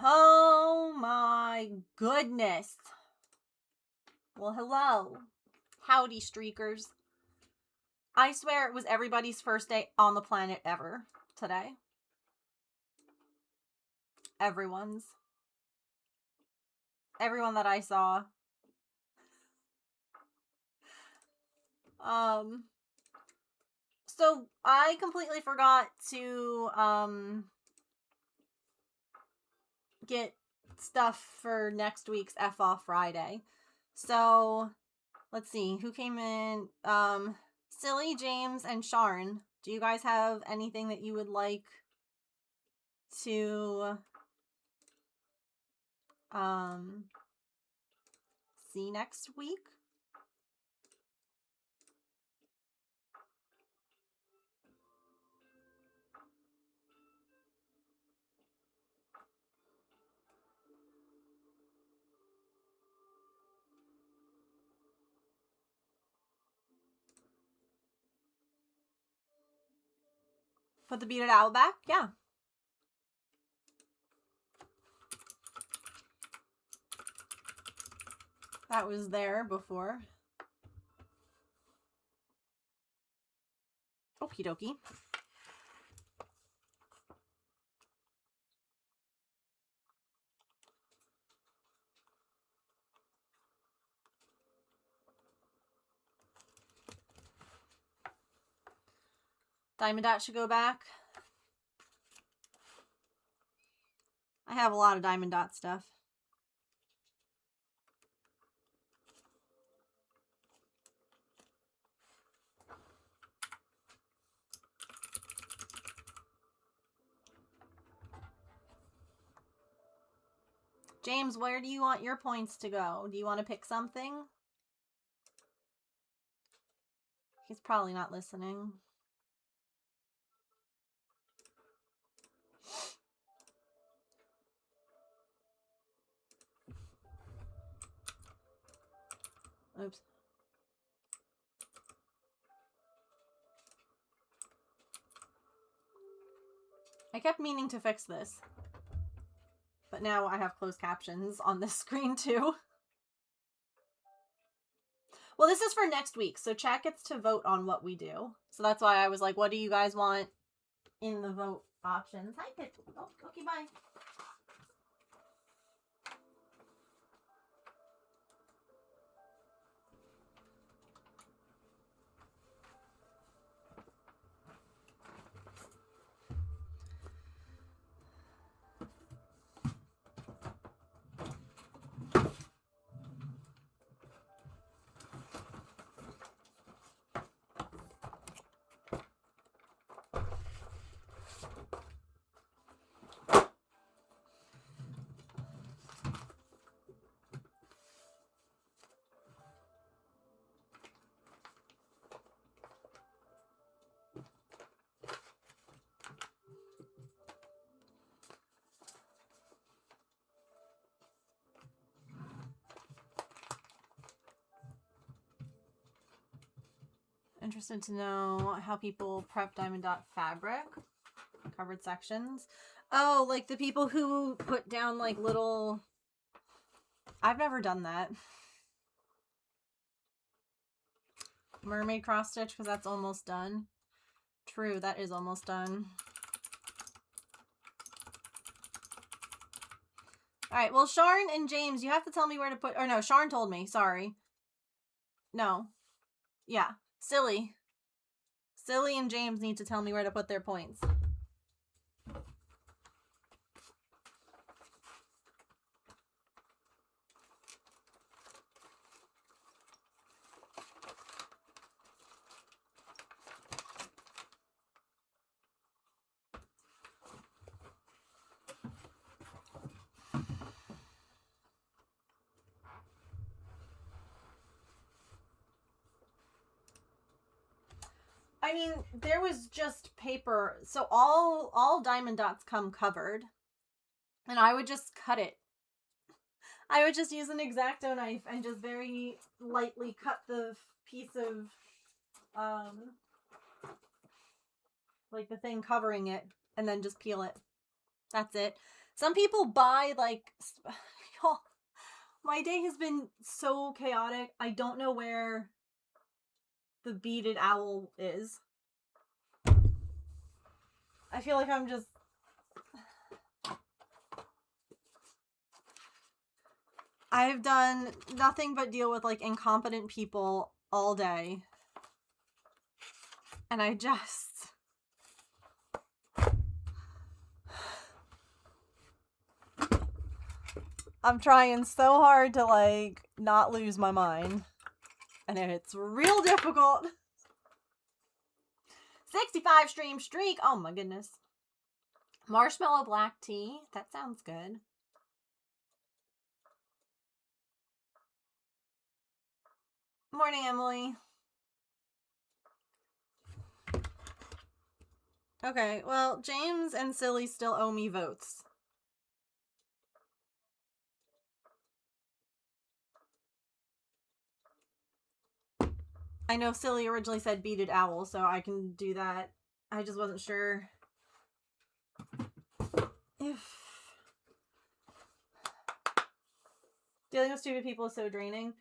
Oh my goodness. Well, hello. Howdy, streakers. I swear it was everybody's first day on the planet ever today. Everyone's. Everyone that I saw. So I completely forgot to, get stuff for next week's F Off Friday. So, let's see, who came in? Silly, James, and Sharn. Do you guys have anything that you would like to, see next week? Put the bearded owl back? Yeah. That was there before. Okie dokie. Diamond Dot should go back. I have a lot of Diamond Dot stuff. James, where do you want your points to go? Do you want to pick something? He's probably not listening. Oops. I kept meaning to fix this. But now I have closed captions on this screen too. Well, this is for next week, so chat gets to vote on what we do. So that's why I was like, what do you guys want in the vote options? Hi, Pip. Oh, okay, bye. Interested to know how people prep Diamond Dot fabric. Covered sections. Oh, like the people who put down like little... I've never done that. Mermaid cross stitch, because that's almost done. True, that is almost done. Alright, well, Sharn and James, you have to tell me where to put... Or no, Sharn told me, sorry. No. Yeah. Silly. Silly and James need to tell me where to put their points. I mean, there was just paper. So all Diamond Dots come covered. And I would just cut it. I would just use an X-Acto knife and just very lightly cut the piece of, like the thing covering it, and then just peel it. That's it. Some people buy, like, y'all, my day has been so chaotic. I don't know where the beaded owl is. I feel like I'm just... I've done nothing but deal with, like, incompetent people all day. And I just... I'm trying so hard to, like, not lose my mind. And it's real difficult. 65 stream streak. Oh my goodness. Marshmallow black tea. That sounds good. Morning, Emily. Okay, well, James and Silly still owe me votes. I know Silly originally said beaded owl, so I can do that. I just wasn't sure if... Dealing with stupid people is so draining.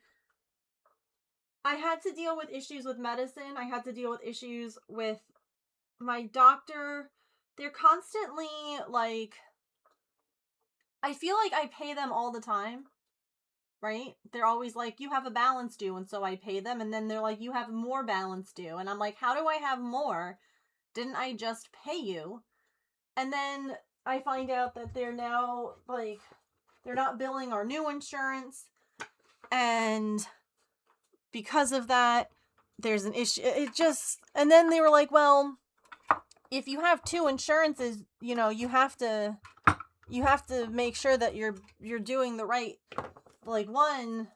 I had to deal with issues with medicine. I had to deal with issues with my doctor. They're constantly, like... I feel like I pay them all the time, right? They're always like, you have a balance due, and so I pay them, and then they're like, you have more balance due. And I'm like, how do I have more? Didn't I just pay you? And then I find out that they're now, like, they're not billing our new insurance, and because of that, there's an issue. It just... And then they were like, well, if you have two insurances, you know, you have to make sure that you're doing the right, like, one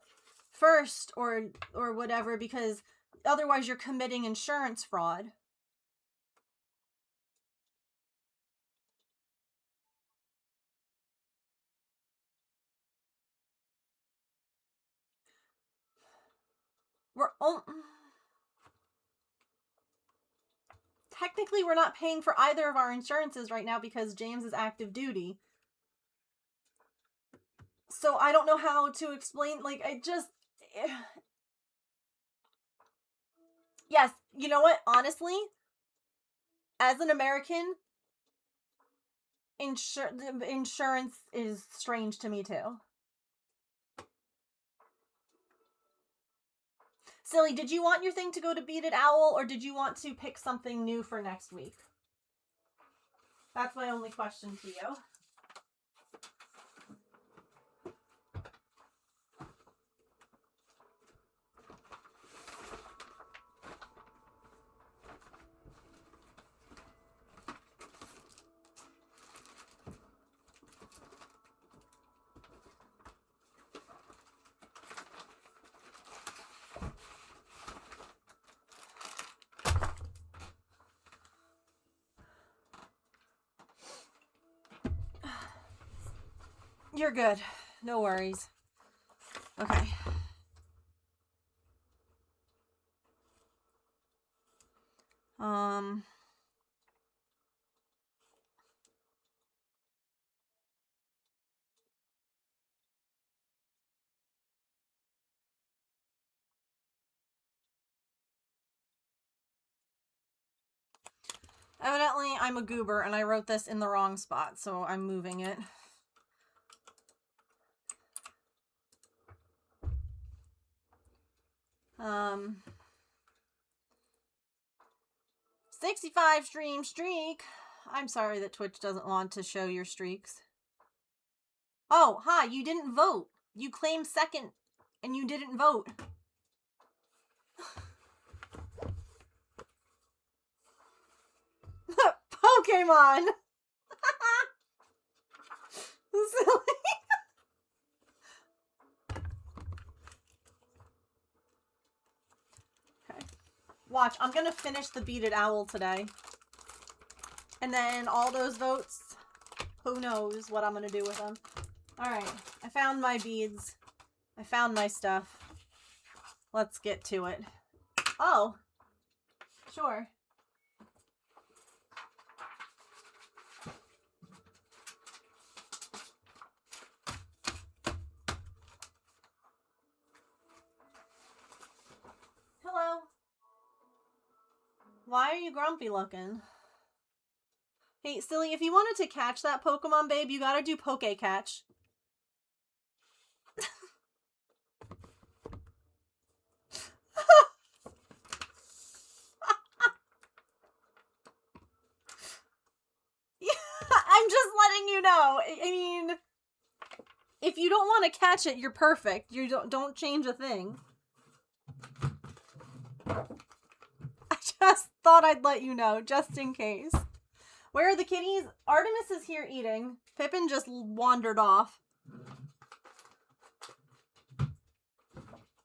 first or whatever, because otherwise you're committing insurance fraud. Technically, we're not paying for either of our insurances right now because James is active duty. So I don't know how to explain, like, I just... Yes, you know what? Honestly, as an American, insurance is strange to me too. Silly, did you want your thing to go to Beaded Owl, or did you want to pick something new for next week? That's my only question to you. You're good. No worries. Okay. Evidently, I'm a goober, and I wrote this in the wrong spot, so I'm moving it. 65 stream streak. I'm sorry that Twitch doesn't want to show your streaks. Oh, hi, you didn't vote. You claimed second, and you didn't vote. Pokemon! Silly. Okay. Watch, I'm gonna finish the Beaded Owl today. And then all those votes, who knows what I'm gonna do with them. Alright, I found my beads. I found my stuff. Let's get to it. Oh, sure. Why are you grumpy looking? Hey, silly, if you wanted to catch that Pokemon, babe, you gotta do Poke Catch. I'm just letting you know. I mean, if you don't want to catch it, you're perfect. You don't change a thing. I just thought I'd let you know, just in case. Where are the kitties? Artemis is here eating. Pippin just wandered off.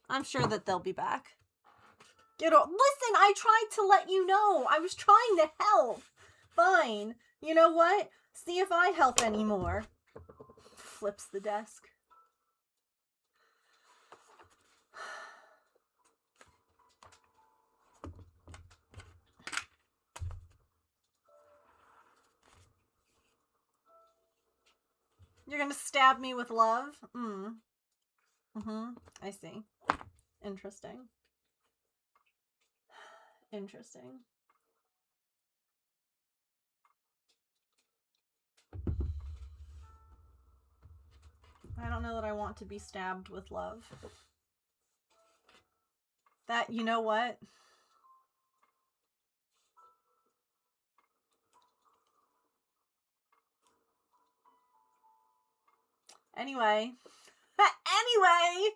I'm sure that they'll be back. Listen, I tried to let you know. I was trying to help. Fine. You know what? See if I help anymore. Flips the desk. You're gonna stab me with love? I see. Interesting. Interesting. I don't know that I want to be stabbed with love. That, you know what? Anyway. Anyway!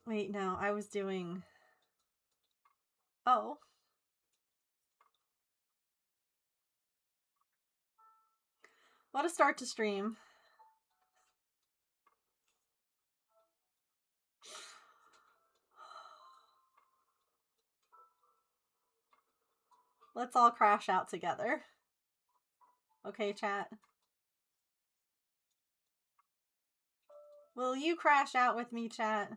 Wait, no, I was doing... Oh. What a start to stream. Let's all crash out together. Okay, chat? Will you crash out with me, chat?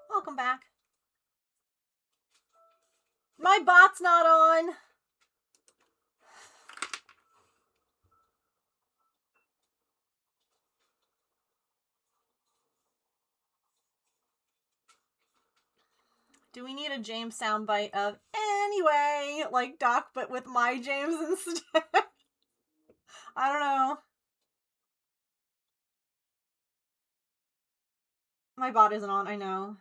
Welcome back. My bot's not on! Do we need a James soundbite of anyway, like Doc, but with my James instead? I don't know. My bot isn't on, I know.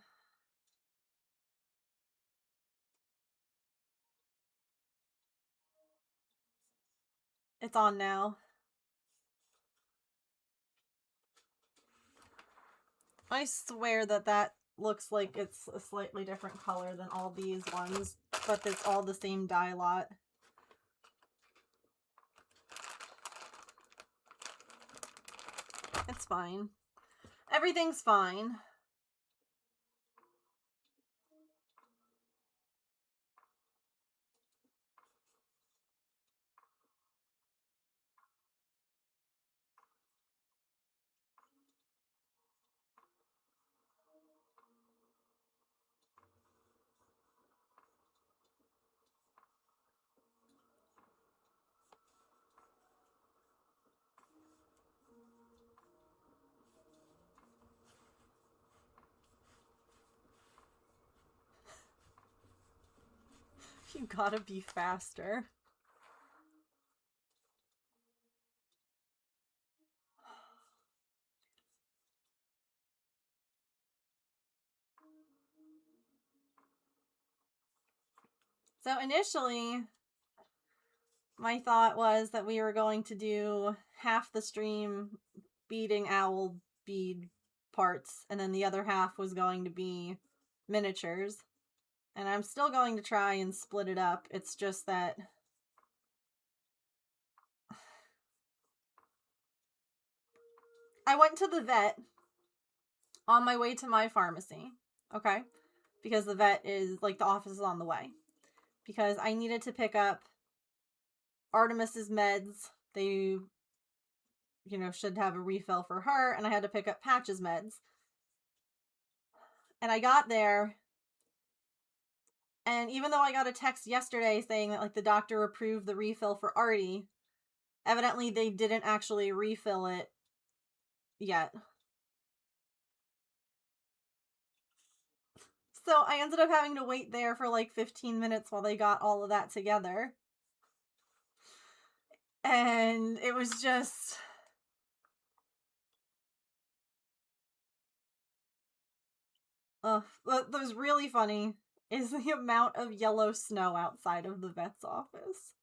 It's on now. I swear that looks like it's a slightly different color than all these ones, but it's all the same dye lot. It's fine. Everything's fine. You gotta be faster. So initially, my thought was that we were going to do half the stream beading owl bead parts, and then the other half was going to be miniatures. And I'm still going to try and split it up. It's just that I went to the vet on my way to my pharmacy, okay? Because the vet is, like, the office is on the way. Because I needed to pick up Artemis's meds. They, you know, should have a refill for her, and I had to pick up Patch's meds. And I got there, and even though I got a text yesterday saying that, like, the doctor approved the refill for Artie, evidently they didn't actually refill it yet. So I ended up having to wait there for like 15 minutes while they got all of that together. And it was just... what was really funny is the amount of yellow snow outside of the vet's office.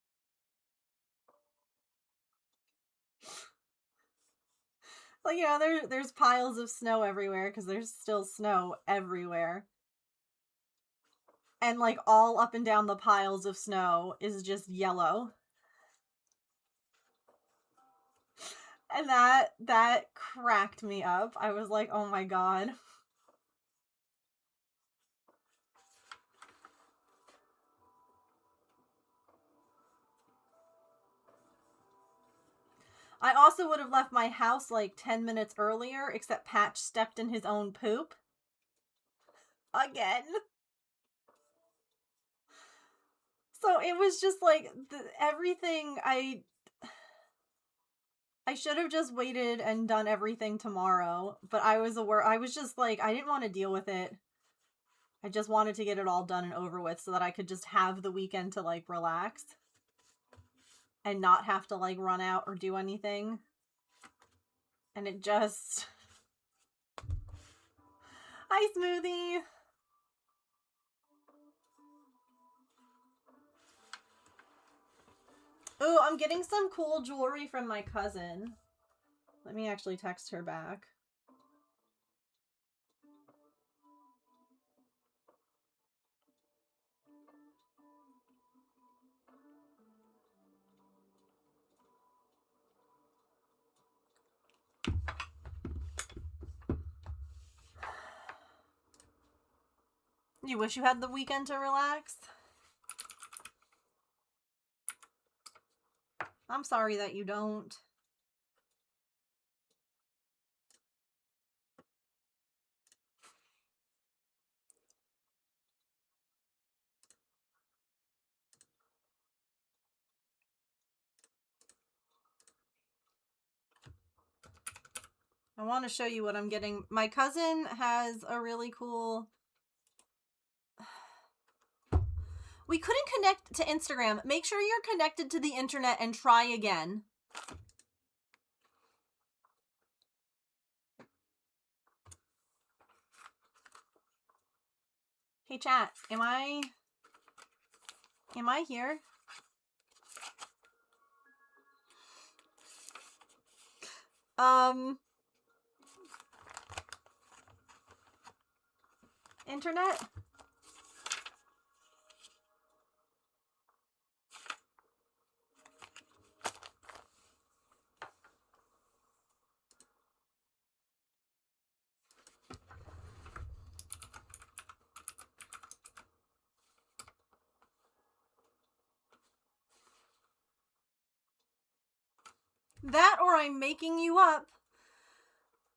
Like, you know, there's piles of snow everywhere because there's still snow everywhere. And, like, all up and down the piles of snow is just yellow. And that cracked me up. I was like, oh my god. I also would have left my house like 10 minutes earlier, except Patch stepped in his own poop. Again. So it was just like everything I should have just waited and done everything tomorrow, but I was just like, I didn't want to deal with it. I just wanted to get it all done and over with so that I could just have the weekend to like relax and not have to like run out or do anything. And it just... Hi, Smoothie! Oh, I'm getting some cool jewelry from my cousin. Let me actually text her back. You wish you had the weekend to relax? I'm sorry that you don't. I want to show you what I'm getting. My cousin has a really cool... We couldn't connect to Instagram. Make sure you're connected to the internet and try again. Hey chat, am I here? Internet? That or I'm making you up.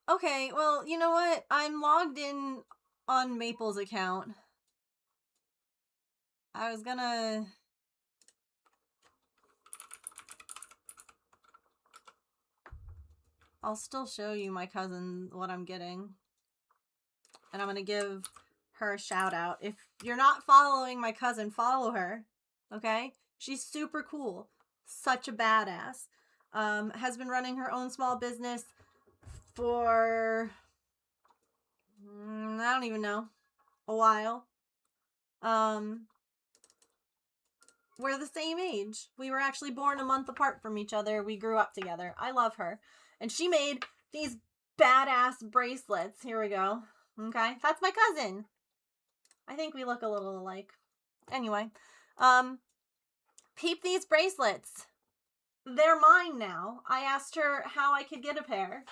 Okay, well, you know what? I'm logged in on Maple's account. I was gonna... I'll still show you my cousin what I'm getting. And I'm gonna give her a shout out. If you're not following my cousin, follow her. Okay? She's super cool. Such a badass. Has been running her own small business for... I don't even know. A while. We're the same age. We were actually born a month apart from each other. We grew up together. I love her. And she made these badass bracelets. Here we go. Okay? That's my cousin. I think we look a little alike. Anyway, peep these bracelets. They're mine now. I asked her how I could get a pair.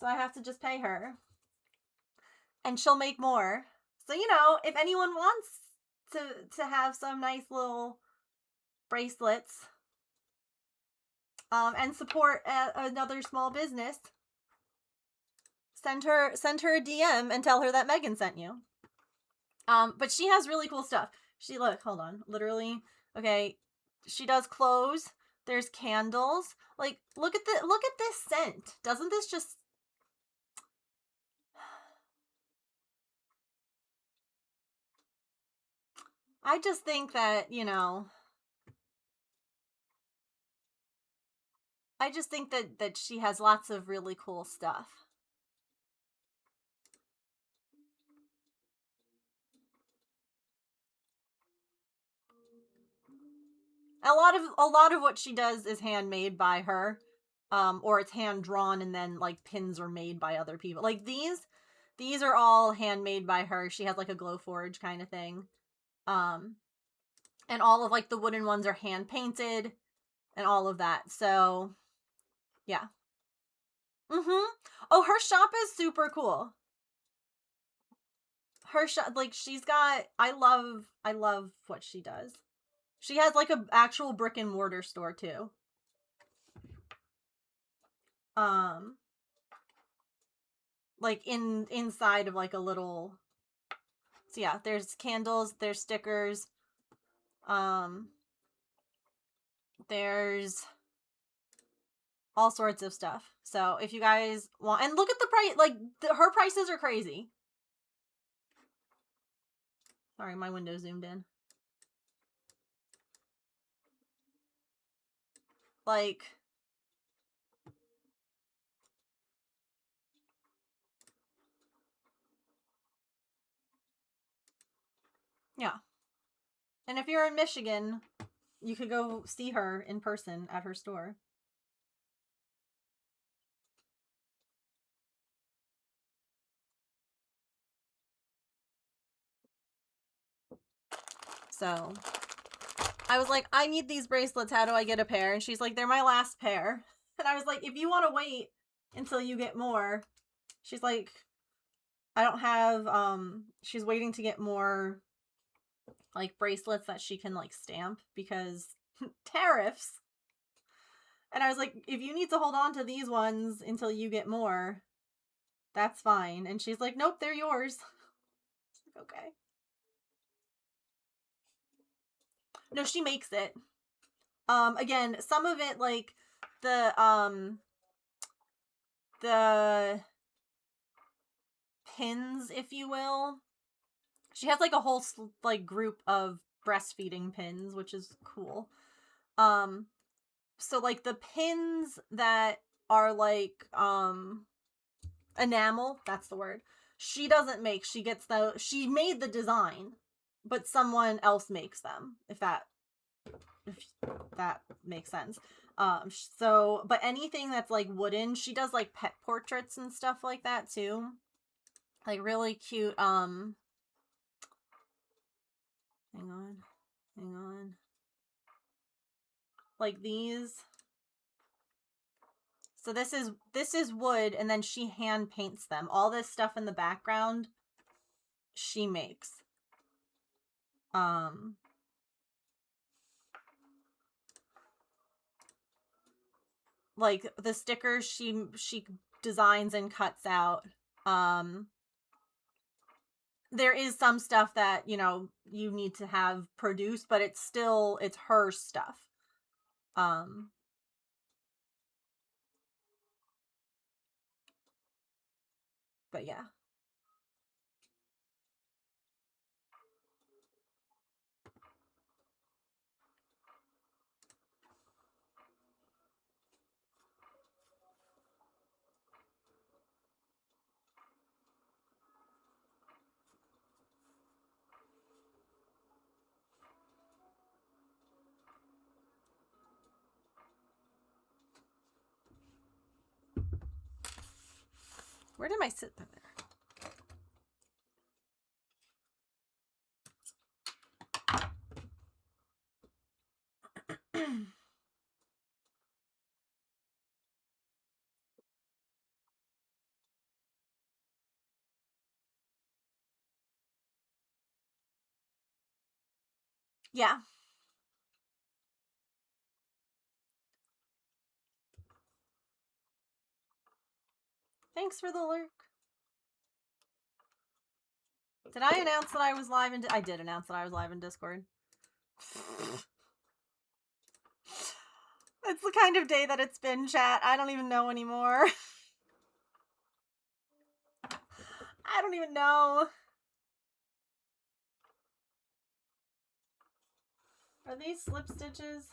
So I have to just pay her. And she'll make more. So, you know, if anyone wants to have some nice little bracelets and support another small business, send her a DM and tell her that Megan sent you. But she has really cool stuff. Hold on. Literally, okay. She does clothes. There's candles. Like, look at this scent. Doesn't this just... I just think that, you know... I just think that she has lots of really cool stuff. A lot of what she does is handmade by her, or it's hand drawn and then like pins are made by other people. Like these are all handmade by her. She has like a Glowforge kind of thing, and all of like the wooden ones are hand painted, and all of that. So, yeah. Oh, her shop is super cool. Her shop, like she's got. I love what she does. She has like a actual brick and mortar store too. Like inside of like a little. So yeah, there's candles, there's stickers, there's all sorts of stuff. So if you guys want, and look at the price, like her prices are crazy. Sorry, my window zoomed in. Like, yeah. And if you're in Michigan, you could go see her in person at her store. So I was like, I need these bracelets. How do I get a pair? And she's like, they're my last pair. And I was like, if you want to wait until you get more, she's like, I don't have, she's waiting to get more, like, bracelets that she can, like, stamp because tariffs. And I was like, if you need to hold on to these ones until you get more, that's fine. And she's like, nope, they're yours. Okay. No, she makes it. Again, some of it, like, the pins, if you will. She has, like, a whole, like, group of breastfeeding pins, which is cool. So, like, the pins that are, like, enamel, that's the word, she doesn't make. She made the design, but someone else makes them, if that makes sense. So, but anything that's, like, wooden, she does, like, pet portraits and stuff like that, too. Like, really cute, hang on. Like, these. So this is wood, and then she hand paints them. All this stuff in the background, she makes. Like the stickers she designs and cuts out. There is some stuff that, you know, you need to have produced, but it's her stuff. But yeah. Where did my sit there? Yeah. Thanks for the lurk. Did I announce that I was live in... I did announce that I was live in Discord. It's the kind of day that it's been, chat. I don't even know anymore. I don't even know. Are these slip stitches?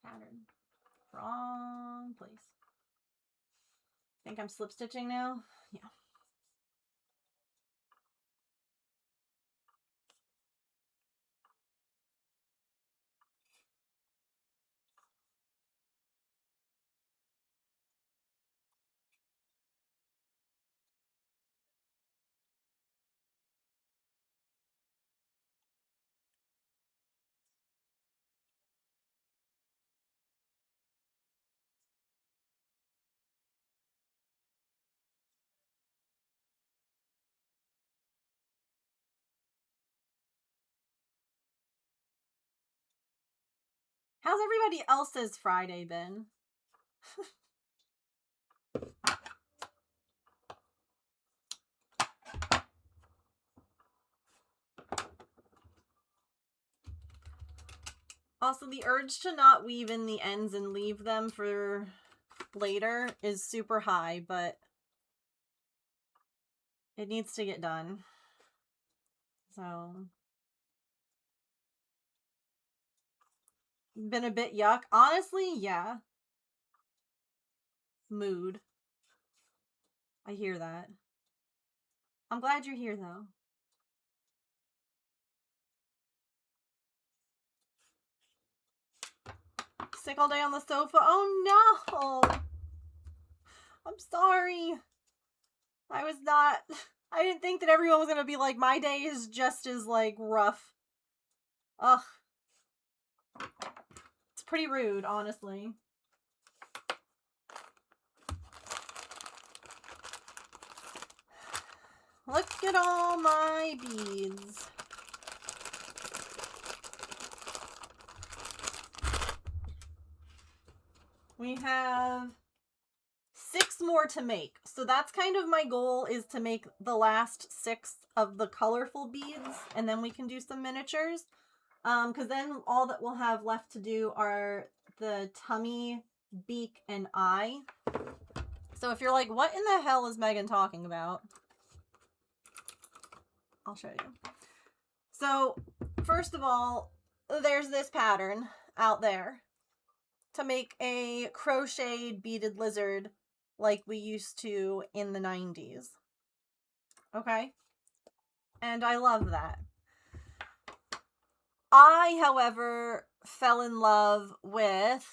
Pattern. Wrong place. Think I'm slip stitching now? Yeah. How's everybody else's Friday been? Also, the urge to not weave in the ends and leave them for later is super high, but it needs to get done. So, been a bit yuck. Honestly, yeah. Mood. I hear that. I'm glad you're here, though. Sick all day on the sofa. Oh no! I'm sorry. I was not... I didn't think that everyone was gonna be like, my day is just as, like, rough. Ugh. It's pretty rude, honestly. Look at all my beads. We have 6 more to make. So that's kind of my goal, is to make the last 6 of the colorful beads, and then we can do some miniatures. Because then all that we'll have left to do are the tummy, beak, and eye. So if you're like, what in the hell is Megan talking about? I'll show you. So, first of all, there's this pattern out there to make a crocheted beaded lizard like we used to in the 90s. Okay? And I love that. I, however, fell in love with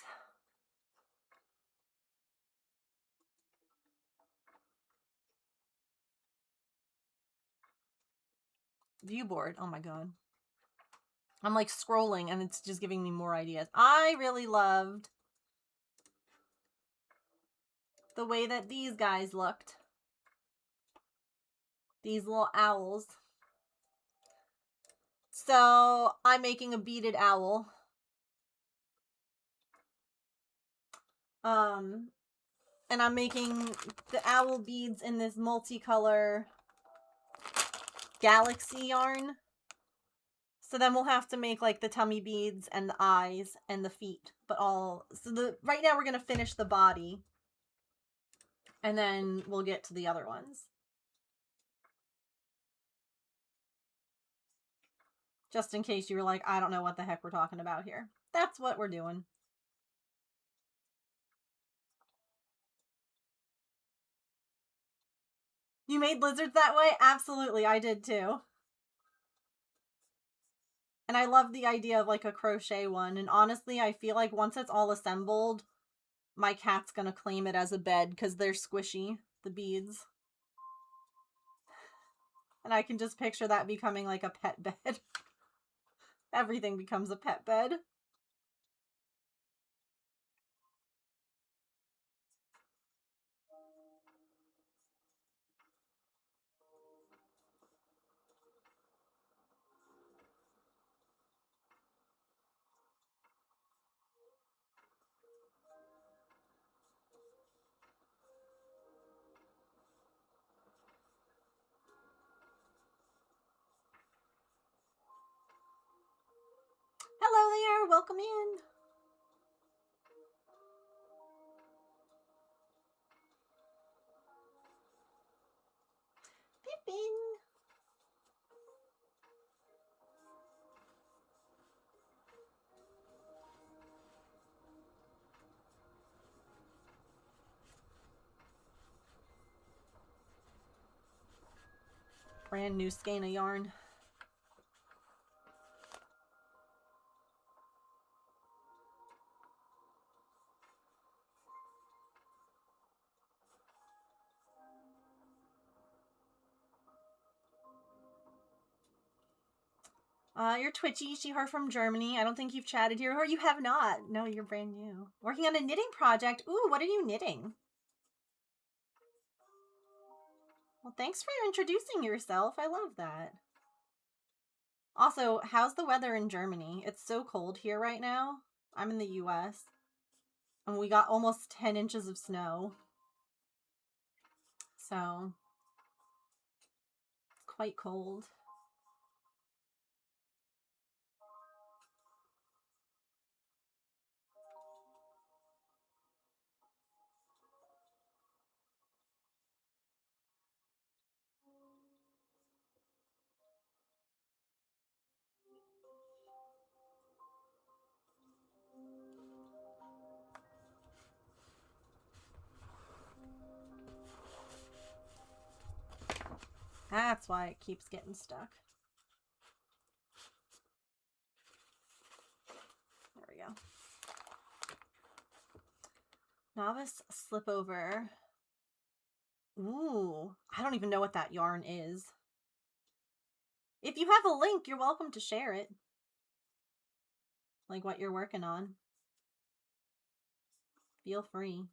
Viewboard. Oh my god. I'm like scrolling and it's just giving me more ideas. I really loved the way that these guys looked. These little owls. So I'm making a beaded owl. And I'm making the owl beads in this multicolor galaxy yarn. So then we'll have to make like the tummy beads and the eyes and the feet, but all, so right now we're going to finish the body and then we'll get to the other ones. Just in case you were like, I don't know what the heck we're talking about here. That's what we're doing. You made lizards that way? Absolutely, I did too. And I love the idea of like a crochet one. And honestly, I feel like once it's all assembled, my cat's gonna claim it as a bed because they're squishy, the beads. And I can just picture that becoming like a pet bed. Everything becomes a pet bed. there. Welcome in. Pippin. Brand new skein of yarn. You're twitchy. She/her from Germany. I don't think you've chatted here, or you have not. No, you're brand new. Working on a knitting project. Ooh, what are you knitting? Well, thanks for introducing yourself. I love that. Also, how's the weather in Germany? It's so cold here right now. I'm in the US. And we got almost 10 inches of snow. So, it's quite cold. That's why it keeps getting stuck. There we go. Novice Slipover. Ooh, I don't even know what that yarn is. If you have a link, you're welcome to share it. Like what you're working on. Feel free.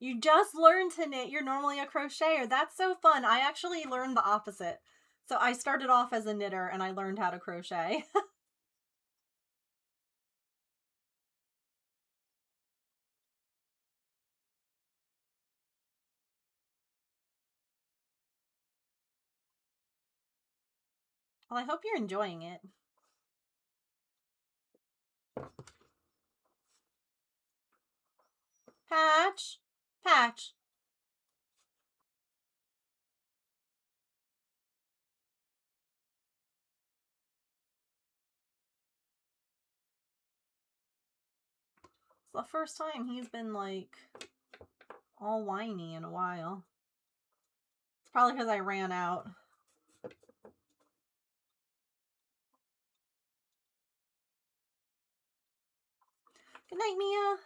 You just learned to knit. You're normally a crocheter. That's so fun. I actually learned the opposite. So I started off as a knitter and I learned how to crochet. Well, I hope you're enjoying it. Patch. Patch. It's the first time he's been like all whiny in a while. It's probably because I ran out. Good night, Mia.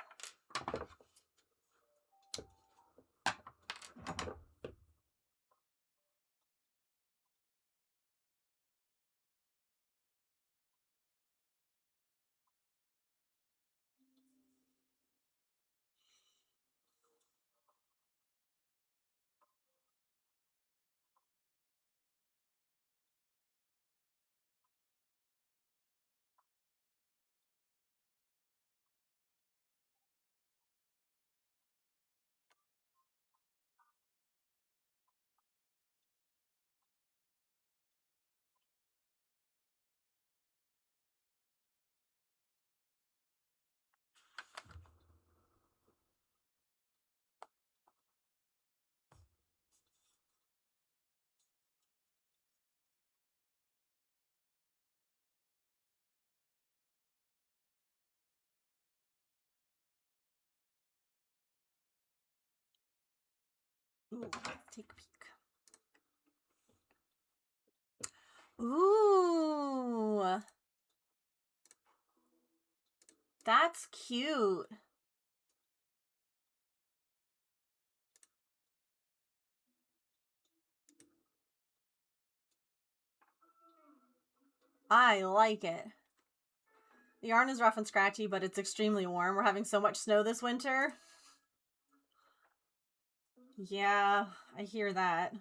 Ooh, let's take a peek. Ooh. That's cute. I like it. The yarn is rough and scratchy, but it's extremely warm. We're having so much snow this winter. Yeah, I hear that.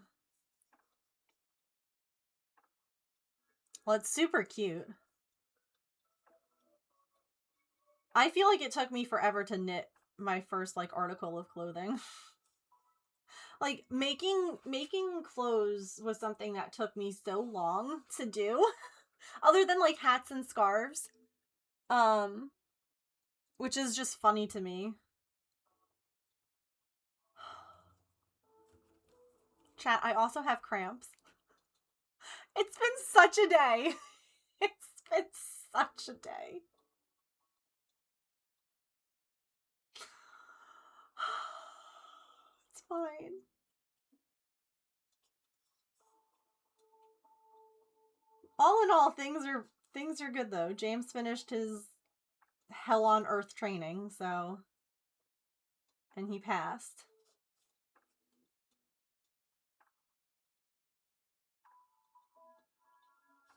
Well, it's super cute. I feel like it took me forever to knit my first like article of clothing. Like, making clothes was something that took me so long to do. Other than, like, hats and scarves. Which is just funny to me. Chat, I also have cramps. It's been such a day. It's been such a day. It's fine. All in all, things are good though. James finished his hell on earth training, so, and he passed.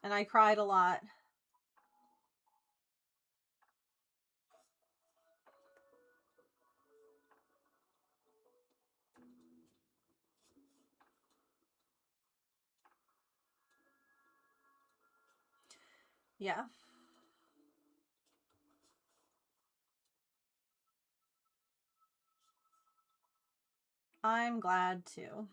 And I cried a lot. Yeah. I'm glad too.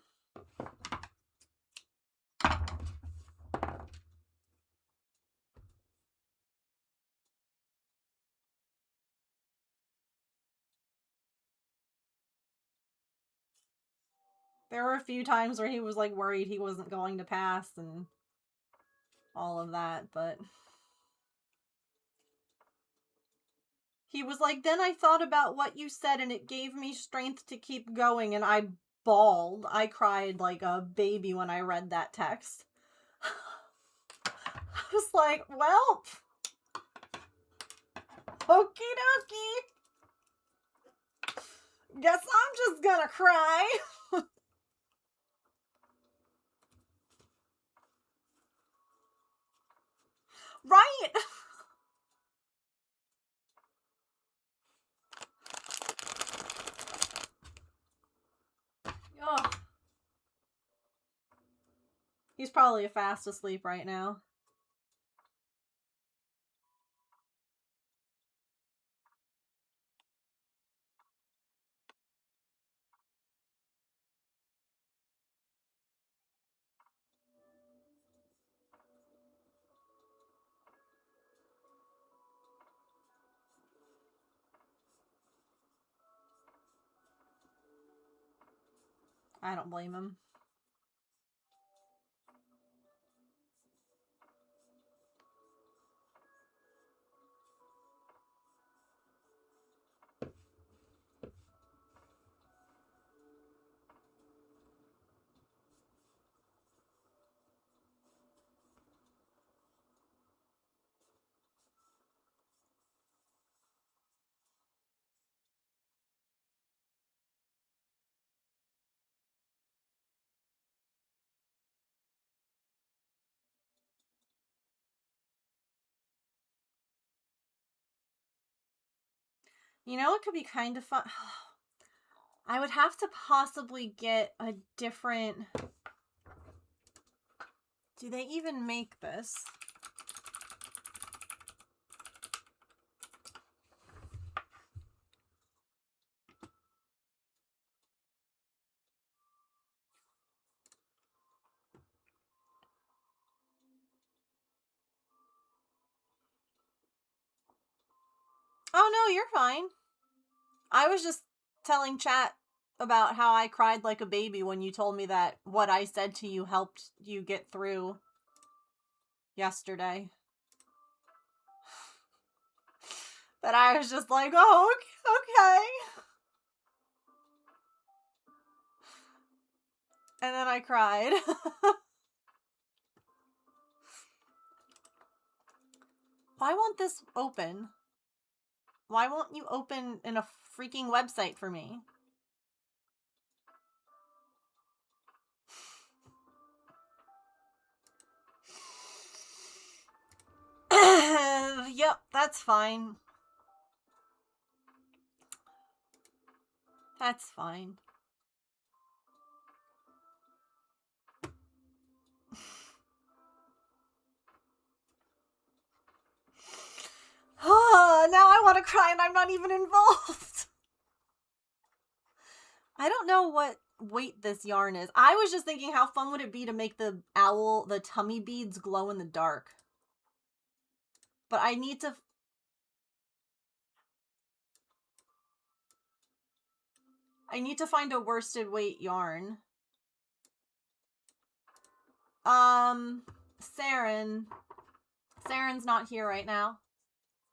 There were a few times where he was like worried he wasn't going to pass and all of that, but he was like, then I thought about what you said and it gave me strength to keep going, and I bawled. I cried like a baby when I read that text. I was like, well, okie dokie. Guess I'm just gonna cry. Right? Ugh. He's probably fast asleep right now. I don't blame him. You know, it could be kind of fun. I would have to possibly get a different... Do they even make this? Oh no, you're fine. I was just telling chat about how I cried like a baby when you told me that what I said to you helped you get through yesterday. That I was just like, oh, okay. And then I cried. Why won't this open? Why won't you open in a freaking website for me? Yep, that's fine. That's fine. Oh, now I want to cry and I'm not even involved. I don't know what weight this yarn is. I was just thinking how fun would it be to make the owl, the tummy beads glow in the dark. But I need to... find a worsted weight yarn. Saren. Saren's not here right now.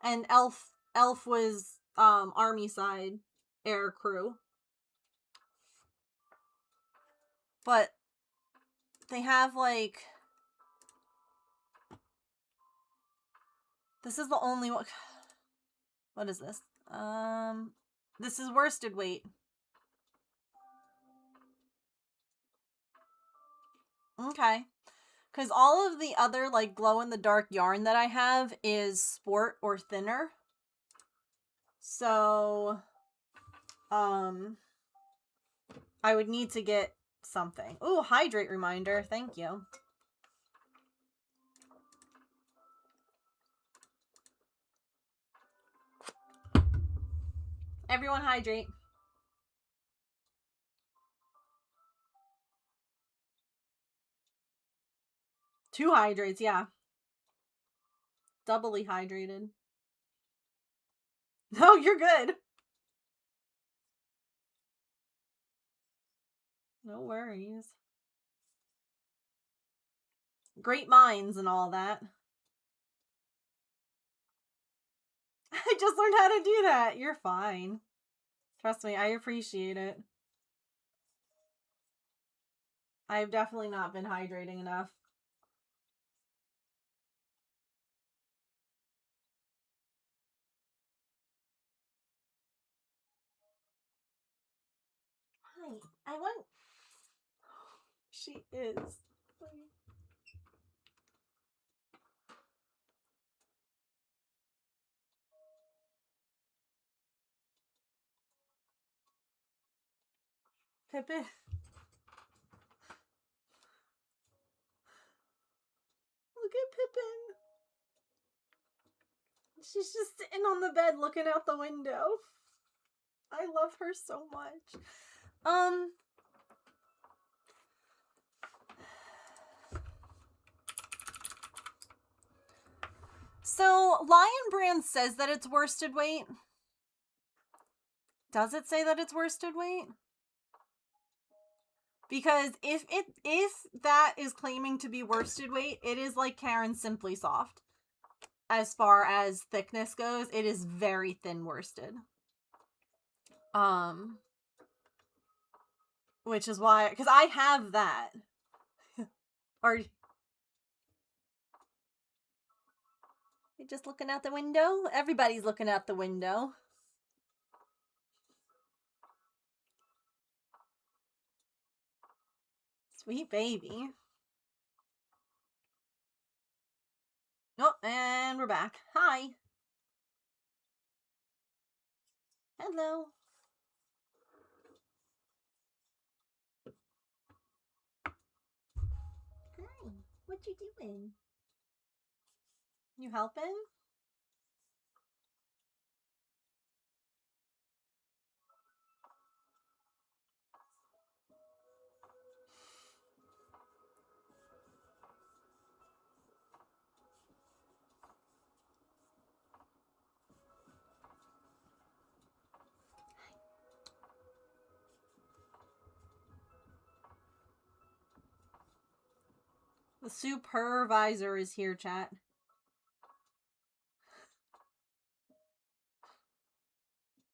And Elf was, army side air crew. But they have, like... This is the only one... What is this? This is worsted weight. Okay. Because all of the other, like, glow-in-the-dark yarn that I have is sport or thinner. So, I would need to get something. Ooh, hydrate reminder. Thank you. Everyone hydrate. Two hydrates, yeah. Doubly hydrated. No, you're good. No worries. Great minds and all that. I just learned how to do that. You're fine. Trust me, I appreciate it. I've definitely not been hydrating enough. Hi, I want... She is. Pippin. Look at Pippin. She's just sitting on the bed looking out the window. I love her so much. So, Lion Brand says that it's worsted weight. Does it say that it's worsted weight? Because if that is claiming to be worsted weight, it is like Karen Simply Soft. As far as thickness goes, it is very thin worsted. Which is why, because I have that. Are you just looking out the window? Everybody's looking out the window. Sweet baby. Oh, and we're back. Hi. Hello. Hi. What you doing? You helping? The supervisor is here, chat.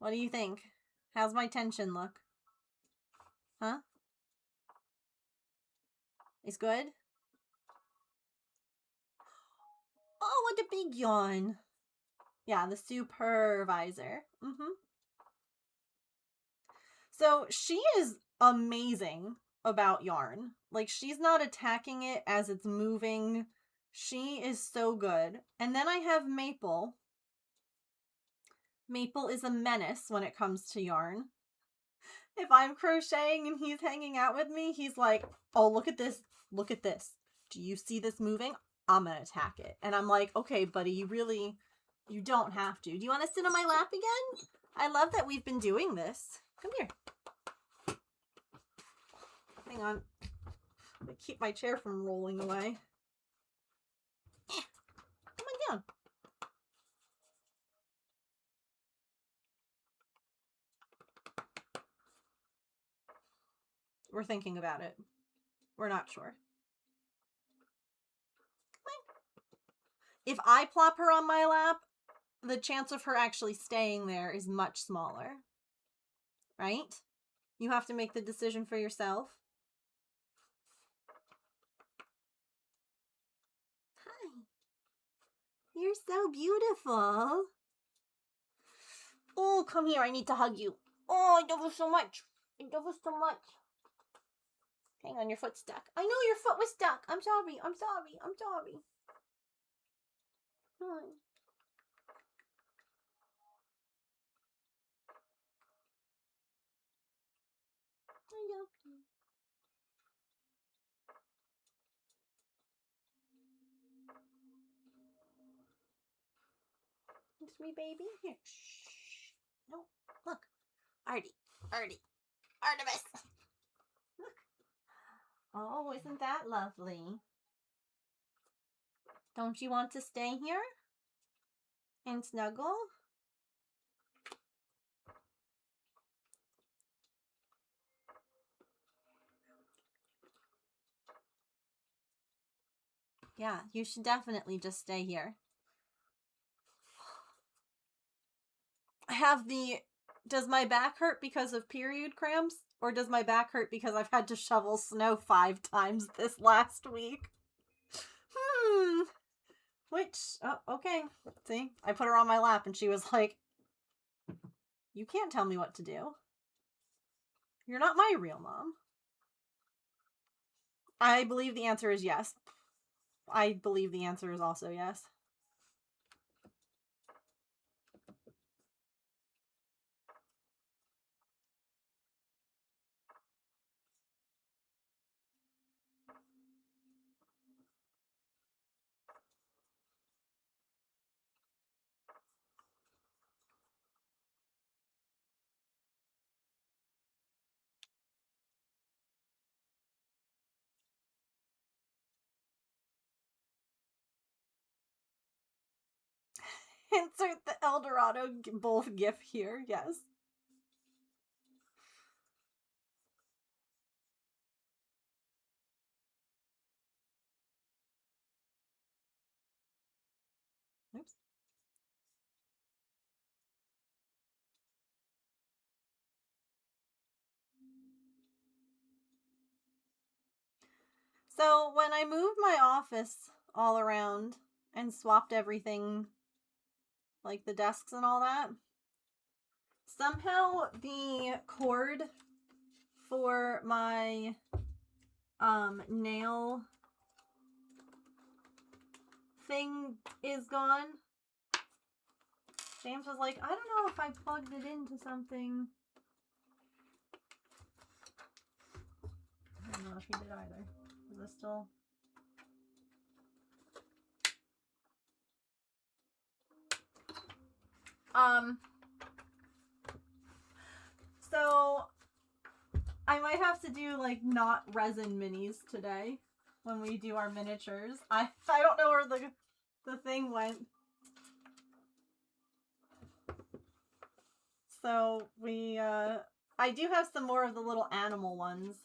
What do you think? How's my tension look? Huh? It's good? Oh, what a big yawn. Yeah, the supervisor. So she is amazing about yarn. Like, she's not attacking it as it's moving. She is so good. And then I have Maple. Maple is a menace when it comes to yarn. If I'm crocheting and he's hanging out with me, he's like, oh, look at this. Look at this. Do you see this moving? I'm gonna attack it. And I'm like, okay, buddy, you don't have to. Do you want to sit on my lap again? I love that we've been doing this. Come here. Hang on. I'm gonna keep my chair from rolling away. Come on down. We're thinking about it. We're not sure. If I plop her on my lap, the chance of her actually staying there is much smaller. Right? You have to make the decision for yourself. Hi. You're so beautiful. Oh, come here. I need to hug you. Oh, I love you so much. I love you so much. Hang on, your foot's stuck. I know your foot was stuck. I'm sorry. I'm sorry. I'm sorry. Hi. I love you. Sweet baby. Here. Shh. No. Look. Artie. Artemis. Look. Oh, isn't that lovely? Don't you want to stay here? And snuggle? Yeah, you should definitely just stay here. I have the... Does my back hurt because of period cramps? Or does my back hurt because I've had to shovel snow 5 times this last week? Which... Oh, okay. See? I put her on my lap and she was like, you can't tell me what to do. You're not my real mom. I believe the answer is yes. I believe the answer is also yes. Insert the Eldorado both gif here, yes. Oops. So when I moved my office all around and swapped everything, like the desks and all that, somehow the cord for my nail thing is gone. James was like, I don't know if I plugged it into something. I don't know if he did either. Is this still... So I might have to do like not resin minis today when we do our miniatures. I don't know where the thing went. So we I do have some more of the little animal ones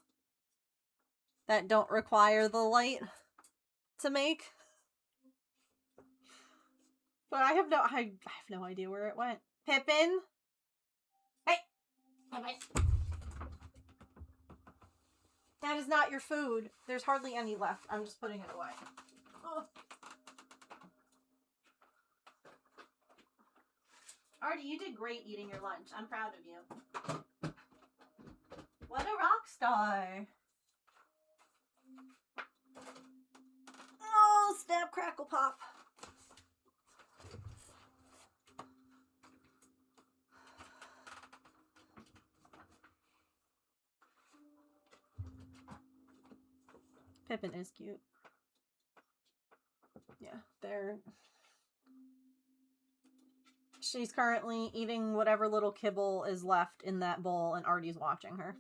that don't require the light to make. But I have no idea where it went. Pippin? Hey! Pippin. That is not your food. There's hardly any left. I'm just putting it away. Oh. Artie, you did great eating your lunch. I'm proud of you. What a rock star. Oh, snap, crackle, pop. Pippin is cute. Yeah, she's currently eating whatever little kibble is left in that bowl, and Artie's watching her.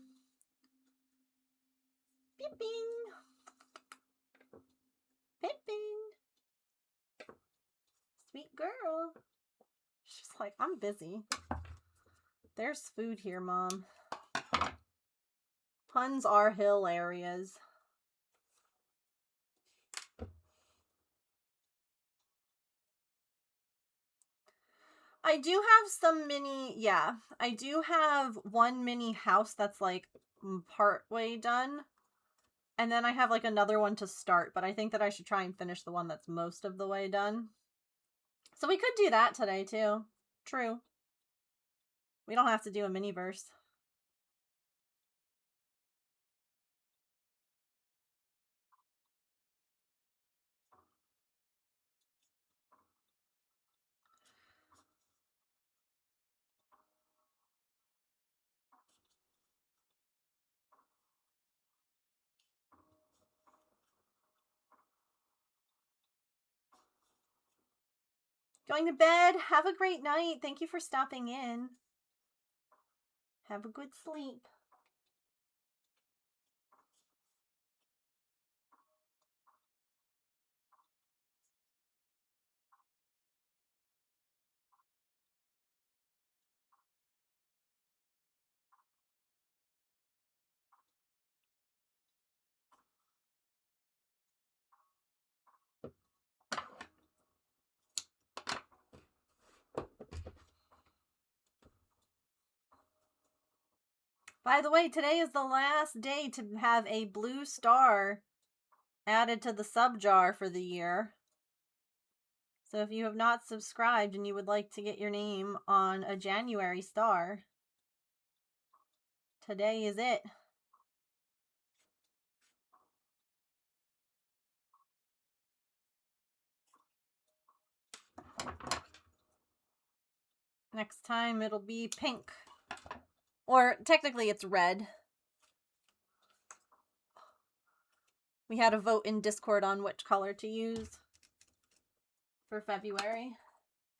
Pippin. Pippin. Sweet girl. She's like, I'm busy. There's food here, Mom. Puns are hilarious. I do have some mini, yeah. I do have one mini house that's like part way done. And then I have like another one to start, but I think that I should try and finish the one that's most of the way done. So we could do that today too. True. We don't have to do a mini verse. Going to bed. Have a great night. Thank you for stopping in. Have a good sleep. By the way, today is the last day to have a blue star added to the sub jar for the year. So if you have not subscribed and you would like to get your name on a January star, today is it. Next time it'll be pink. Or technically it's red. We had a vote in Discord on which color to use for February.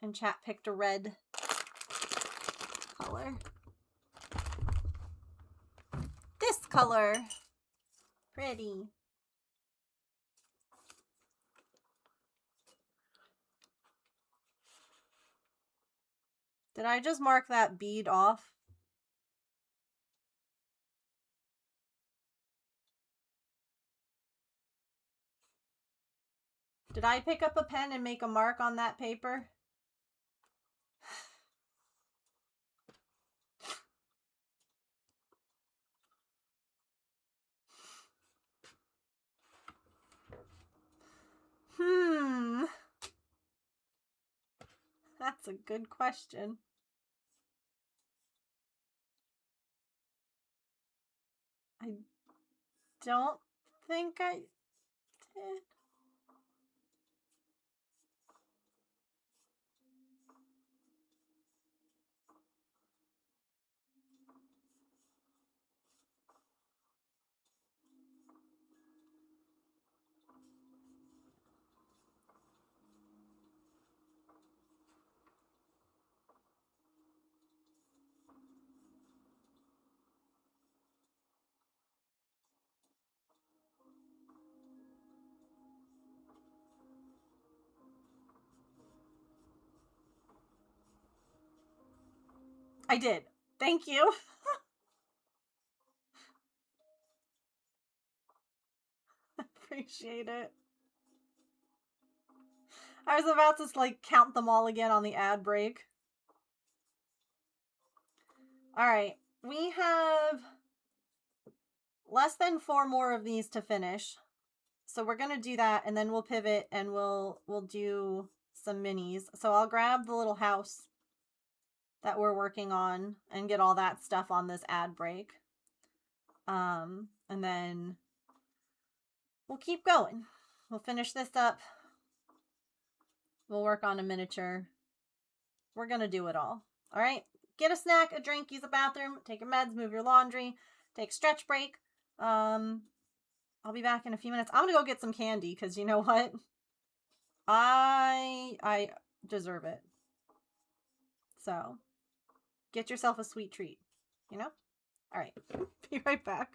And chat picked a red color. This color. Pretty. Did I just mark that bead off? Did I pick up a pen and make a mark on that paper? That's a good question. I don't think I did. I did. Thank you. Appreciate it. I was about to like count them all again on the ad break. All right. We have less than 4 more of these to finish. So we're going to do that and then we'll pivot and we'll do some minis. So I'll grab the little house that we're working on and get all that stuff on this ad break. And then we'll keep going. We'll finish this up. We'll work on a miniature. We're going to do it all. All right. Get a snack, a drink, use the bathroom, take your meds, move your laundry, take a stretch break. I'll be back in a few minutes. I'm going to go get some candy because you know what? I deserve it. So, get yourself a sweet treat, you know? All right. Be right back.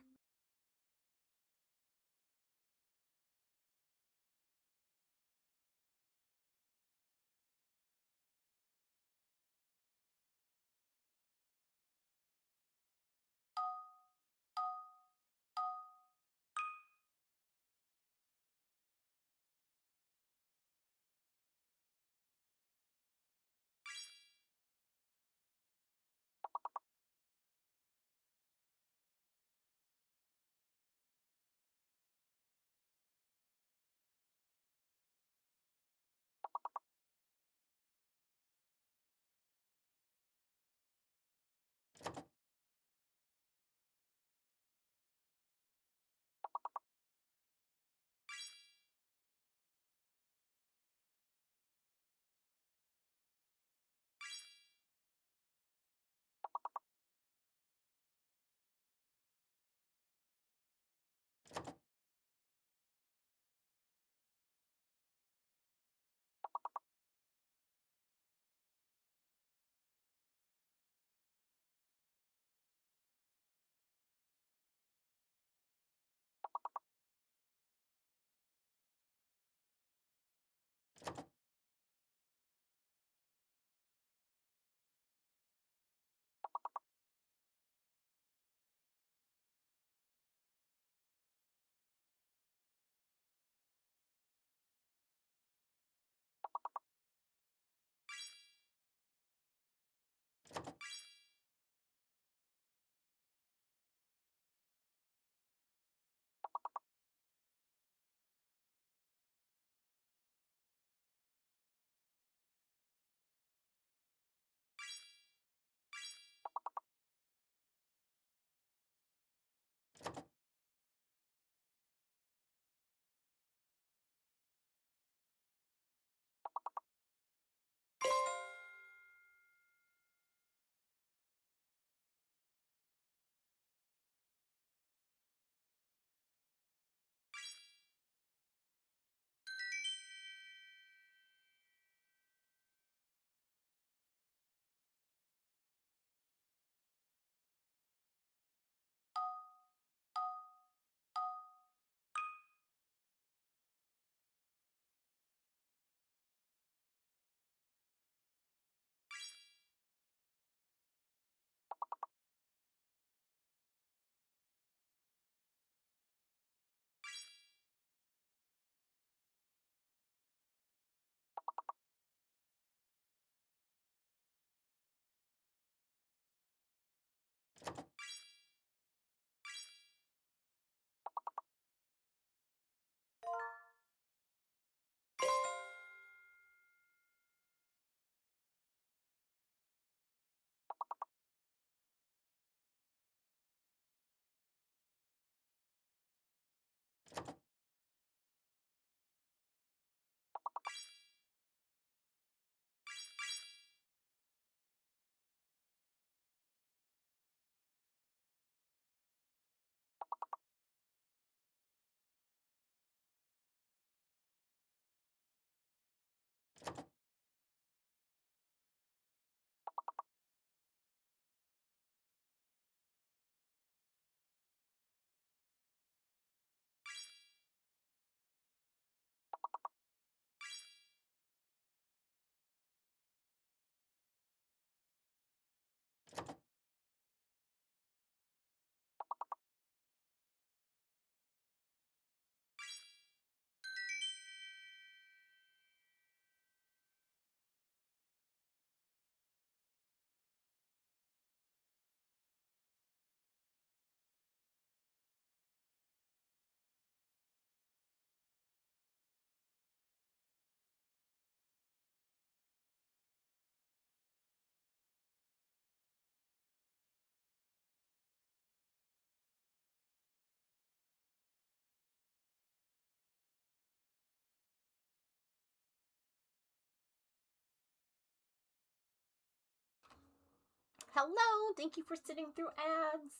Hello, thank you for sitting through ads.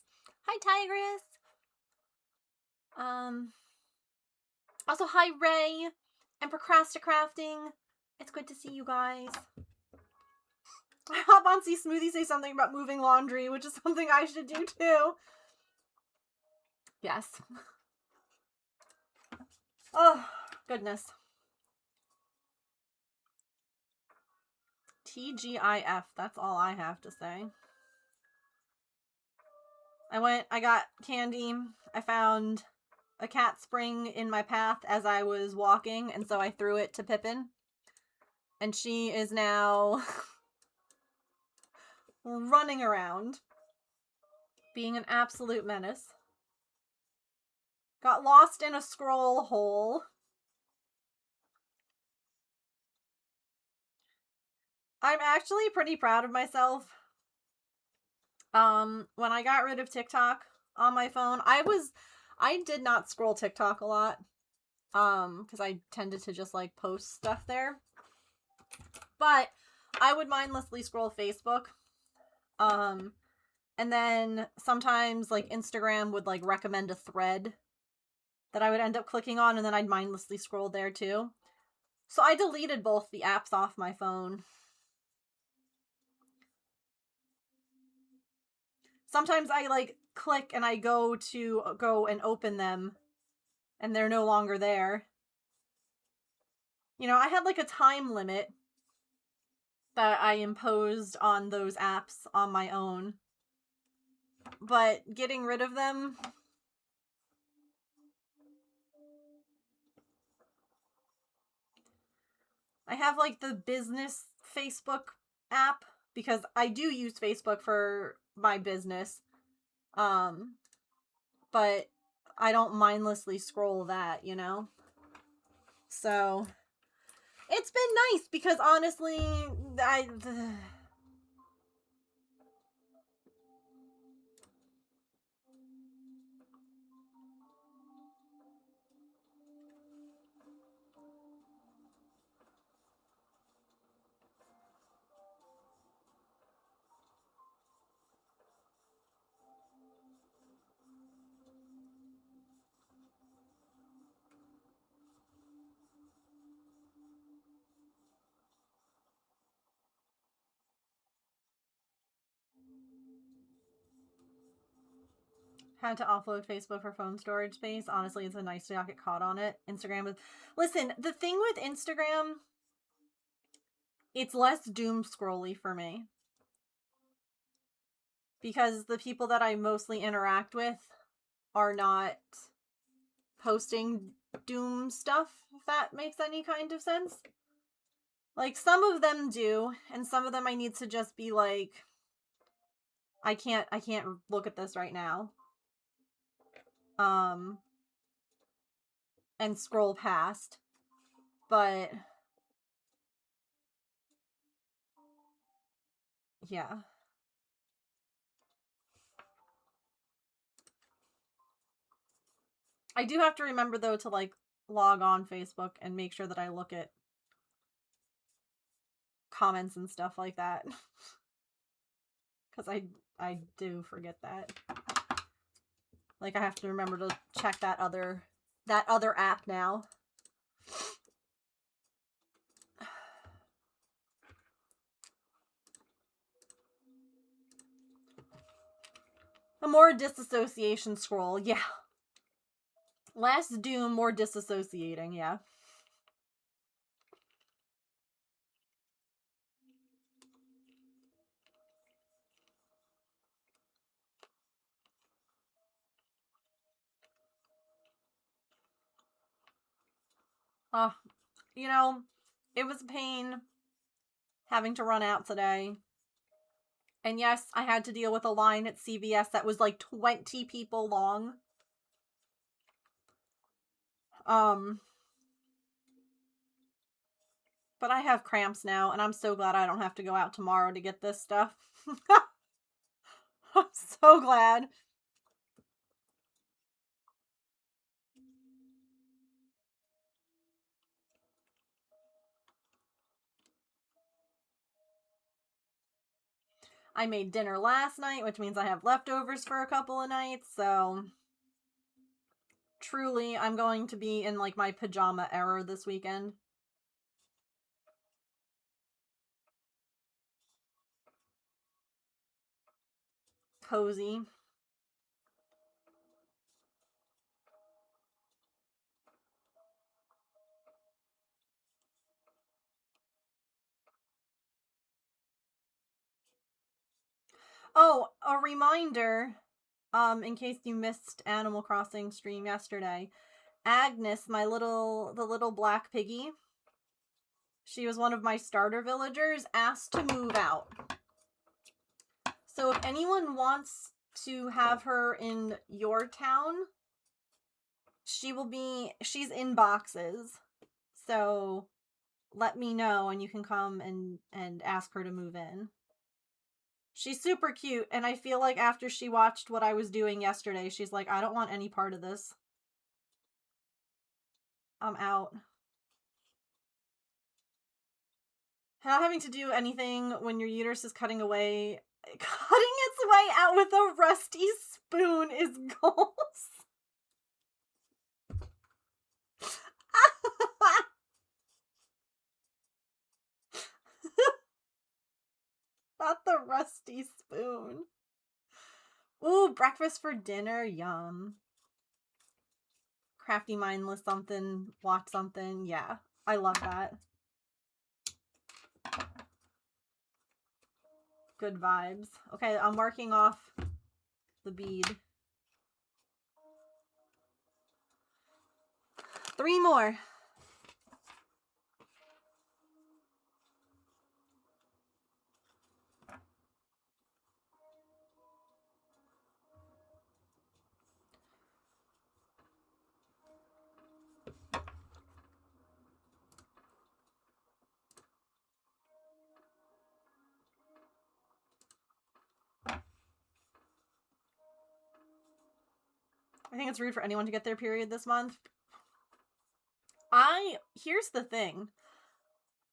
Hi, Tigress. Also, hi, Ray and Procrasticrafting. It's good to see you guys. I hop on See Smoothie say something about moving laundry, which is something I should do too. Yes. Oh, goodness. TGIF, that's all I have to say. I got candy. I found a cat spring in my path as I was walking, and so I threw it to Pippin. And she is now running around, being an absolute menace. Got lost in a scroll hole. I'm actually pretty proud of myself. When I got rid of TikTok on my phone, I did not scroll TikTok a lot. Because I tended to just like post stuff there. But I would mindlessly scroll Facebook. And then sometimes like Instagram would like recommend a thread that I would end up clicking on, and then I'd mindlessly scroll there too. So I deleted both the apps off my phone. Sometimes I like click and I go and open them and they're no longer there. You know, I had like a time limit that I imposed on those apps on my own. But getting rid of them, I have like the business Facebook app because I do use Facebook for my business. But I don't mindlessly scroll that, you know? So it's been nice because honestly, had to offload Facebook for phone storage space. Honestly, it's a nice to not get caught on it. Instagram is... Listen, the thing with Instagram, it's less doom scrolly for me. Because the people that I mostly interact with are not posting doom stuff, if that makes any kind of sense. Like, some of them do, and some of them I need to just be like, I can't look at this right now. And scroll past. But yeah. I do have to remember though to like log on Facebook and make sure that I look at comments and stuff like that. Cuz I do forget that. Like I have to remember to check that other app now. A more disassociation scroll, yeah. Less doom, more disassociating, yeah. You know, it was a pain having to run out today. And yes, I had to deal with a line at CVS that was like 20 people long. But I have cramps now, and I'm so glad I don't have to go out tomorrow to get this stuff. I'm so glad. I made dinner last night, which means I have leftovers for a couple of nights, so truly I'm going to be in like my pajama era this weekend. Cozy. Oh, a reminder, in case you missed Animal Crossing stream yesterday, Agnes, the little black piggy, she was one of my starter villagers, asked to move out. So if anyone wants to have her in your town, she's in boxes. So let me know and you can come and ask her to move in. She's super cute, and I feel like after she watched what I was doing yesterday, she's like, I don't want any part of this. I'm out. Not having to do anything when your uterus is cutting its way out with a rusty spoon is goals. Not the rusty spoon. Ooh, breakfast for dinner, yum. Crafty mindless something, watch something, yeah. I love that. Good vibes. Okay, I'm marking off the bead. 3 more. I think it's rude for anyone to get their period this month. Here's the thing.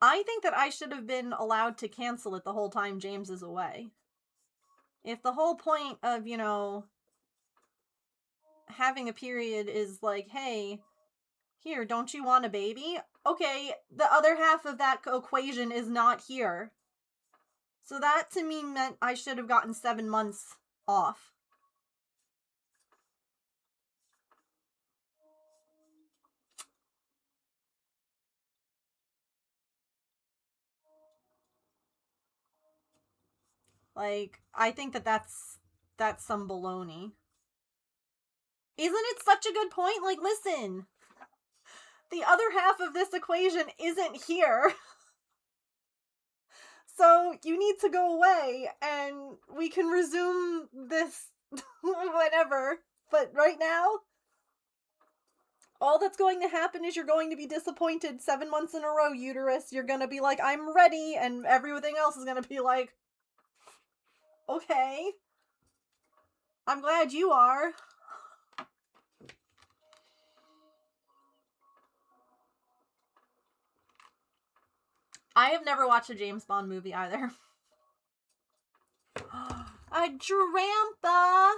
I think that I should have been allowed to cancel it the whole time James is away. If the whole point of, having a period is like, hey, here, don't you want a baby? Okay, the other half of that equation is not here. So that to me meant I should have gotten 7 months off. Like, I think that that's some baloney. Isn't it such a good point? Like, listen, the other half of this equation isn't here. So you need to go away and we can resume this whenever. But right now, all that's going to happen is you're going to be disappointed 7 months in a row, uterus. You're going to be like, I'm ready. And everything else is going to be like, okay. I'm glad you are. I have never watched a James Bond movie either. A Drampa!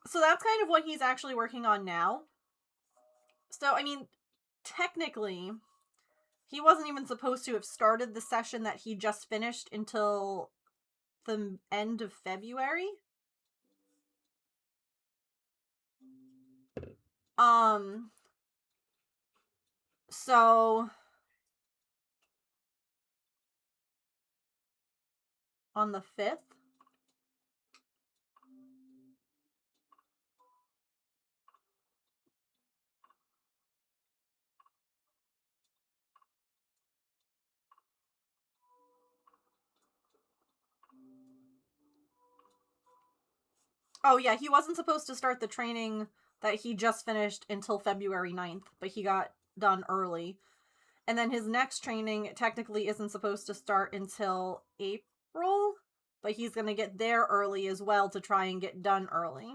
So that's kind of what he's actually working on now. So, I mean, technically, he wasn't even supposed to have started the session that he just finished until the end of February. So on the 5th. Oh yeah, he wasn't supposed to start the training that he just finished until February 9th, but he got done early. And then his next training technically isn't supposed to start until April, but he's going to get there early as well to try and get done early.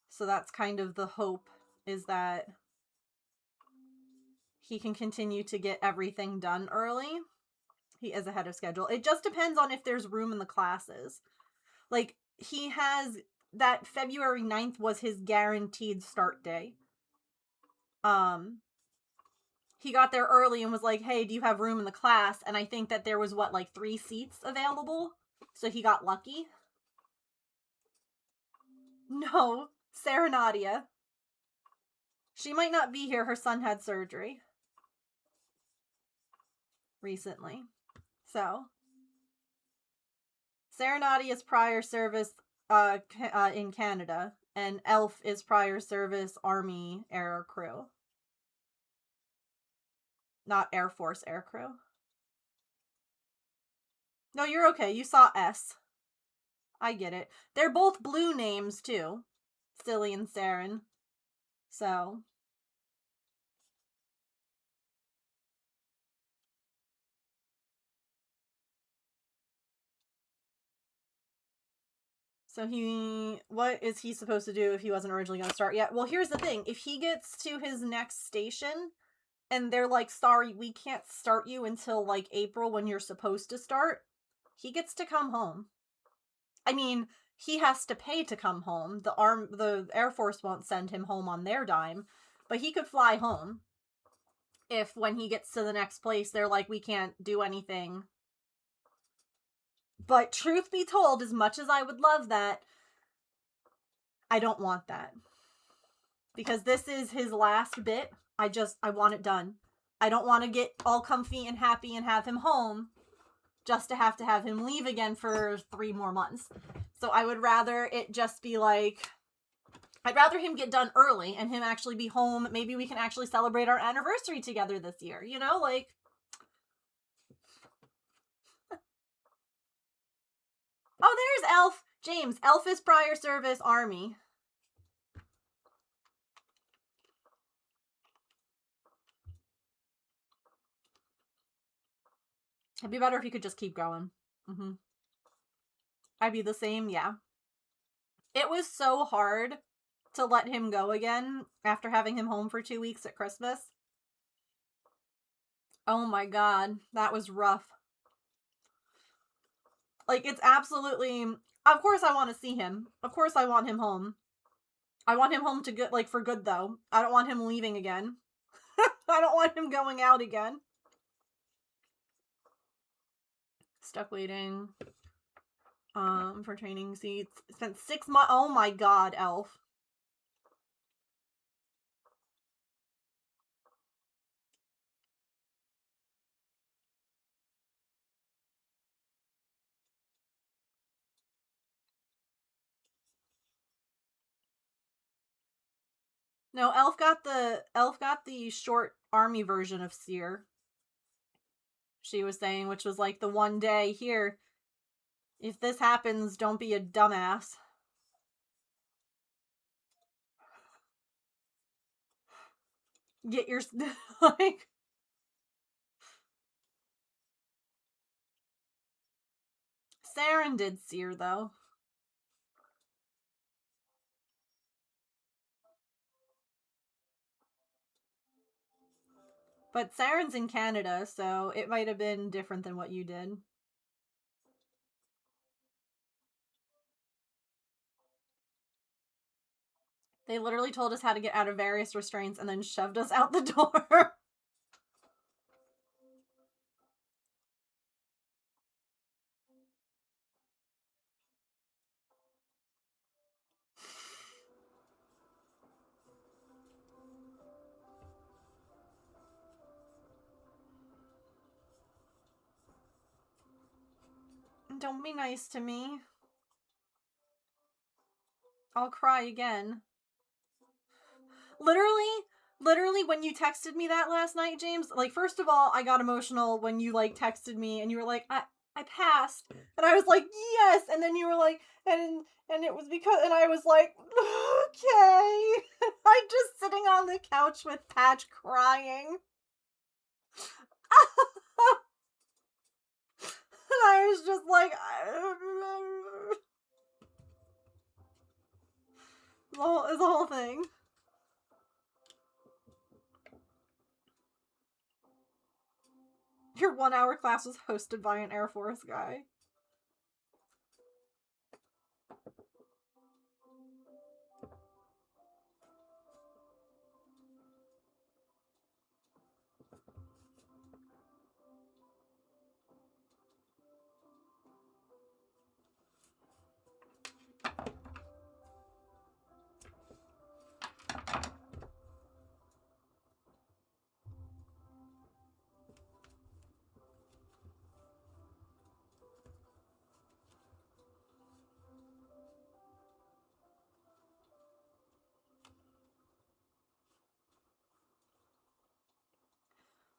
So that's kind of the hope, is that he can continue to get everything done early. He is ahead of schedule. It just depends on if there's room in the classes. Like, he has that February 9th was his guaranteed start day. He got there early and was like, hey, do you have room in the class? And I think that there was, 3 seats available? So he got lucky. No, Sarah Nadia. She might not be here. Her son had surgery recently. So, Sarah Nadia's prior service in Canada, and Elf is prior service Army air crew. Not Air Force air crew. No, you're okay. You saw S. I get it. They're both blue names, too. Silly and Saren. So. So what is he supposed to do if he wasn't originally going to start yet? Well, here's the thing. If he gets to his next station and they're like, sorry, we can't start you until like April when you're supposed to start, he gets to come home. I mean, he has to pay to come home. The Air Force won't send him home on their dime, but he could fly home if when he gets to the next place, they're like, we can't do anything. But truth be told, as much as I would love that, I don't want that. Because this is his last bit. I want it done. I don't want to get all comfy and happy and have him home just to have him leave again for 3 more months. So I would rather it just be like, I'd rather him get done early and him actually be home. Maybe we can actually celebrate our anniversary together this year, you know, like. Oh, there's Elf. James, Elf is prior service Army. It'd be better if you could just keep going. I'd be the same, yeah. It was so hard to let him go again after having him home for 2 weeks at Christmas. Oh my god, that was rough. Like, it's absolutely... Of course I want to see him. Of course I want him home. I want him home to good, like, for good, though. I don't want him leaving again. I don't want him going out again. Stuck waiting for training seats. Spent 6 months. Oh my god, Elf. No, Elf got the short army version of Seer. She was saying, which was like the one day here. If this happens, don't be a dumbass. Get your like. Saren did Seer though. But Saren's in Canada, so it might have been different than what you did. They literally told us how to get out of various restraints and then shoved us out the door. Don't be nice to me. I'll cry again. Literally, when you texted me that last night, James, like, first of all, I got emotional when you, like, texted me and you were like, I passed. And I was like, yes. And then you were like, and it was because, and I was like, okay. I'm just sitting on the couch with Patch crying. And I was just like, it's the whole thing. Your 1 hour class was hosted by an Air Force guy.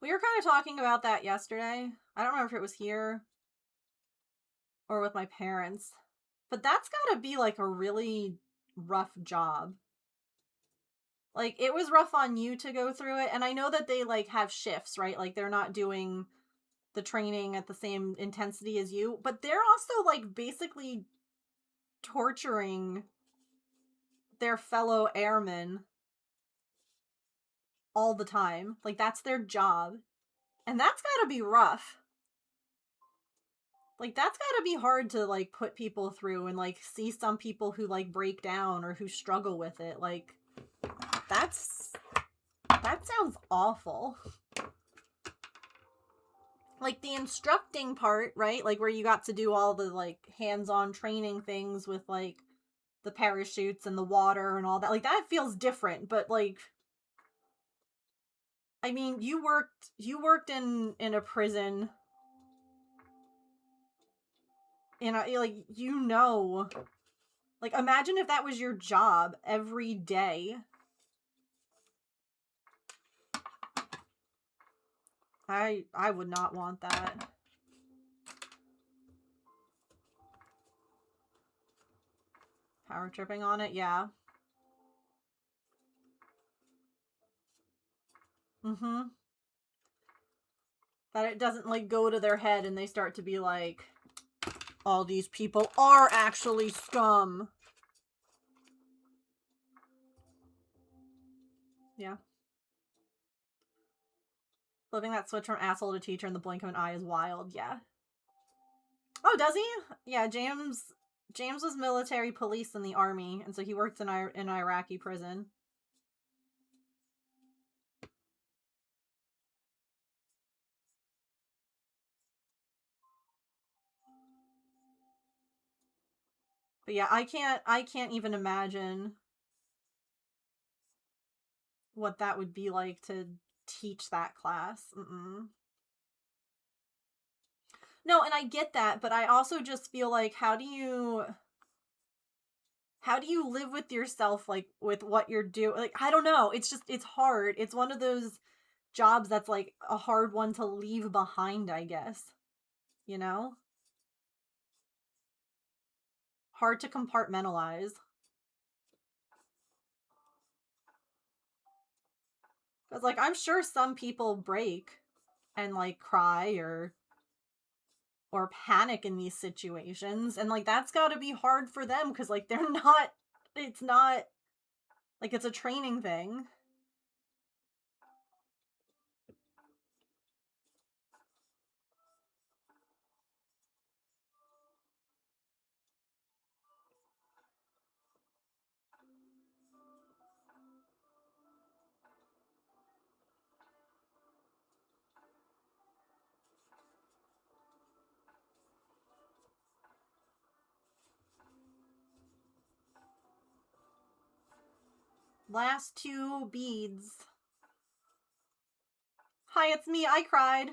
We were kind of talking about that yesterday. I don't remember if it was here or with my parents. But that's gotta be, like, a really rough job. Like, it was rough on you to go through it, and I know that they, like, have shifts, right? Like, they're not doing the training at the same intensity as you, but they're also, like, basically torturing their fellow airmen all the time. Like, that's their job. And that's gotta be rough. Like, that's gotta be hard to, like, put people through and, like, see some people who, like, break down or who struggle with it. Like, that sounds awful. Like, the instructing part, right? Like, where you got to do all the, like, hands-on training things with, like, the parachutes and the water and all that. Like, that feels different, but, like, I mean, you worked in a prison. And like, you know, like, imagine if that was your job every day. I would not want that. Power tripping on it, yeah. Mm-hmm. That it doesn't, like, go to their head and they start to be like, all these people are actually scum. Yeah. Flipping that switch from asshole to teacher in the blink of an eye is wild, yeah. Oh, does he? Yeah, James was military police in the army, and so he worked in an Iraqi prison. But yeah, I can't even imagine what that would be like to teach that class. No, and I get that, but I also just feel like, how do you live with yourself, like, with what you're doing? Like, I don't know. It's just, it's hard. It's one of those jobs that's, like, a hard one to leave behind, I guess. You know? Hard to compartmentalize. Because, like, I'm sure some people break and, like, cry or panic in these situations, and, like, that's gotta be hard for them because, like, they're not, it's not like, it's a training thing. Last two beads. Hi, it's me, I cried.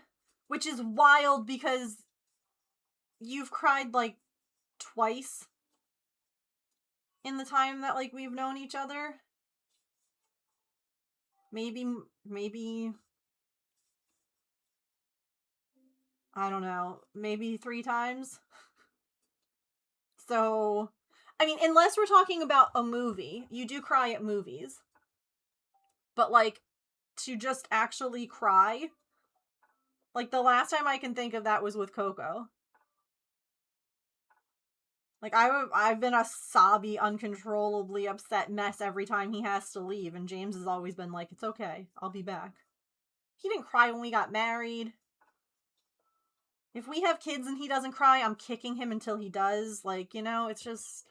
Which is wild because you've cried, like, twice in the time that, like, we've known each other. Maybe, I don't know, maybe 3 times. So, I mean, unless we're talking about a movie, you do cry at movies. But, like, to just actually cry, like, the last time I can think of that was with Coco. Like, I've been a sobby, uncontrollably upset mess every time he has to leave, and James has always been like, "It's okay, I'll be back." He didn't cry when we got married. If we have kids and he doesn't cry, I'm kicking him until he does. Like, you know, it's just...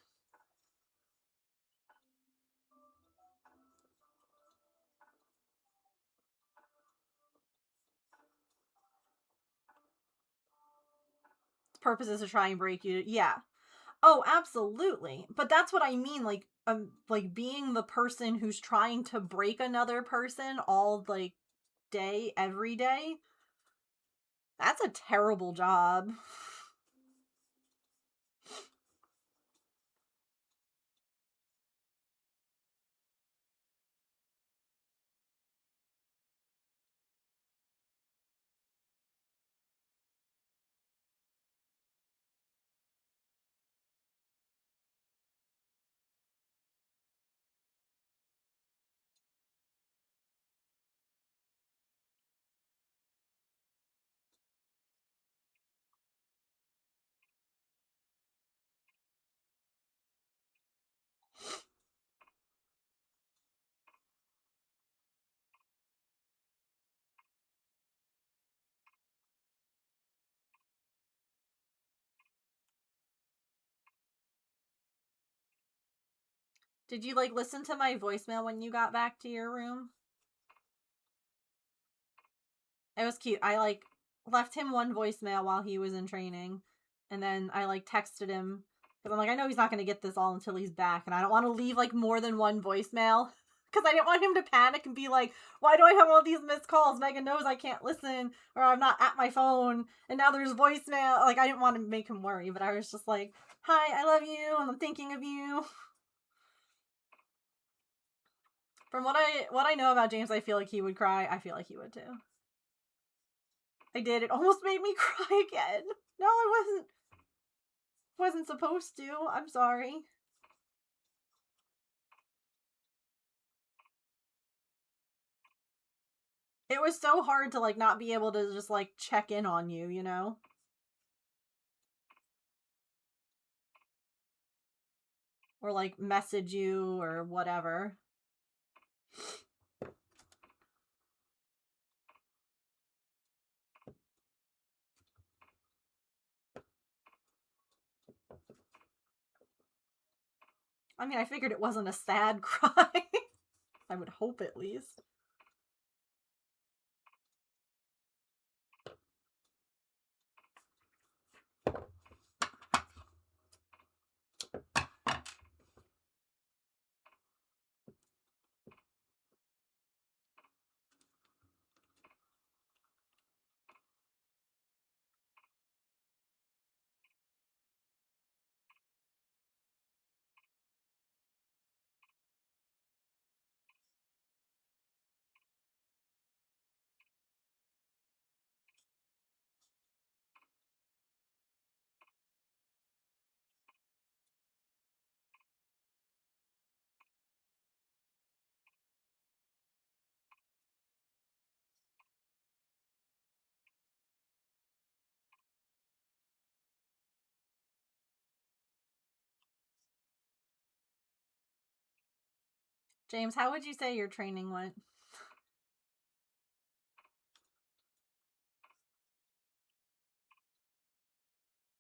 purpose is to try and break you. Yeah. Oh, absolutely. But that's what I mean. Like being the person who's trying to break another person all, like, day, every day. That's a terrible job. Did you, like, listen to my voicemail when you got back to your room? It was cute. I, like, left him one voicemail while he was in training, and then I, like, texted him, because I'm like, I know he's not going to get this all until he's back, and I don't want to leave, like, more than one voicemail, because I didn't want him to panic and be like, why do I have all these missed calls? Megan knows I can't listen, or I'm not at my phone, and now there's voicemail. Like, I didn't want to make him worry, but I was just like, hi, I love you, and I'm thinking of you. From what I know about James, I feel like he would cry. I feel like he would too. I did. It almost made me cry again. No, I wasn't supposed to. I'm sorry. It was so hard to, like, not be able to just, like, check in on you, you know? Or, like, message you or whatever. I mean, I figured it wasn't a sad cry. I would hope, at least. James, how would you say your training went?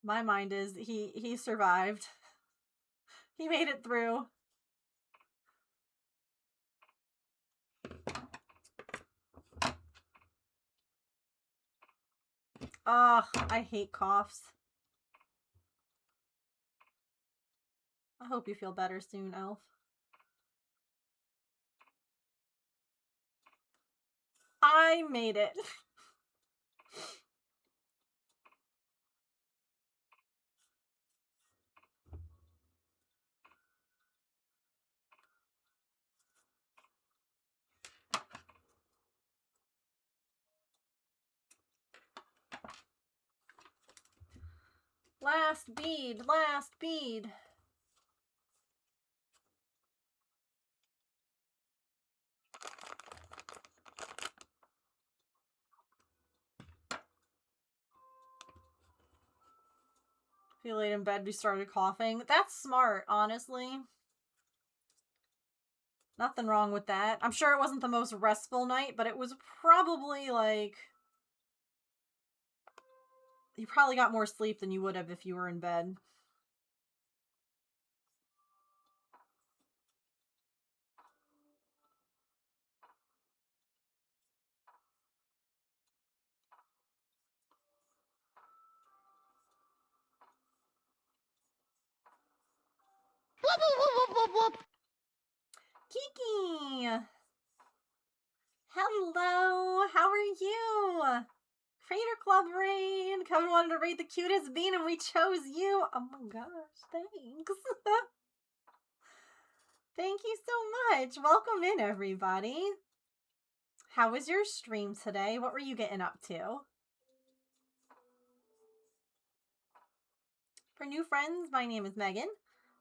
My mind is he survived. He made it through. Ugh, I hate coughs. I hope you feel better soon, Elf. I made it. Last bead, last bead. He laid in bed, we started coughing. That's smart, honestly. Nothing wrong with that. I'm sure it wasn't the most restful night, but it was probably like... You probably got more sleep than you would have if you were in bed. Whoop, whoop, whoop, whoop, whoop. Kiki! Hello! How are you? Creator Club raid! Kevin wanted to raid the cutest bean and we chose you! Oh my gosh, thanks! Thank you so much! Welcome in, everybody! How was your stream today? What were you getting up to? For new friends, my name is Megan.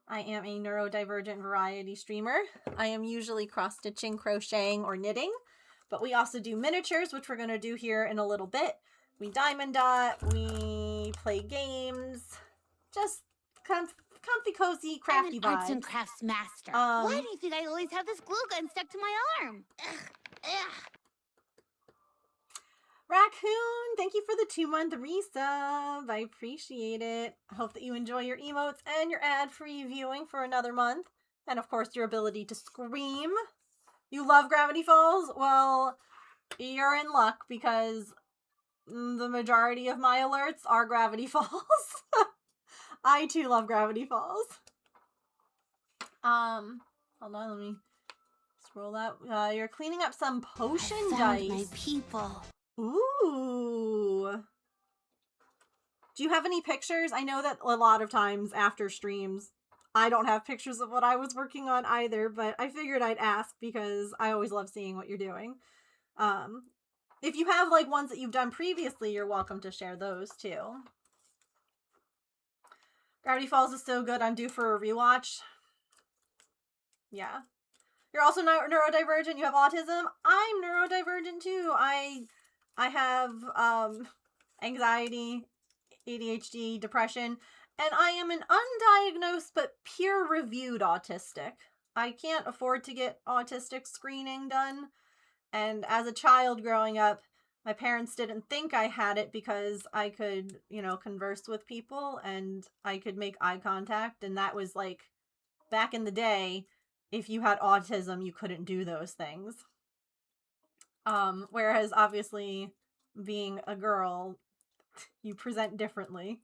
I am a neurodivergent variety streamer. I am usually cross-stitching, crocheting, or knitting, but we also do miniatures, which we're going to do here in a little bit. We diamond dot, we play games, just comfy, cozy, crafty vibes. I'm an arts and crafts master. Why do you think I always have this glue gun stuck to my arm? Ugh, ugh. Raccoon, thank you for the 2-month resub. I appreciate it. I hope that you enjoy your emotes and your ad-free viewing for another month. And of course, your ability to scream. You love Gravity Falls? Well, you're in luck because the majority of my alerts are Gravity Falls. I too love Gravity Falls. Hold on, let me scroll up. You're cleaning up some potion dice. My people. Ooh. Do you have any pictures? I know that a lot of times after streams, I don't have pictures of what I was working on either, but I figured I'd ask because I always love seeing what you're doing. If you have like ones that you've done previously, you're welcome to share those too. Gravity Falls is so good, I'm due for a rewatch. Yeah. You're also neurodivergent, you have autism. I'm neurodivergent too. I have anxiety, ADHD, depression, and I am an undiagnosed but peer-reviewed autistic. I can't afford to get autistic screening done, and as a child growing up, my parents didn't think I had it because I could, you know, converse with people and I could make eye contact, and that was like, back in the day, if you had autism, you couldn't do those things. Whereas obviously being a girl, you present differently.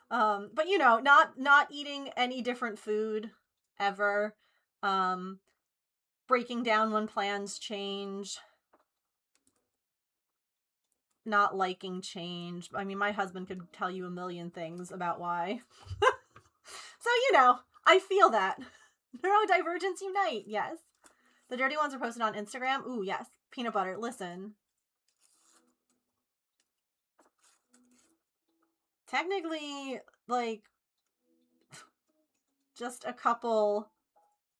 But you know, not eating any different food ever. Breaking down when plans change. Not liking change. I mean, my husband could tell you a million things about why. So, you know, I feel that. Neurodivergence unite, yes. The dirty ones are posted on Instagram. Ooh, yes. Peanut butter, listen. Technically, like, just a couple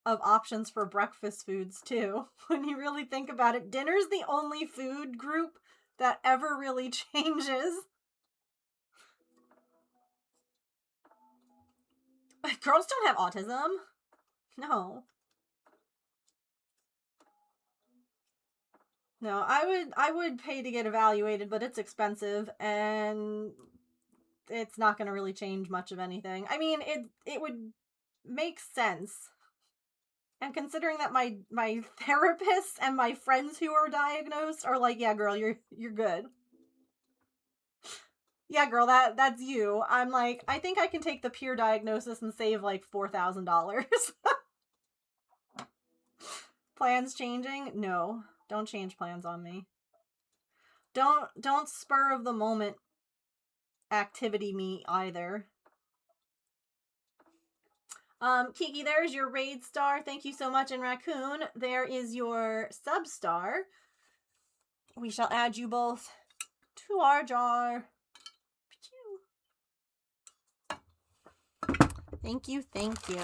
of options for breakfast foods, too. When you really think about it, dinner's the only food group that ever really changes. Girls don't have autism. No. No, I would pay to get evaluated, but it's expensive and it's not going to really change much of anything. I mean, it would make sense. And considering that my therapists and my friends who are diagnosed are like, yeah, girl, you're good. Yeah, girl, that's you. I'm like, I think I can take the peer diagnosis and save like $4,000. Plans changing? No. Don't change plans on me. Don't spur of the moment activity me either. Kiki, there's your raid star. Thank you so much. And Raccoon, there is your sub star. We shall add you both to our jar. Thank you, thank you.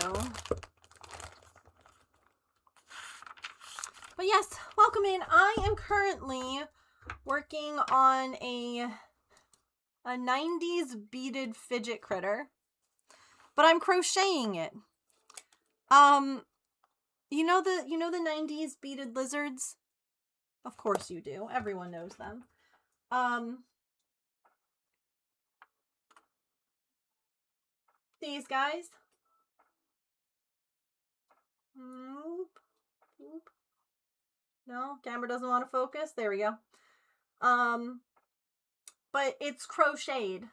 But yes, welcome in. I am currently working on a 90s beaded fidget critter. but I'm crocheting it. You know the 90s beaded lizards? Of course you do. Everyone knows them. These guys. No, camera doesn't want to focus. There we go. But it's crocheted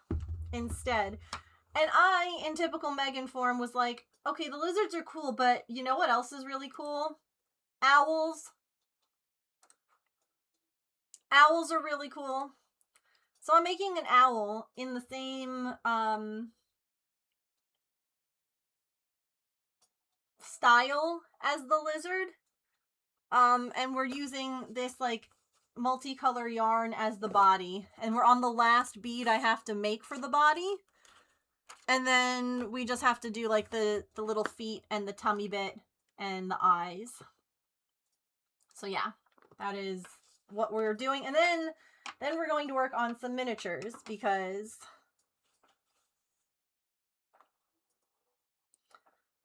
instead. And I, in typical Megan form, was like, okay, the lizards are cool, but you know what else is really cool? Owls. Owls are really cool. So I'm making an owl in the same style as the lizard. And we're using this like multicolor yarn as the body. And we're on the last bead I have to make for the body. And then we just have to do like the little feet and the tummy bit and the eyes. So yeah, that is what we're doing. And then we're going to work on some miniatures because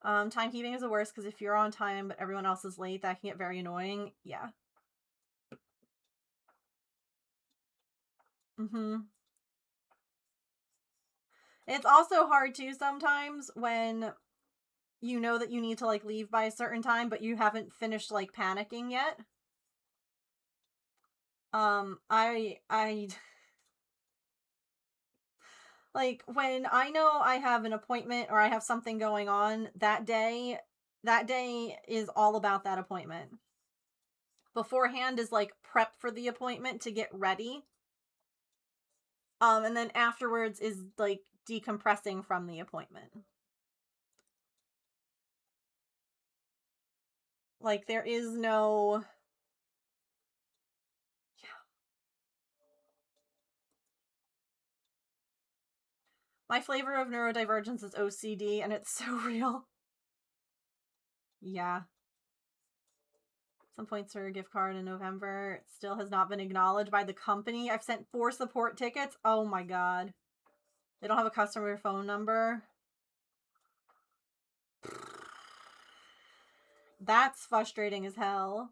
timekeeping is the worst, because if you're on time but everyone else is late, that can get very annoying. Yeah. It's also hard too sometimes when you know that you need to like leave by a certain time, but you haven't finished like panicking yet. I like when I know I have an appointment or I have something going on that day is all about that appointment. Beforehand is like prep for the appointment to get ready. And then afterwards is like decompressing from the appointment. Like there is no... Yeah. My flavor of neurodivergence is OCD, and it's so real. Yeah. Some points for a gift card in November. It still has not been acknowledged by the company. I've sent 4 support tickets. Oh my god. They don't have a customer phone number. That's frustrating as hell.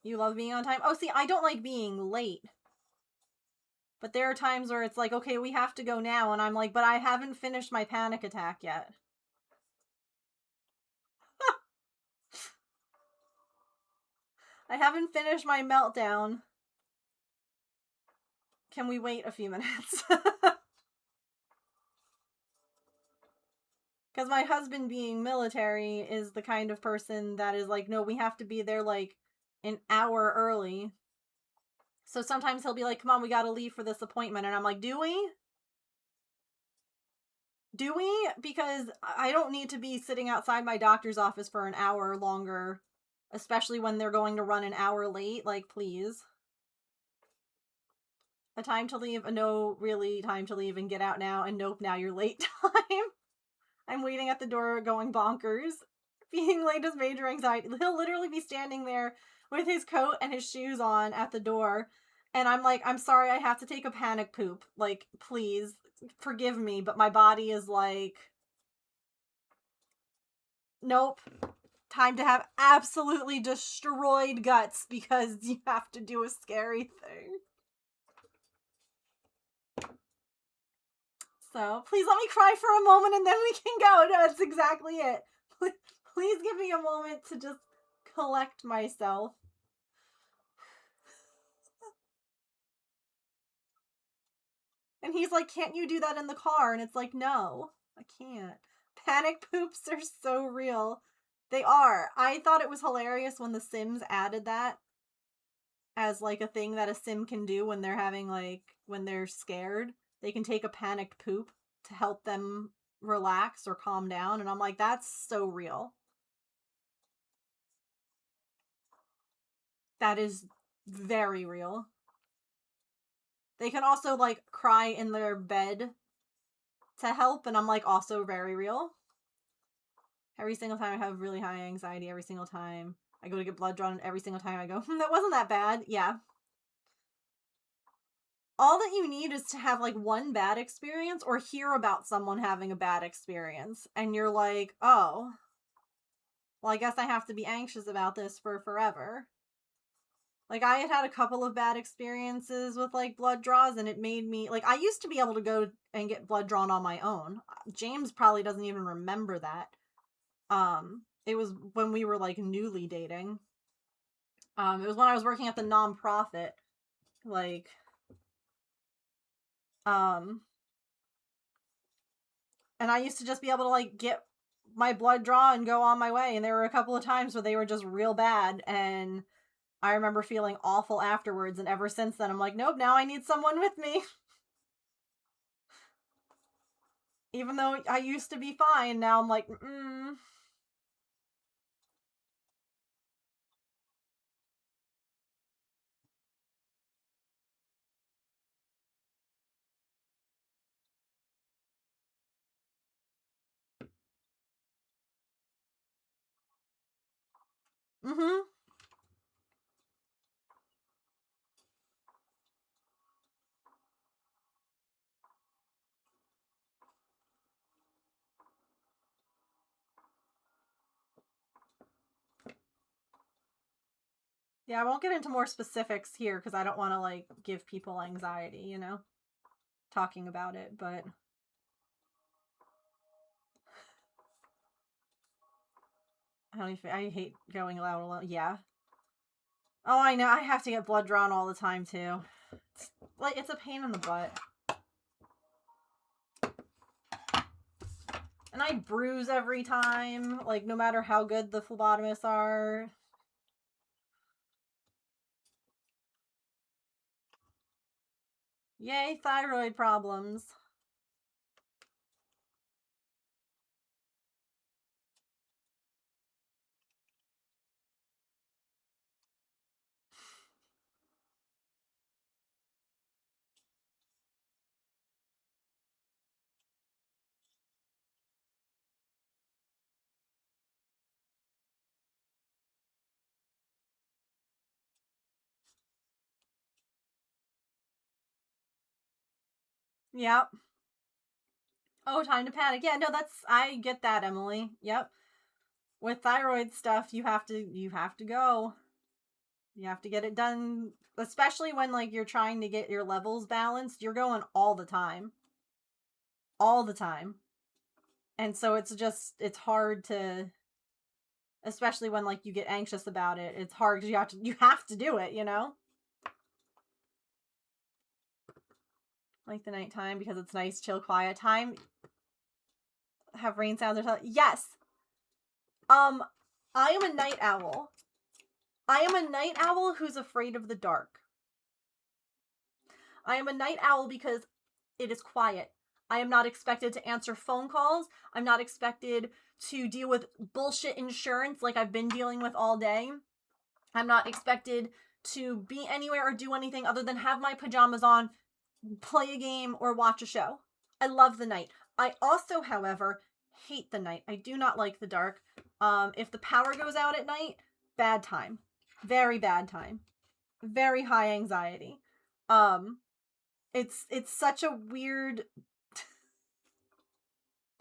You love being on time? Oh, see, I don't like being late. But there are times where it's like, okay, we have to go now. And I'm like, but I haven't finished my panic attack yet. I haven't finished my meltdown. Can we wait a few minutes? Because my husband, being military, is the kind of person that is like, no, we have to be there like an hour early. So sometimes he'll be like, come on, we gotta leave for this appointment. And I'm like, do we? Do we? Because I don't need to be sitting outside my doctor's office for an hour longer, especially when they're going to run an hour late. Like, please. A time to leave, a no, really time to leave and get out now, and nope, now you're late time. I'm waiting at the door going bonkers. Being late is major anxiety. He'll literally be standing there with his coat and his shoes on at the door. And I'm like, I'm sorry, I have to take a panic poop. Like, please, forgive me. But my body is like, nope. Time to have absolutely destroyed guts because you have to do a scary thing. So, please let me cry for a moment and then we can go. No, that's exactly it. Please give me a moment to just collect myself. And he's like, can't you do that in the car? And it's like, no, I can't. Panic poops are so real. They are. I thought it was hilarious when The Sims added that as like a thing that a sim can do when they're having like, when they're scared. They can take a panicked poop to help them relax or calm down. And I'm like, that's so real. That is very real. They can also like cry in their bed to help, and I'm like, also very real. Every single time I have really high anxiety, every single time I go to get blood drawn, every single time I go, that wasn't that bad. Yeah. all that you need is to have, like, one bad experience or hear about someone having a bad experience. And you're like, oh, well, I guess I have to be anxious about this for forever. Like, I had a couple of bad experiences with, like, blood draws, and it made me, like, I used to be able to go and get blood drawn on my own. James probably doesn't even remember that. It was when we were, like, newly dating. It was when I was working at the nonprofit. Like, and I used to just be able to, like, get my blood draw and go on my way, and there were a couple of times where they were just real bad, and I remember feeling awful afterwards, and ever since then, I'm like, nope, now I need someone with me. Even though I used to be fine, now I'm like, mm-mm. Mm-hmm. Yeah, I won't get into more specifics here because I don't want to, like, give people anxiety, you know? Talking about it, but... I hate going out alone. Yeah. Oh, I know. I have to get blood drawn all the time, too. It's a pain in the butt. And I bruise every time, like, no matter how good the phlebotomists are. Yay, thyroid problems. Yep. Oh, time to panic. Yeah, no, I get that, Emily. Yep. With thyroid stuff, you have to go. You have to get it done, especially when, like, you're trying to get your levels balanced. You're going all the time. All the time. And so it's hard to, especially when, like, you get anxious about it. It's hard because you have to do it, you know? Like the nighttime because it's nice, chill, quiet time. Have rain sounds or something. Yes. I am a night owl. I am a night owl who's afraid of the dark. I am a night owl because it is quiet. I am not expected to answer phone calls. I'm not expected to deal with bullshit insurance like I've been dealing with all day. I'm not expected to be anywhere or do anything other than have my pajamas on, play a game, or watch a show. I love the night. I also, however, hate the night. I do not like the dark. If the power goes out at night, bad time. Very bad time. Very high anxiety. It's such a weird,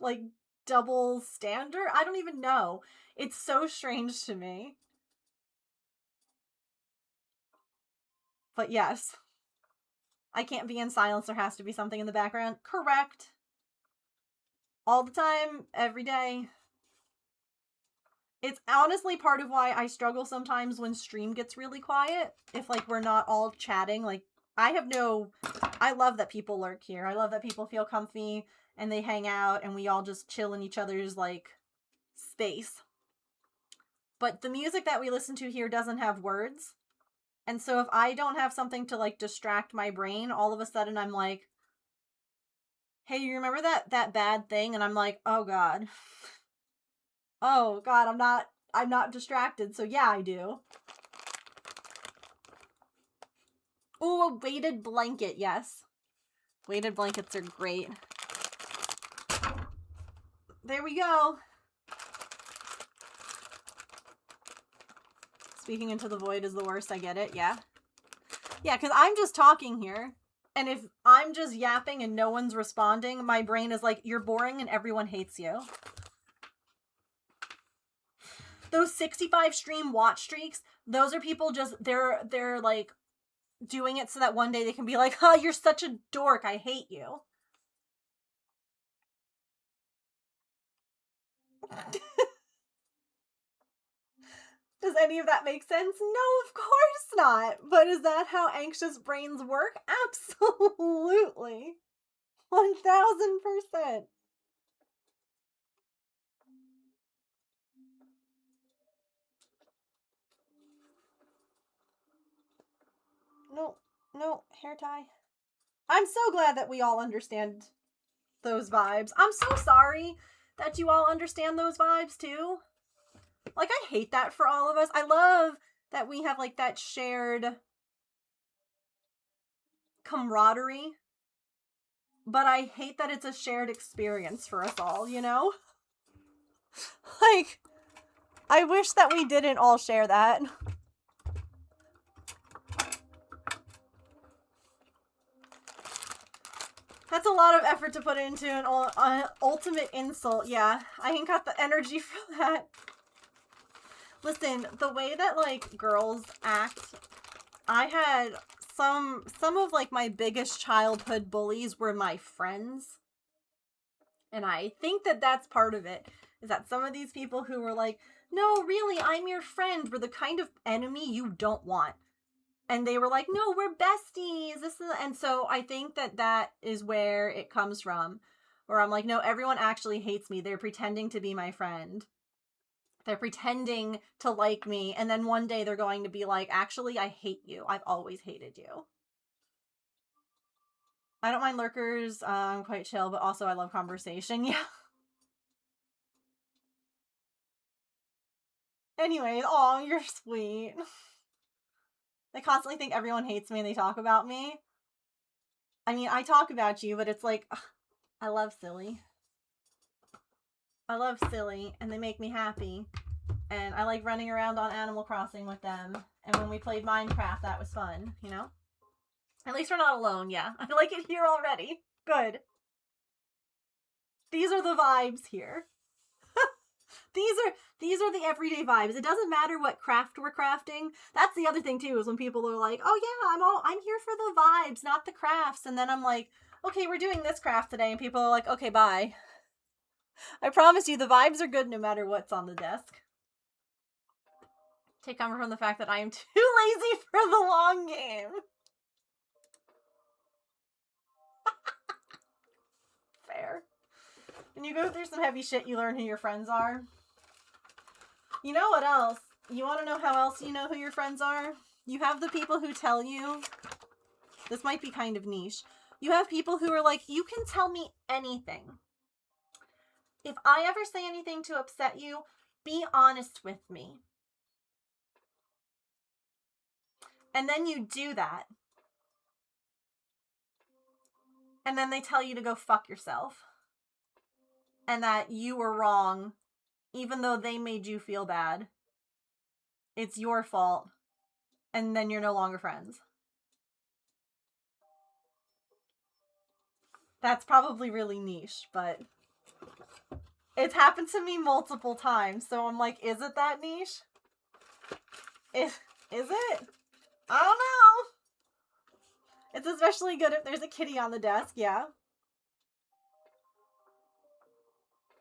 like, double standard. I don't even know. It's so strange to me. But yes. I can't be in silence. There has to be something in the background. Correct. All the time, every day. It's honestly part of why I struggle sometimes when stream gets really quiet. If, like, we're not all chatting. Like, I love that people lurk here. I love that people feel comfy and they hang out and we all just chill in each other's, like, space. But the music that we listen to here doesn't have words. And so if I don't have something to, like, distract my brain, all of a sudden I'm like, hey, you remember that bad thing? And I'm like, oh God. Oh God, I'm not distracted. So yeah, I do. Oh, a weighted blanket, yes. Weighted blankets are great. There we go. Speaking into the void is the worst, I get it, yeah. Yeah, because I'm just talking here. And if I'm just yapping and no one's responding, my brain is like, you're boring and everyone hates you. Those 65 stream watch streaks, those are people just, they're like doing it so that one day they can be like, huh, you're such a dork, I hate you. Does any of that make sense? No, of course not. But is that how anxious brains work? Absolutely. 1000%. No, hair tie. I'm so glad that we all understand those vibes. I'm so sorry that you all understand those vibes too. Like, I hate that for all of us. I love that we have, like, that shared camaraderie. But I hate that it's a shared experience for us all, you know? Like, I wish that we didn't all share that. That's a lot of effort to put into an ultimate insult. Yeah, I ain't got the energy for that. Listen, the way that, like, girls act, I had some of, like, my biggest childhood bullies were my friends. And I think that that's part of it, is that some of these people who were like, no, really, I'm your friend, were the kind of enemy you don't want. And they were like, no, we're besties. And so I think that that is where it comes from. Where I'm like, no, everyone actually hates me. They're pretending to be my friend. They're pretending to like me. And then one day they're going to be like, actually, I hate you. I've always hated you. I don't mind lurkers. I'm quite chill, but also I love conversation. Yeah. Anyways, aw, you're sweet. They constantly think everyone hates me and they talk about me. I mean, I talk about you, but it's like, ugh, I love silly. I love silly, and they make me happy. And I like running around on Animal Crossing with them. And when we played Minecraft, that was fun, you know? At least we're not alone, yeah. I like it here already. Good. These are the vibes here. These are the everyday vibes. It doesn't matter what craft we're crafting. That's the other thing too, is when people are like, "Oh yeah, I'm here for the vibes, not the crafts." And then I'm like, "Okay, we're doing this craft today." And people are like, "Okay, bye." I promise you the vibes are good no matter what's on the desk. Take comfort from the fact that I am too lazy for the long game. Fair. When you go through some heavy shit, you learn who your friends are. You know what else? You want to know how else you know who your friends are? You have the people who tell you. This might be kind of niche. You have people who are like, you can tell me anything. If I ever say anything to upset you, be honest with me. And then you do that. And then they tell you to go fuck yourself. And that you were wrong, even though they made you feel bad. It's your fault. And then you're no longer friends. That's probably really niche, but it's happened to me multiple times. So I'm like, is it that niche? Is it? I don't know. It's especially good if there's a kitty on the desk, yeah.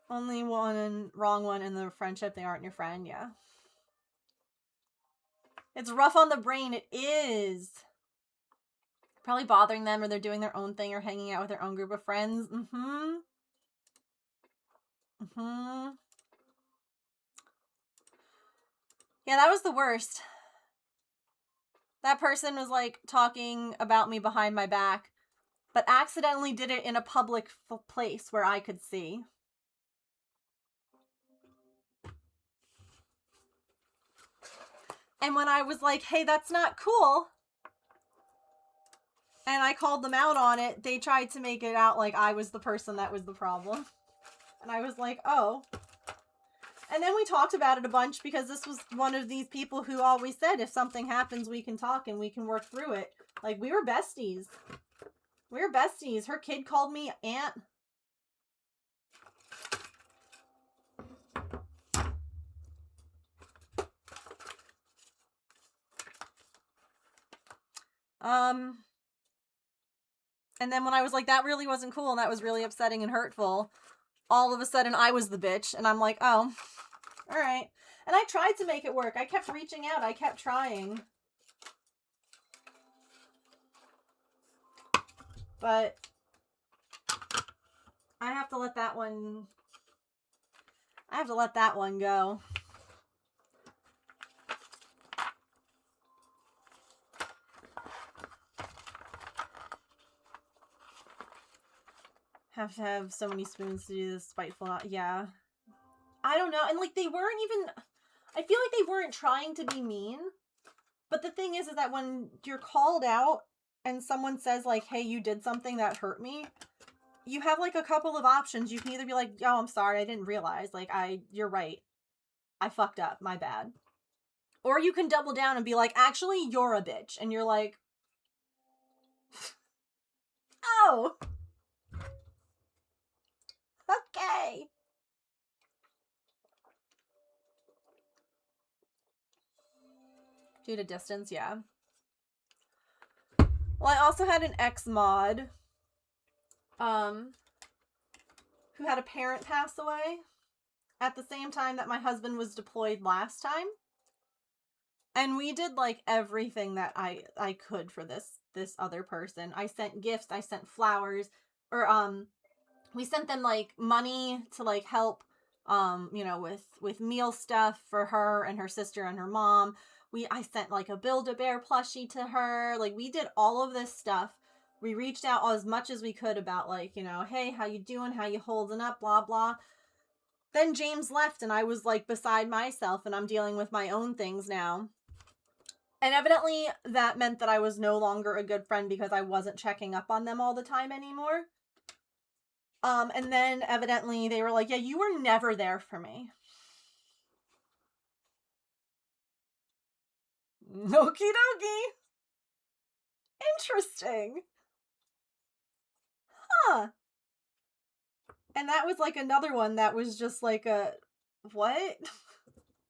Only one wrong one in the friendship, they aren't your friend, yeah. It's rough on the brain, it is. Probably bothering them, or they're doing their own thing, or hanging out with their own group of friends. Yeah, that was the worst. That person was like talking about me behind my back, but accidentally did it in a public place where I could see. And when I was like, hey, that's not cool, and I called them out on it, they tried to make it out like I was the person that was the problem. And I was like, oh. And then we talked about it a bunch, because this was one of these people who always said, if something happens, we can talk and we can work through it. Like, we were besties. We're besties. Her kid called me aunt. And then when I was like, that really wasn't cool and that was really upsetting and hurtful, all of a sudden I was the bitch. And I'm like, oh, all right. And I tried to make it work. I kept reaching out. I kept trying. But I have to let that one... I have to let that one go. Have to have so many spoons to do this spiteful... Yeah. I don't know. And, like, they weren't even... I feel like they weren't trying to be mean. But the thing is that when you're called out and someone says, like, hey, you did something that hurt me, you have, like, a couple of options. You can either be like, oh, I'm sorry, I didn't realize. Like, you're right. I fucked up. My bad. Or you can double down and be like, actually, you're a bitch. And you're like, oh. Okay. Due to distance, yeah. Well, I also had an ex-mod, who had a parent pass away at the same time that my husband was deployed last time. And we did, like, everything that I could for this other person. I sent gifts, I sent flowers, or, we sent them, like, money to, like, help, you know, with meal stuff for her and her sister and her mom. I sent, like, a Build-A-Bear plushie to her. Like, we did all of this stuff. We reached out as much as we could about, like, you know, hey, how you doing? How you holding up? Blah, blah. Then James left, and I was, like, beside myself, and I'm dealing with my own things now. And evidently, that meant that I was no longer a good friend because I wasn't checking up on them all the time anymore. And then, evidently, they were like, yeah, you were never there for me. Okie dokie. Interesting. Huh. And that was, like, another one that was just, like, a... What?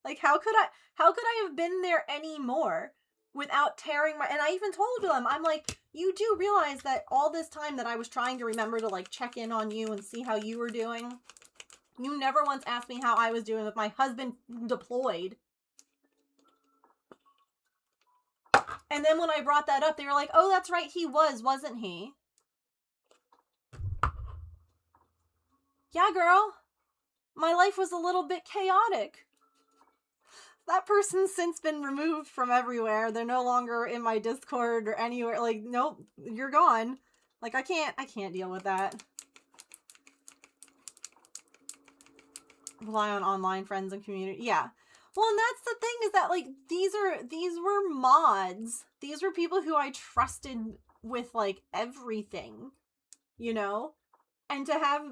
Like, how could I have been there anymore without tearing my... And I even told them, I'm like, you do realize that all this time that I was trying to remember to, like, check in on you and see how you were doing, you never once asked me how I was doing with my husband deployed. And then when I brought that up, they were like, oh, that's right, he was, wasn't he? Yeah, girl. My life was a little bit chaotic. That person's since been removed from everywhere. They're no longer in my Discord or anywhere. Like, nope, you're gone. Like, I can't deal with that. Rely on online friends and community. Yeah. Well, and that's the thing is that, like, these were mods. These were people who I trusted with, like, everything, you know? And to have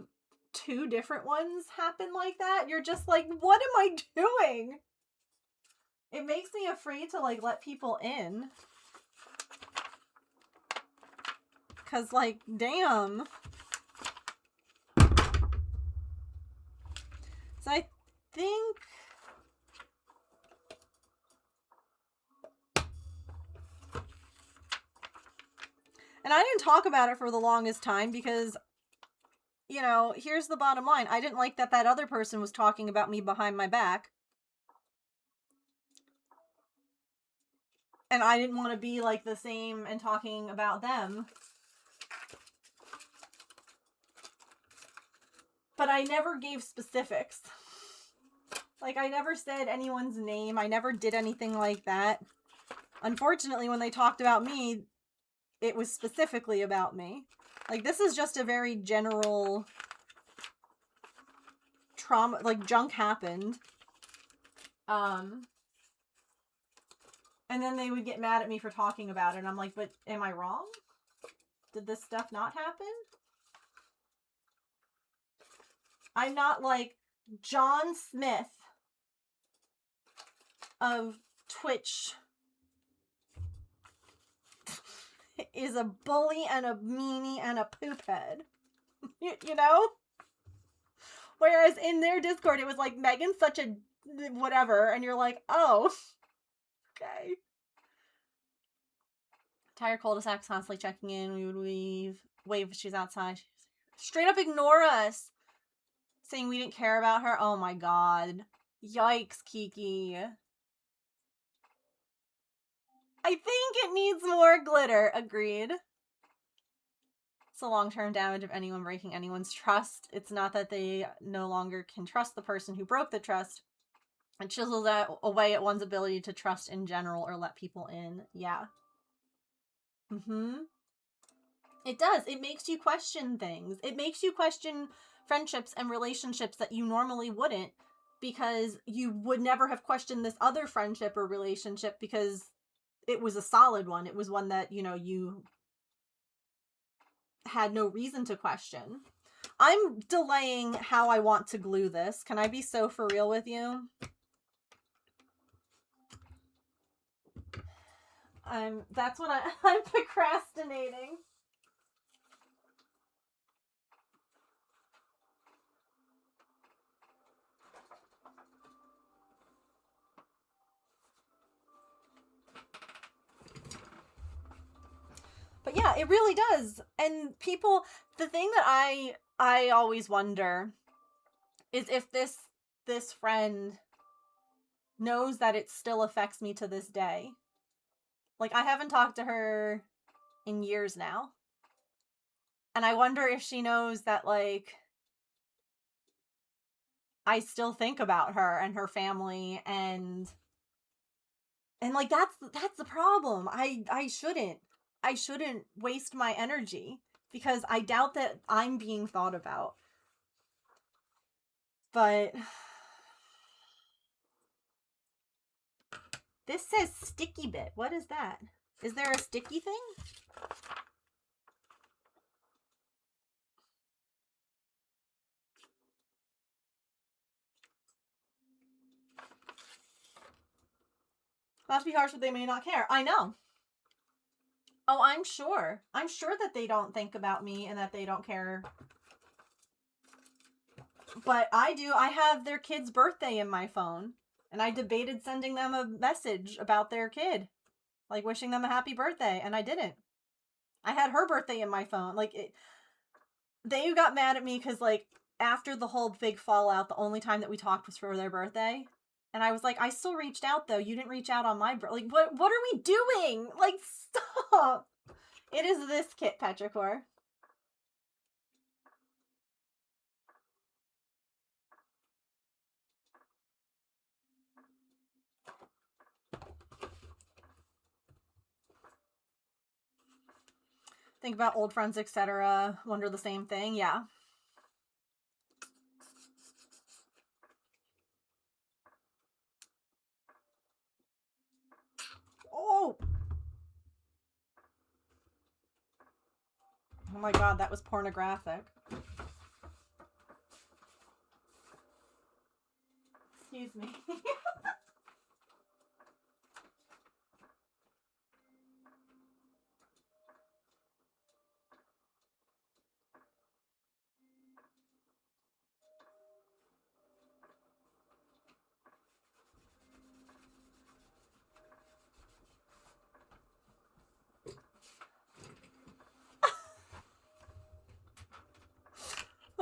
two different ones happen like that, you're just like, what am I doing? It makes me afraid to, like, let people in. 'Cause, like, damn. So I think... And I didn't talk about it for the longest time because, you know, here's the bottom line. I didn't like that other person was talking about me behind my back. And I didn't want to be, like, the same and talking about them. But I never gave specifics. Like, I never said anyone's name. I never did anything like that. Unfortunately, when they talked about me, it was specifically about me. Like, this is just a very general trauma, like, junk happened. And then they would get mad at me for talking about it, and I'm like, but am I wrong? Did this stuff not happen? I'm not like John Smith of Twitch. is a bully and a meanie and a poop head. You know? Whereas in their Discord, it was like, Megan's such a whatever, and you're like, oh, okay. Entire cul-de-sac constantly checking in. We would wave if she's outside. Straight up ignore us. Saying we didn't care about her. Oh my god. Yikes, Kiki. I think it needs more glitter. Agreed. It's the long-term damage of anyone breaking anyone's trust. It's not that they no longer can trust the person who broke the trust. It chisels away at one's ability to trust in general or let people in. Yeah. It does. It makes you question things. It makes you question friendships and relationships that you normally wouldn't, because you would never have questioned this other friendship or relationship because it was a solid one. It was one that, you know, you had no reason to question. I'm delaying how I want to glue this. Can I be so for real with you? That's what I'm procrastinating. But yeah, it really does. And people, the thing that I always wonder is if this friend knows that it still affects me to this day. Like, I haven't talked to her in years now. And I wonder if she knows that, like, I still think about her and her family, and like, that's the problem. I shouldn't waste my energy, because I doubt that I'm being thought about. But this says sticky bit. What is that? Is there a sticky thing? Not to be harsh, but they may not care. I know. Oh, I'm sure. I'm sure that they don't think about me and that they don't care. But I do. I have their kid's birthday in my phone. And I debated sending them a message about their kid. Like, wishing them a happy birthday. And I didn't. I had her birthday in my phone. Like, they got mad at me because, like, after the whole big fallout, the only time that we talked was for their birthday. And I was like, I still reached out, though. You didn't reach out on my birthday. Like, what are we doing? Like, stop. It is this kit, Petrichor. Think about old friends, etc. Wonder the same thing. Yeah. Oh! Oh my god, that was pornographic. Excuse me.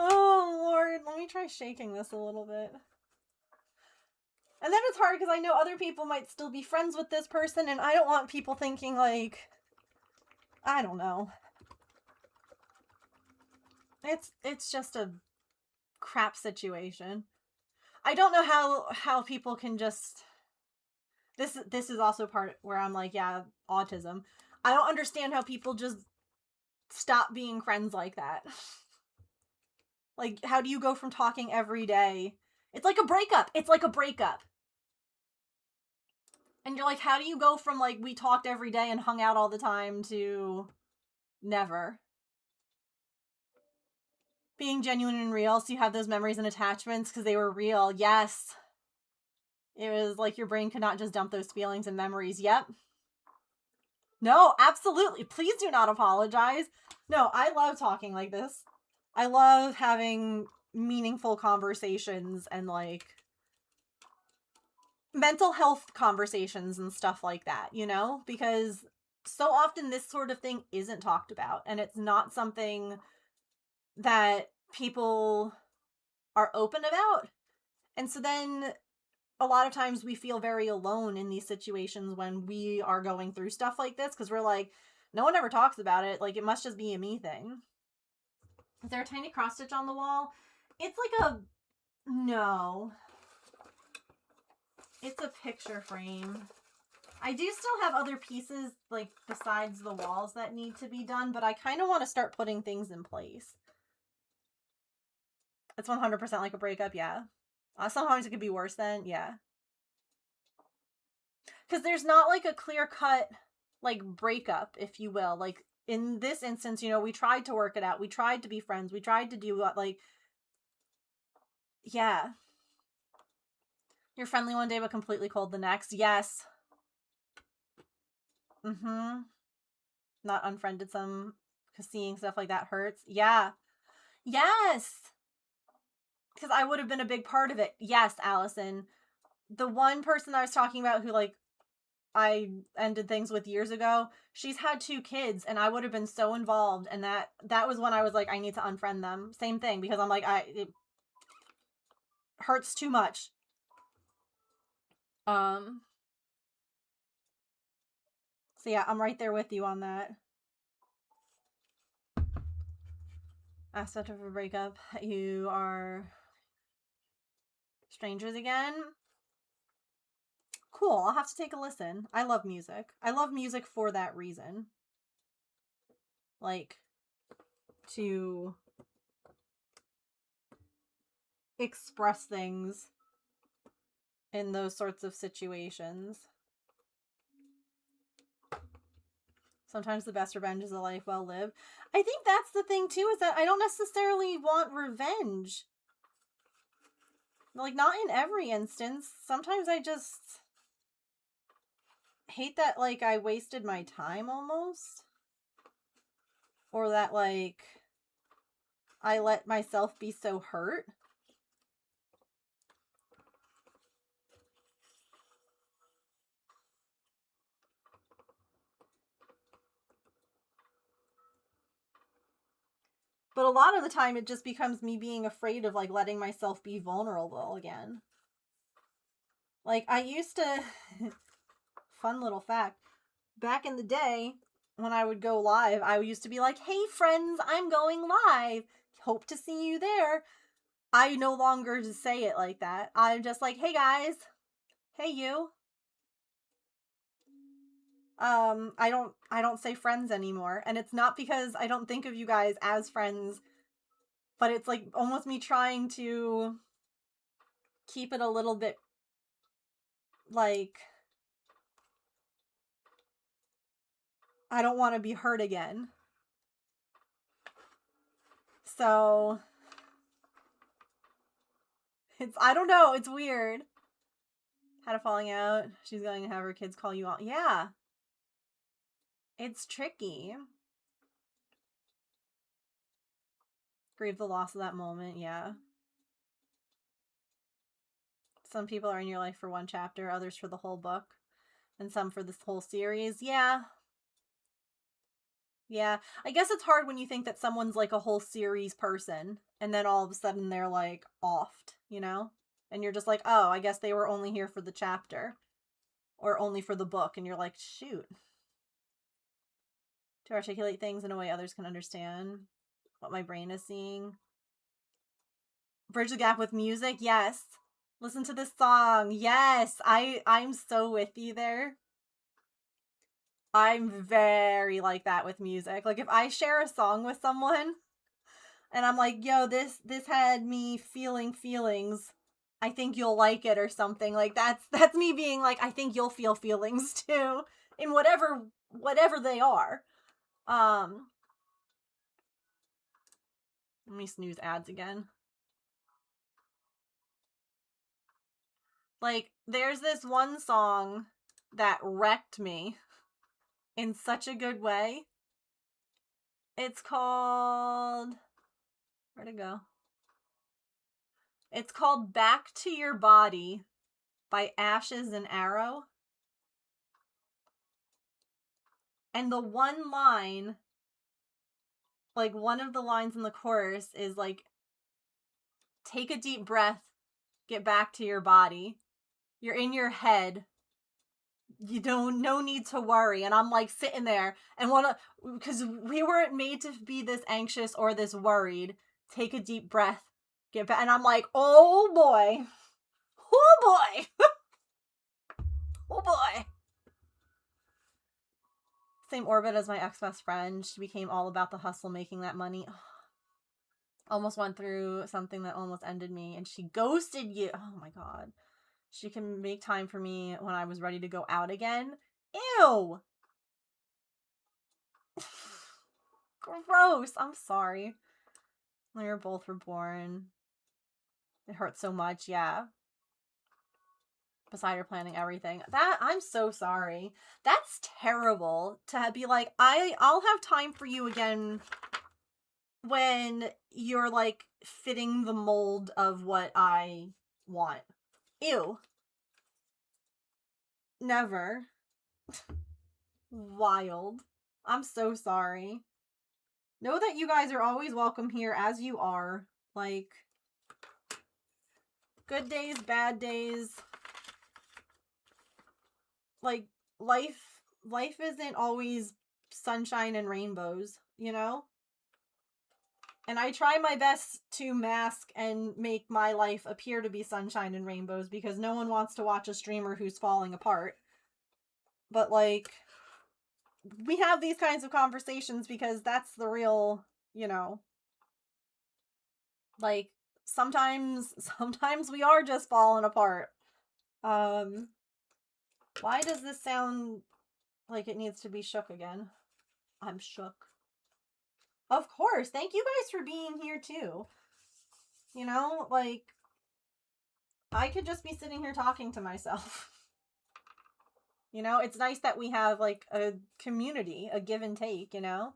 Oh, Lord. Let me try shaking this a little bit. And then it's hard because I know other people might still be friends with this person, and I don't want people thinking, like, I don't know. It's just a crap situation. I don't know how people can just... This is also part where I'm like, yeah, autism. I don't understand how people just stop being friends like that. Like, how do you go from talking every day? It's like a breakup. It's like a breakup. And you're like, how do you go from, like, we talked every day and hung out all the time to never? Being genuine and real, so you have those memories and attachments because they were real. Yes. It was like your brain could not just dump those feelings and memories. Yep. No, absolutely. Please do not apologize. No, I love talking like this. I love having meaningful conversations and like mental health conversations and stuff like that, you know? Because so often this sort of thing isn't talked about and it's not something that people are open about. And so then a lot of times we feel very alone in these situations when we are going through stuff like this because we're like, no one ever talks about it. Like, it must just be a me thing. Is there a tiny cross stitch on the wall? It's like a. No. It's a picture frame. I do still have other pieces, like, besides the walls that need to be done, but I kind of want to start putting things in place. It's 100% like a breakup, yeah. Sometimes it could be worse than, yeah. Because there's not, like, a clear-cut, like, breakup, if you will. Like, in this instance, you know, we tried to work it out. We tried to be friends. We tried to do, like, yeah. You're friendly one day, but completely cold the next. Yes. Mm-hmm. Not unfriended some, because seeing stuff like that hurts. Yeah. Yes. Because I would have been a big part of it. Yes, Allison. The one person I was talking about who, like, I ended things with years ago, she's had 2 kids and I would have been so involved, and that was when I was like, I need to unfriend them. Same thing, because I'm like, it hurts too much. So yeah, I'm right there with you on that. Aspect of a breakup. You are strangers again. Cool, I'll have to take a listen. I love music. I love music for that reason. Like, to express things in those sorts of situations. Sometimes the best revenge is a life well lived. I think that's the thing too, is that I don't necessarily want revenge. Like, not in every instance. Sometimes I just hate that, like, I wasted my time almost. Or that, like, I let myself be so hurt. But a lot of the time it just becomes me being afraid of, like, letting myself be vulnerable again. Like, I used to... Fun little fact. Back in the day, when I would go live, I used to be like, hey friends, I'm going live. Hope to see you there. I no longer just say it like that. I'm just like, hey guys. Hey you. I don't say friends anymore. And it's not because I don't think of you guys as friends, but it's like almost me trying to keep it a little bit like, I don't want to be hurt again. So it's, I don't know, it's weird. Had a falling out. She's going to have her kids call you out. Yeah. It's tricky. Grieve the loss of that moment, yeah. Some people are in your life for one chapter, others for the whole book, and some for this whole series. Yeah. Yeah. I guess it's hard when you think that someone's like a whole series person, and then all of a sudden they're like offed, you know? And you're just like, oh, I guess they were only here for the chapter. Or only for the book, and you're like, shoot. To articulate things in a way others can understand what my brain is seeing. Bridge the gap with music, yes. Listen to this song, yes. I'm so with you there. I'm very like that with music. Like, if I share a song with someone and I'm like, yo, this had me feeling feelings, I think you'll like it or something. Like, that's me being like, I think you'll feel feelings too, in whatever they are. Let me snooze ads again. Like, there's this one song that wrecked me in such a good way. It's called... Where'd it go? It's called Back to Your Body by Ashes and Arrow. And the one line, like one of the lines in the chorus is like, take a deep breath, get back to your body. You're in your head. No need to worry. And I'm like sitting there and because we weren't made to be this anxious or this worried. Take a deep breath, get back. And I'm like, oh boy. Oh boy. Oh boy. Same orbit as my ex-best friend. She became all about the hustle, making that money. Almost went through something that almost ended me, and she ghosted you. Oh my god. She can make time for me when I was ready to go out again. Ew! Gross. I'm sorry. We were both reborn. It hurts so much, yeah. Beside her planning everything. I'm so sorry. That's terrible to be like, I'll have time for you again when you're like fitting the mold of what I want. Ew. Never. Wild. I'm so sorry. Know that you guys are always welcome here as you are. Like, good days, bad days. Like, life isn't always sunshine and rainbows, you know? And I try my best to mask and make my life appear to be sunshine and rainbows because no one wants to watch a streamer who's falling apart. But, like, we have these kinds of conversations because that's the real, you know, like, sometimes we are just falling apart. Why does this sound like it needs to be shook again? I'm shook. Of course. Thank you guys for being here too. You know, like, I could just be sitting here talking to myself. You know, it's nice that we have, like, a community, a give and take, you know?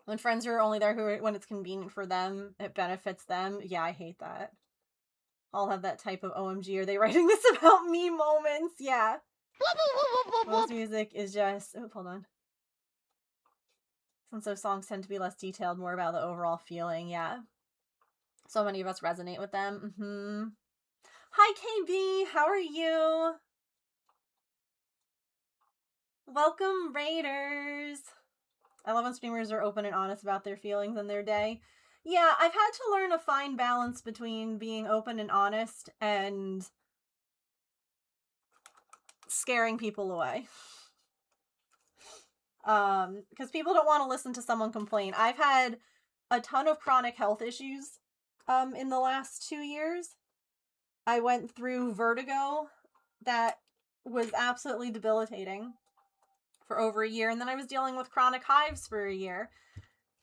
When friends are only there when it's convenient for them, it benefits them. Yeah, I hate that. I'll have that type of OMG, are they writing this about me moments? Yeah. Most music is just... Oh, hold on. Since those songs tend to be less detailed, more about the overall feeling, yeah. So many of us resonate with them. Hi, KB! How are you? Welcome, Raiders! I love when streamers are open and honest about their feelings and their day. Yeah, I've had to learn a fine balance between being open and honest and scaring people away. Because people don't want to listen to someone complain. I've had a ton of chronic health issues in the last 2 years. I went through vertigo that was absolutely debilitating for over a year, and then I was dealing with chronic hives for a year.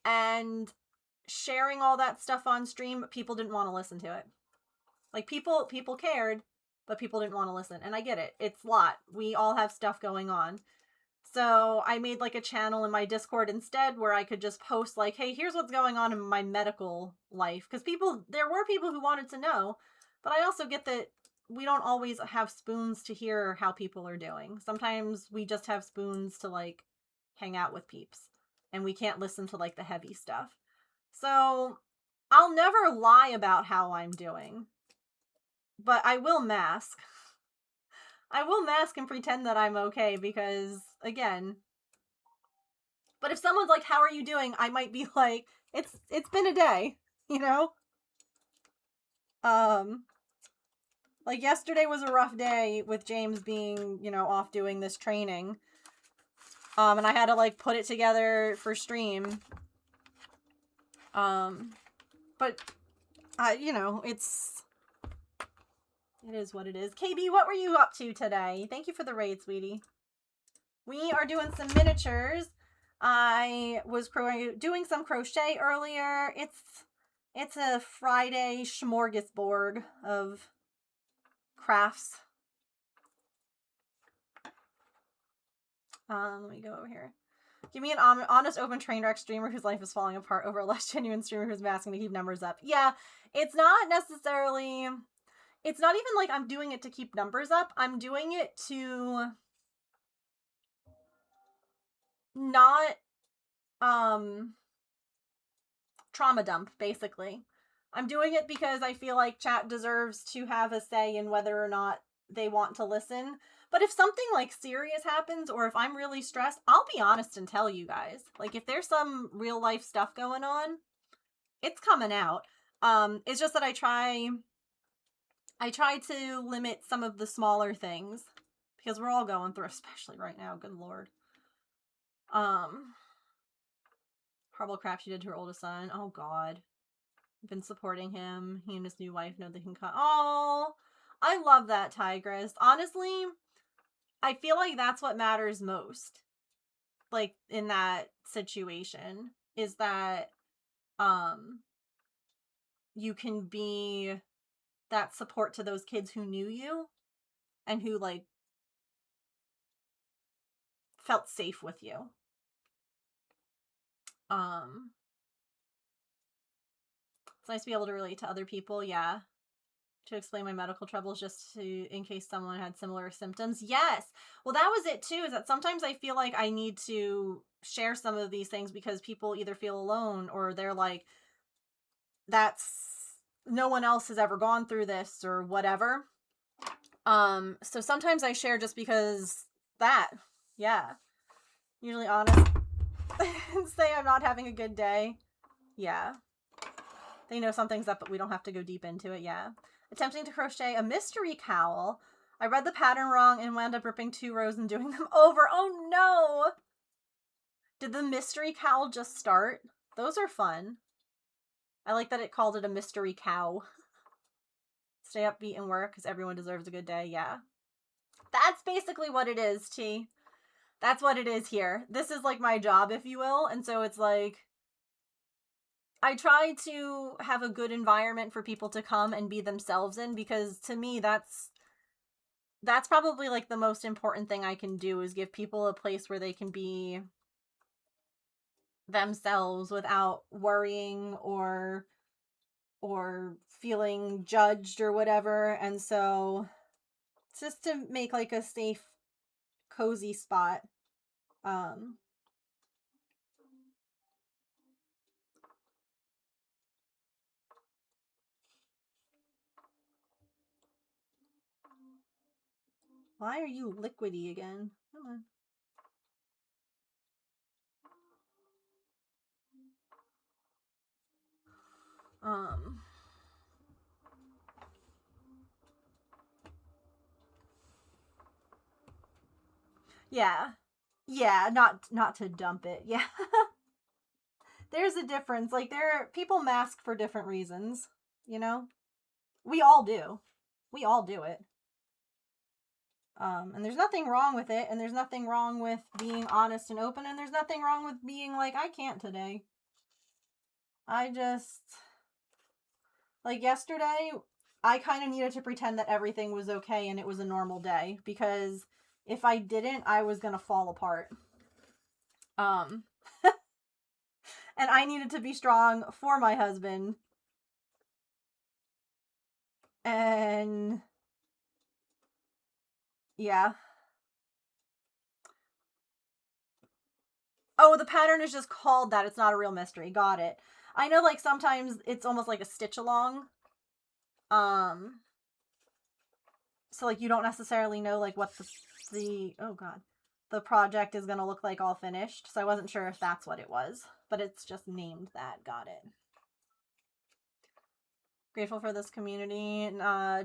And sharing all that stuff on stream, people didn't want to listen to it. Like, people cared, but people didn't want to listen. And I get it. It's a lot. We all have stuff going on. So I made, like, a channel in my Discord instead where I could just post, like, hey, here's what's going on in my medical life. Because there were people who wanted to know, but I also get that we don't always have spoons to hear how people are doing. Sometimes we just have spoons to, like, hang out with peeps. And we can't listen to, like, the heavy stuff. So I'll never lie about how I'm doing. But I will mask. I will mask and pretend that I'm okay because, again... But if someone's like, how are you doing? I might be like, it's been a day, you know? Like, yesterday was a rough day with James being, you know, off doing this training. And I had to, like, put it together for stream. But, you know, it is what it is. KB, what were you up to today? Thank you for the raid, sweetie. We are doing some miniatures. I was doing some crochet earlier. It's a Friday smorgasbord of crafts. Let me go over here. Give me an honest, open train wreck streamer whose life is falling apart over a less genuine streamer who's masking to keep numbers up. Yeah, it's not necessarily... It's not even like I'm doing it to keep numbers up. I'm doing it to not trauma dump, basically. I'm doing it because I feel like chat deserves to have a say in whether or not they want to listen. But if something like serious happens, or if I'm really stressed, I'll be honest and tell you guys. Like, if there's some real life stuff going on, it's coming out. It's just that I try to limit some of the smaller things, because we're all going through, especially right now, good lord. Horrible crap she did to her oldest son. Oh god. I've been supporting him. He and his new wife know they can cut. Oh, I love that, Tigress. Honestly, I feel like that's what matters most. Like, in that situation, is that, you can be that support to those kids who knew you and who, like, felt safe with you. It's nice to be able to relate to other people, yeah. To explain my medical troubles just to, in case someone had similar symptoms. Yes! Well, that was it too, is that sometimes I feel like I need to share some of these things because people either feel alone or they're like, no one else has ever gone through this or whatever. So sometimes I share just because that, yeah. Usually honest and say I'm not having a good day. Yeah. They know something's up, but we don't have to go deep into it, yeah. Attempting to crochet a mystery cowl. I read the pattern wrong and wound up ripping 2 rows and doing them over. Oh no! Did the mystery cowl just start? Those are fun. I like that it called it a mystery cow. Stay upbeat and work because everyone deserves a good day, yeah. That's basically what it is, T. That's what it is here. This is like my job, if you will, and so it's like, I try to have a good environment for people to come and be themselves in, because to me that's probably like the most important thing I can do, is give people a place where they can be themselves without worrying or feeling judged or whatever. And so it's just to make like a safe, cozy spot. Why are you liquidy again? Come on. Yeah. Yeah, not to dump it. Yeah. There's a difference. Like, people mask for different reasons, you know? We all do. We all do it. And there's nothing wrong with it, and there's nothing wrong with being honest and open, and there's nothing wrong with being like, I can't today. I just... Like, yesterday, I kind of needed to pretend that everything was okay and it was a normal day, because if I didn't, I was gonna fall apart. And I needed to be strong for my husband. And yeah. Oh, the pattern is just called that. It's not a real mystery. Got it. I know, like, sometimes it's almost like a stitch along. So, like, you don't necessarily know, like, what oh god, the project is gonna look like all finished. So I wasn't sure if that's what it was. But it's just named that. Got it. Grateful for this community.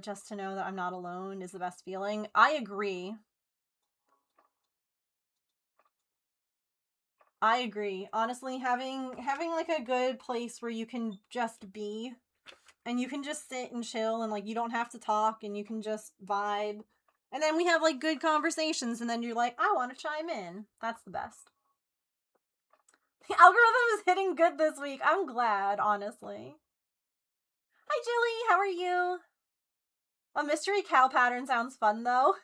Just to know that I'm not alone is the best feeling. I agree. I agree. Honestly, having like a good place where you can just be, and you can just sit and chill, and like you don't have to talk, and you can just vibe. And then we have like good conversations, and then you're like, I want to chime in. That's the best. The algorithm is hitting good this week. I'm glad, honestly. Hi, Jilly. How are you? A mystery cow pattern sounds fun, though.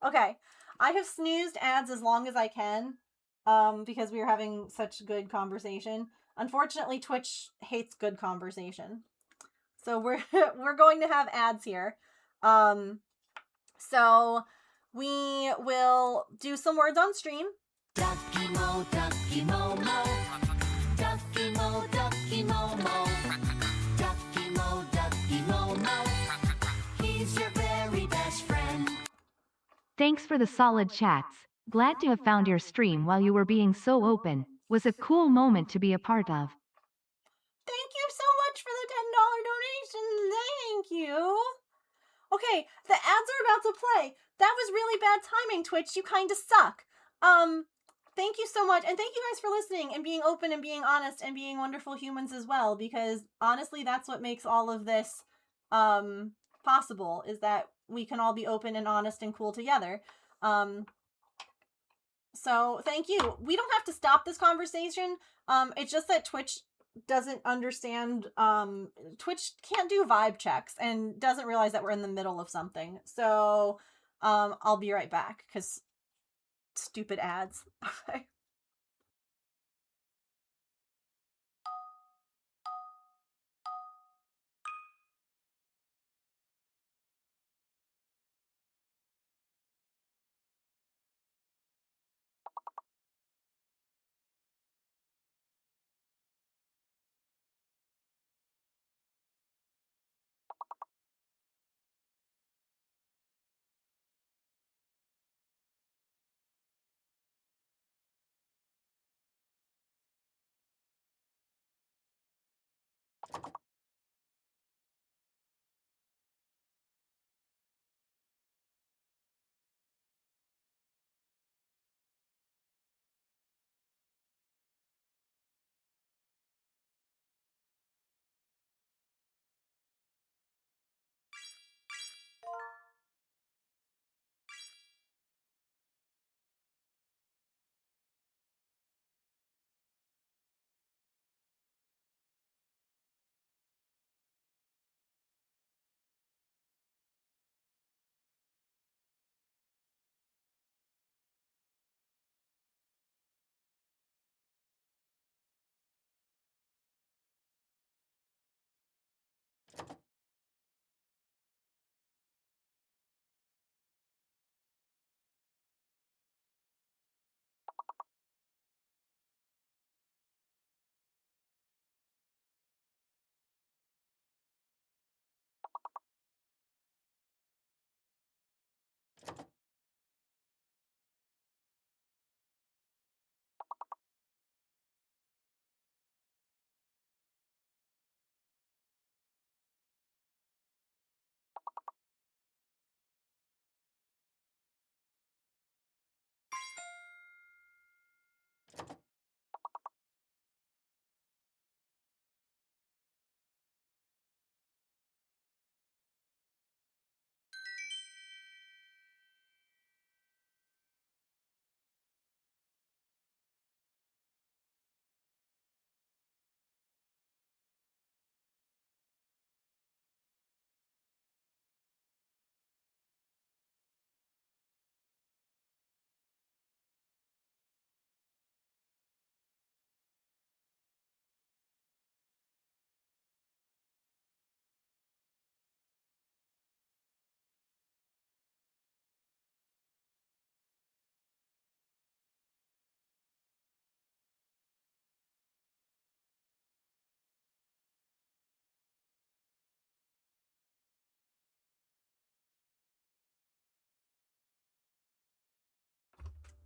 Okay. I have snoozed ads as long as I can, because we were having such good conversation. Unfortunately, Twitch hates good conversation. So we're we're going to have ads here. So we will do some words on stream. Ducky Mo, Ducky Mo Mo. Ducky Mo, Ducky Mo Mo. Ducky Mo, Ducky Mo Mo. He's your very best friend. Thanks for the solid chats. Glad to have found your stream while you were being so open. Was a cool moment to be a part of. Thank you so much for the $10 donation. Thank you. Okay, the ads are about to play. That was really bad timing, Twitch. You kind of suck. Thank you so much. And thank you guys for listening and being open and being honest and being wonderful humans as well, because honestly, that's what makes all of this possible, is that we can all be open and honest and cool together. So thank you. We don't have to stop this conversation. It's just that Twitch doesn't understand, Twitch can't do vibe checks and doesn't realize that we're in the middle of something. So I'll be right back, because stupid ads. Okay.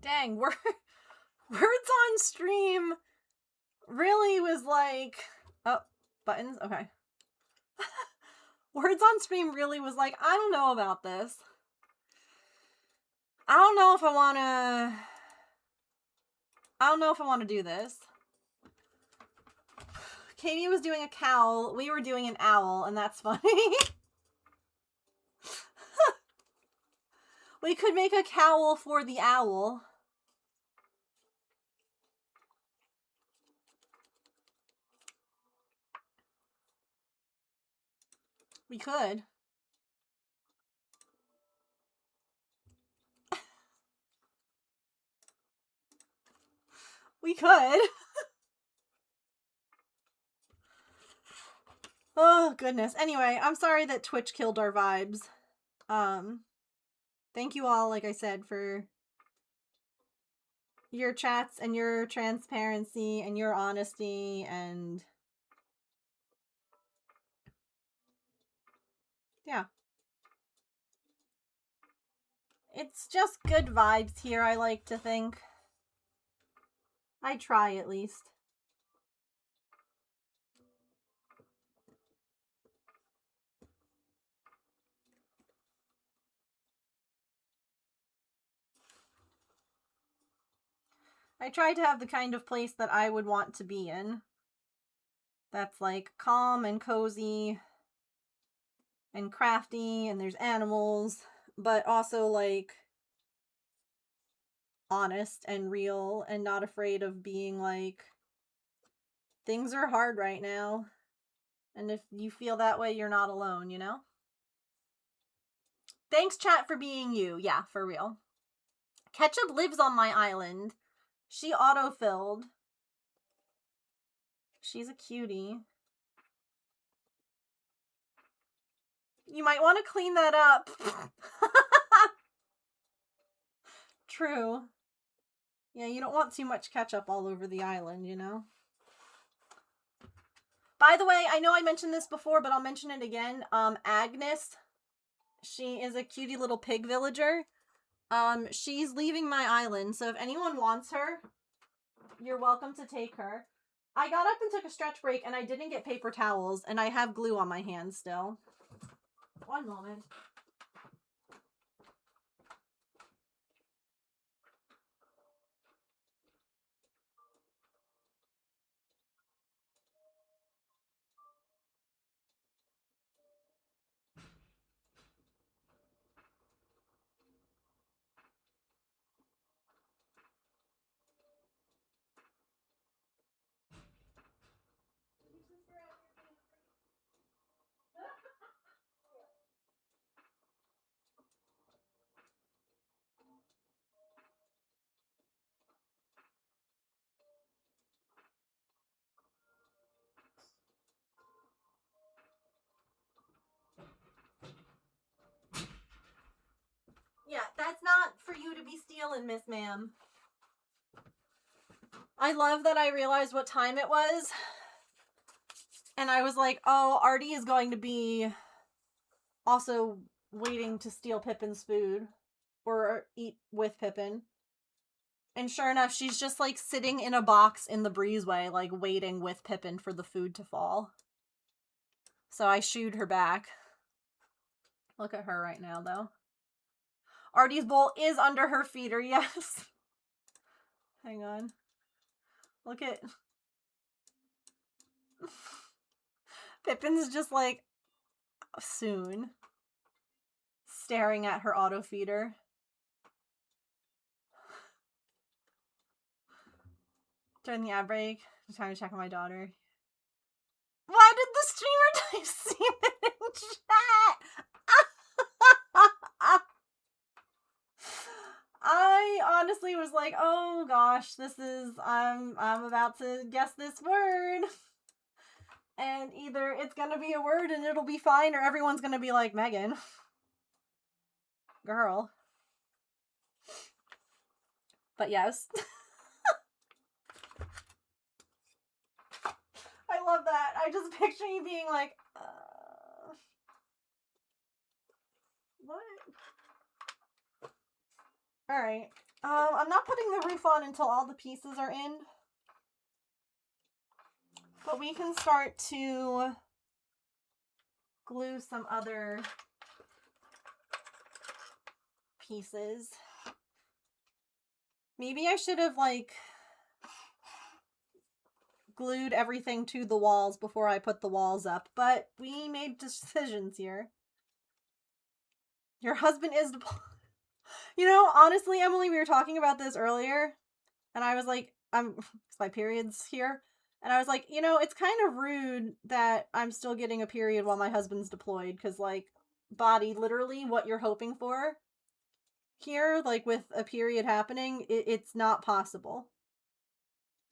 Dang, words on stream really was like, oh, buttons? Okay. Words on stream really was like, I don't know about this. I don't know if I want to do this. Katie was doing a cowl, we were doing an owl, and that's funny. We could make a cowl for the owl. We could. We could. Oh, goodness. Anyway, I'm sorry that Twitch killed our vibes. Thank you all, like I said, for your chats and your transparency and your honesty and yeah. It's just good vibes here, I like to think. I try, at least. I try to have the kind of place that I would want to be in. That's like calm and cozy and crafty, and there's animals, but also like honest and real and not afraid of being like, things are hard right now. And if you feel that way, you're not alone, you know? Thanks, chat, for being you. Yeah, for real. Ketchup lives on my island. She autofilled. She's a cutie. You might want to clean that up. True. Yeah, you don't want too much ketchup all over the island, you know? By the way, I know I mentioned this before, but I'll mention it again. Agnes, she is a cutie little pig villager. She's leaving my island, so if anyone wants her, you're welcome to take her. I got up and took a stretch break, and I didn't get paper towels, and I have glue on my hands still. One moment. Yeah, that's not for you to be stealing, Miss Ma'am. I love that I realized what time it was. And I was like, oh, Artie is going to be also waiting to steal Pippin's food. Or eat with Pippin. And sure enough, she's just like sitting in a box in the breezeway, like waiting with Pippin for the food to fall. So I shooed her back. Look at her right now, though. Artie's bowl is under her feeder, yes. Hang on. Look at... Pippin's just like, soon. Staring at her auto feeder. During the ad break, I'm trying to check on my daughter. Why did the streamer type semen in chat? I honestly was like, oh gosh, this is, I'm about to guess this word. And either it's gonna be a word and it'll be fine, or everyone's gonna be like, Megan. Girl. But yes. I love that. I just picture you being like, what? Alright. I'm not putting the roof on until all the pieces are in. But we can start to glue some other pieces. Maybe I should have, like, glued everything to the walls before I put the walls up, but we made decisions here. Your husband is... You know, honestly, Emily, we were talking about this earlier, and I was like, my period's here, and I was like, you know, it's kind of rude that I'm still getting a period while my husband's deployed, because, like, body, literally, what you're hoping for here, like, with a period happening, it's not possible.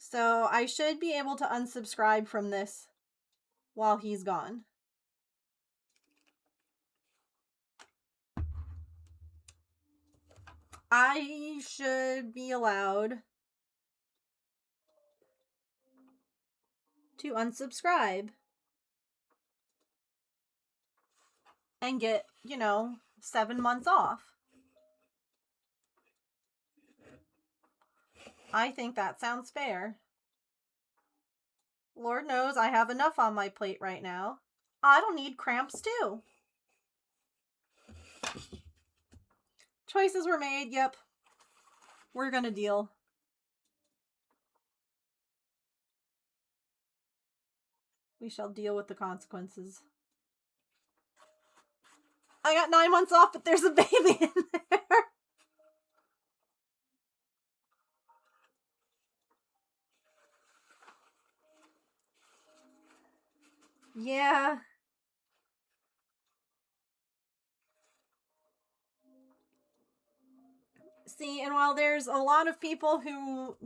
So I should be able to unsubscribe from this while he's gone. I should be allowed to unsubscribe and get, 7 months off. I think that sounds fair. Lord knows I have enough on my plate right now. I don't need cramps too. Choices were made, yep. We're gonna deal. We shall deal with the consequences. I got 9 months off, but there's a baby in there. Yeah. See, and while there's a lot of people who,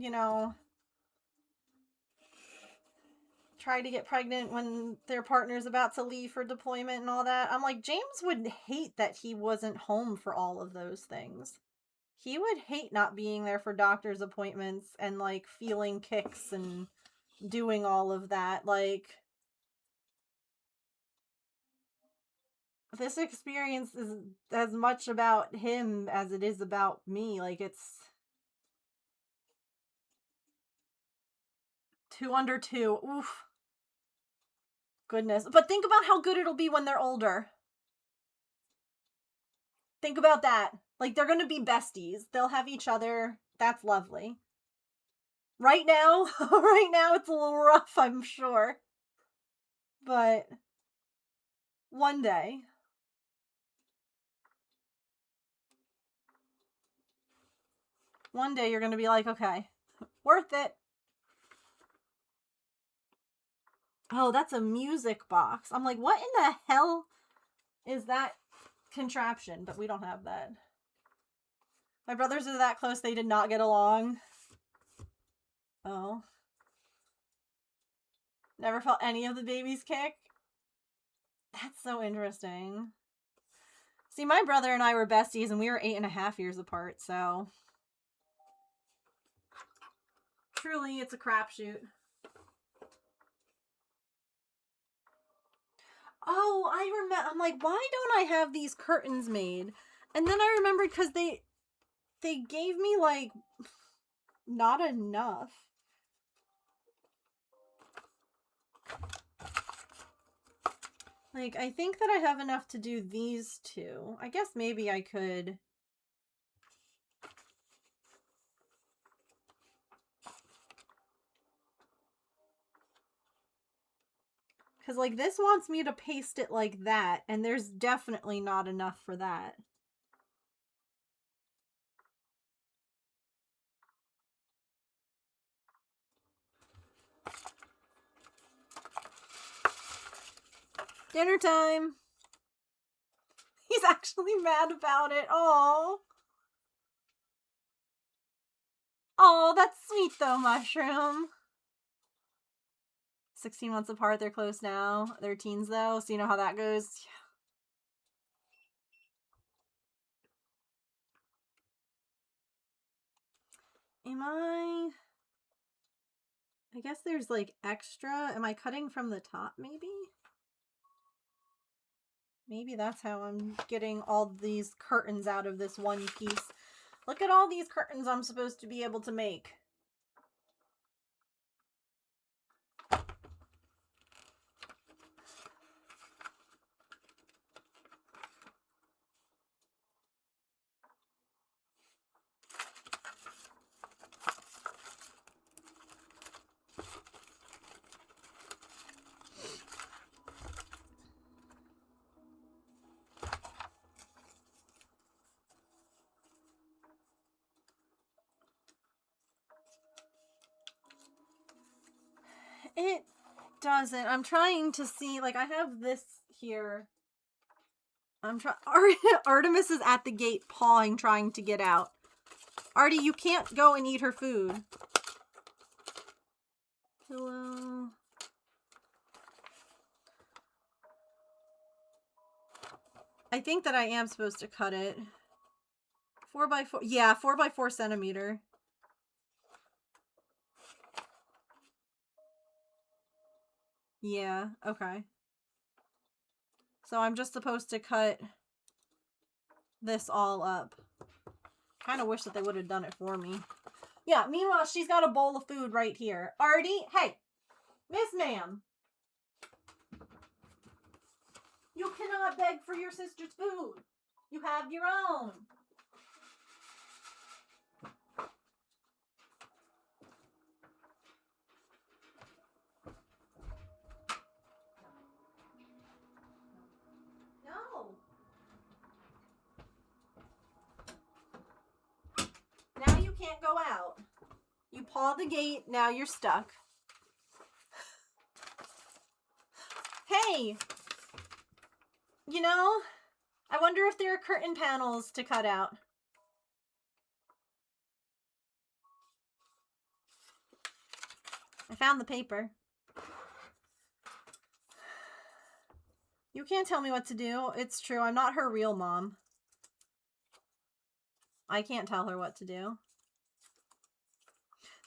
try to get pregnant when their partner's about to leave for deployment and all that, I'm like, James would hate that he wasn't home for all of those things. He would hate not being there for doctor's appointments and, like, feeling kicks and doing all of that. Like, this experience is as much about him as it is about me. Like, it's 2 under 2. Oof. Goodness. But think about how good it'll be when they're older. Think about that. Like, they're gonna be besties. They'll have each other. That's lovely. Right now, it's a little rough, I'm sure. But one day. One day you're gonna be like, okay, worth it. Oh, that's a music box. I'm like, what in the hell is that contraption? But we don't have that. My brothers are that close, they did not get along. Oh. Never felt any of the babies kick? That's so interesting. See, my brother and I were besties, and we were 8.5 years apart, so... Truly, it's a crapshoot. Oh, I remember. I'm like, why don't I have these curtains made? And then I remembered because they gave me, like, not enough. Like, I think that I have enough to do these two. I guess maybe I could... Because, like, this wants me to paste it like that, and there's definitely not enough for that. Dinner time! He's actually mad about it. Oh. Oh, that's sweet though, Mushroom. 16 months apart, they're close now. They're teens though, so you know how that goes. Yeah. Am I guess there's like extra. Am I cutting from the top maybe? Maybe that's how I'm getting all these curtains out of this one piece. Look at all these curtains I'm supposed to be able to make. It doesn't. I'm trying to see, like, I have this here. I'm trying. Artemis is at the gate pawing, trying to get out. Artie, you can't go and eat her food. Pillow. I think that I am supposed to cut it. 4x4. Yeah, 4x4 centimeter. Yeah, okay. So I'm just supposed to cut this all up. Kind of wish that they would have done it for me. Yeah, meanwhile, she's got a bowl of food right here. Artie, hey, Miss Ma'am. You cannot beg for your sister's food. You have your own. No. Now you can't go out. You paw the gate, now you're stuck. Hey! You know, I wonder if there are curtain panels to cut out. I found the paper. You can't tell me what to do. It's true, I'm not her real mom. I can't tell her what to do.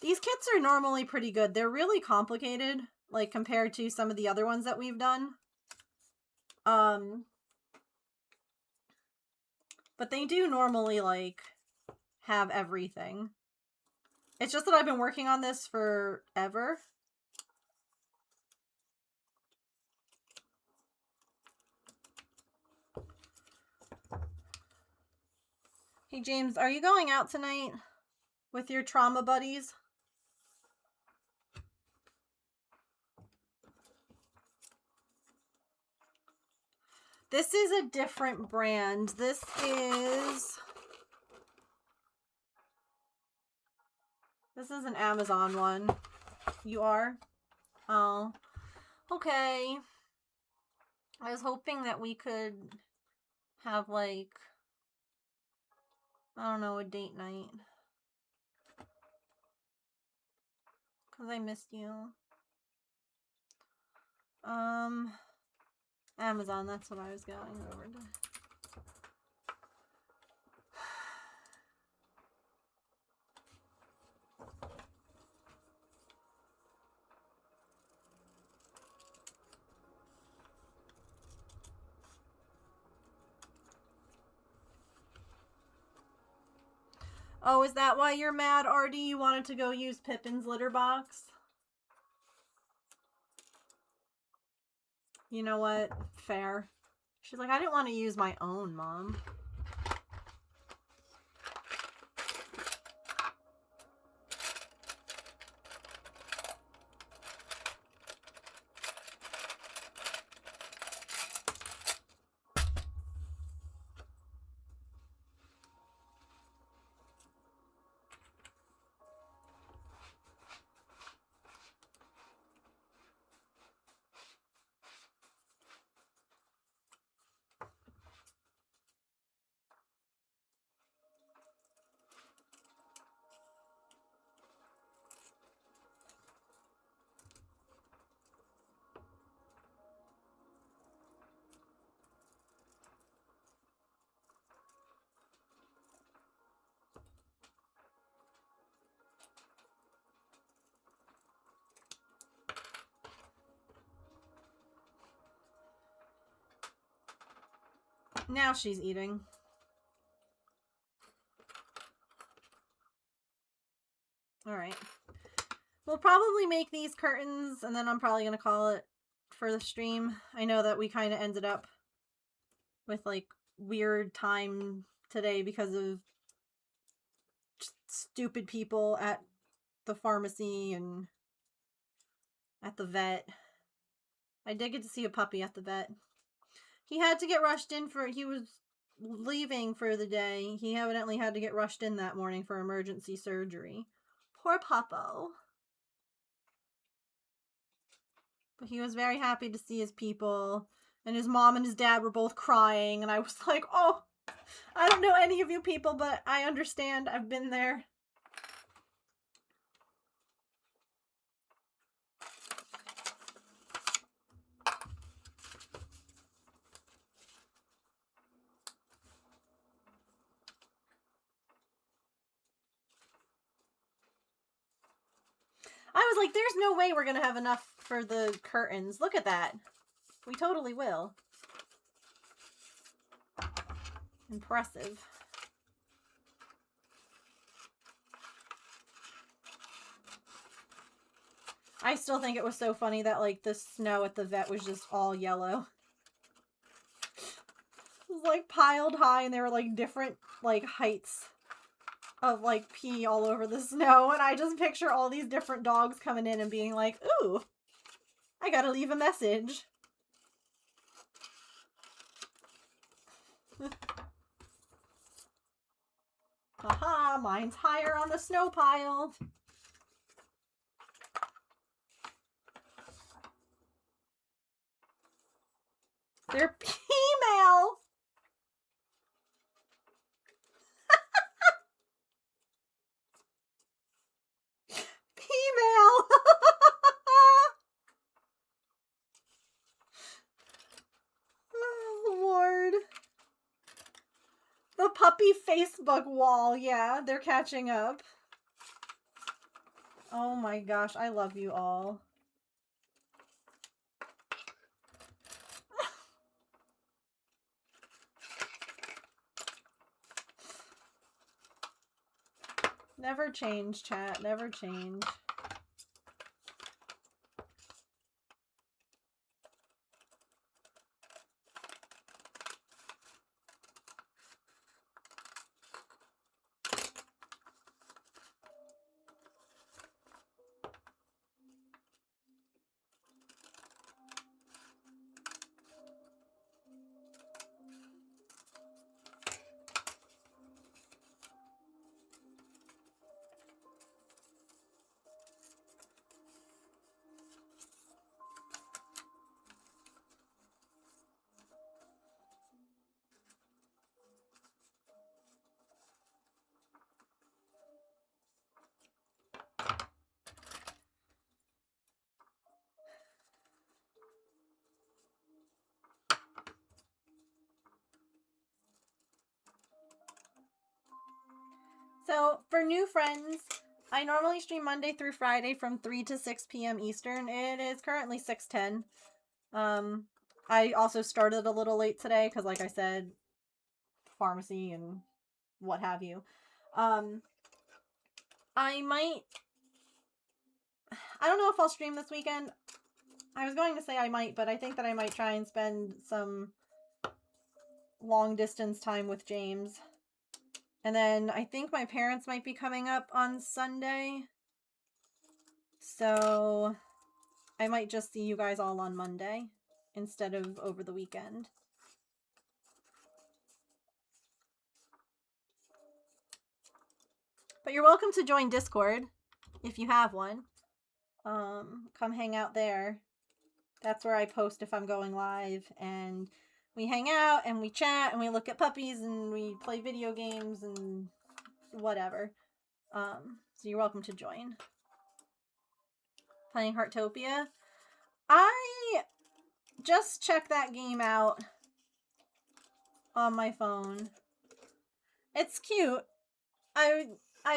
These kits are normally pretty good. They're really complicated, like, compared to some of the other ones that we've done. But they do normally, like, have everything. It's just that I've been working on this forever. Hey, James, are you going out tonight with your trauma buddies? This is a different brand. This is an Amazon one. You are? Oh. Okay. I was hoping that we could have, like, I don't know, a date night. 'Cause I missed you. Amazon, that's what I was going over to. Oh, is that why you're mad, Artie? You wanted to go use Pippin's litter box? You know what? Fair. She's like, I didn't want to use my own, Mom. Now she's eating. Alright. We'll probably make these curtains, and then I'm probably going to call it for the stream. I know that we kind of ended up with, like, weird time today because of stupid people at the pharmacy and at the vet. I did get to see a puppy at the vet. He had to get rushed in he was leaving for the day. He evidently had to get rushed in that morning for emergency surgery. Poor Puppo. But he was very happy to see his people. And his mom and his dad were both crying. And I was like, oh, I don't know any of you people, but I understand. I've been there. like, there's no way we're gonna have enough for the curtains. Look at that. We totally will. Impressive. I still think it was so funny that, like, the snow at the vet was just all yellow. It was, like, piled high, and there were, like, different, like, heights of, like, pee all over the snow, and I just picture all these different dogs coming in and being like, ooh, I gotta leave a message. Haha, mine's higher on the snow pile. They're female. Female. Oh, Lord. The puppy Facebook wall. Yeah, they're catching up. Oh my gosh, I love you all. Never change, chat. Never change. So, for new friends, I normally stream Monday through Friday from 3 to 6 p.m. Eastern. It is currently 6:10. I also started a little late today because, like I said, pharmacy and what have you. I don't know if I'll stream this weekend. I was going to say I might, but I think that I might try and spend some long distance time with James. And then I think my parents might be coming up on Sunday. So I might just see you guys all on Monday instead of over the weekend. But you're welcome to join Discord if you have one. Come hang out there. That's where I post if I'm going live, and we hang out and we chat and we look at puppies and we play video games and whatever. So you're welcome to join. Playing Heartopia. I just checked that game out on my phone. It's cute. I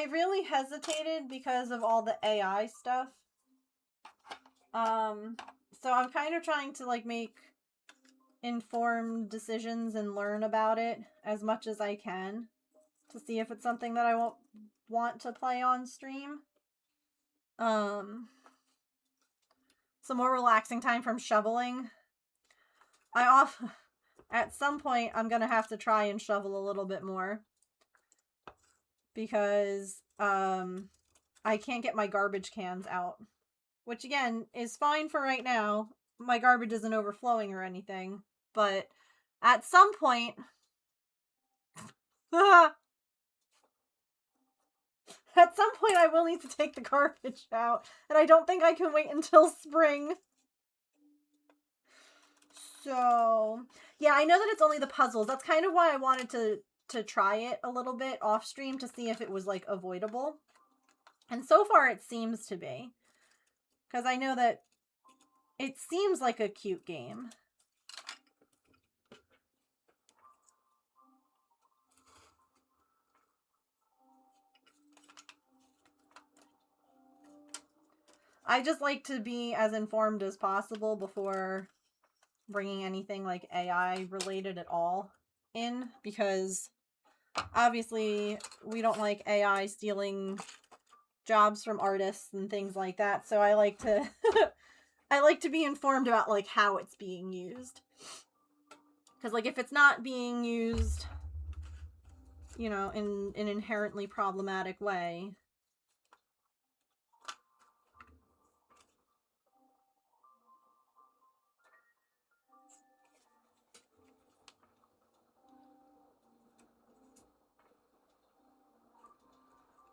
really hesitated because of all the AI stuff. So I'm kind of trying to like make informed decisions and learn about it as much as I can to see if it's something that I won't want to play on stream. Some more relaxing time from shoveling. At some point I'm gonna have to try and shovel a little bit more because I can't get my garbage cans out, which again is fine for right now. My garbage isn't overflowing or anything, but at some point at some point I will need to take the garbage out, and I don't think I can wait until spring. So, yeah, I know that it's only the puzzles. That's kind of why I wanted to try it a little bit off stream to see if it was, like, avoidable. And so far it seems to be. Because I know that it seems like a cute game. I just like to be as informed as possible before bringing anything like AI related at all in, because obviously we don't like AI stealing jobs from artists and things like that. So I like to I like to be informed about like how it's being used. Cuz like if it's not being used, you know, in an inherently problematic way,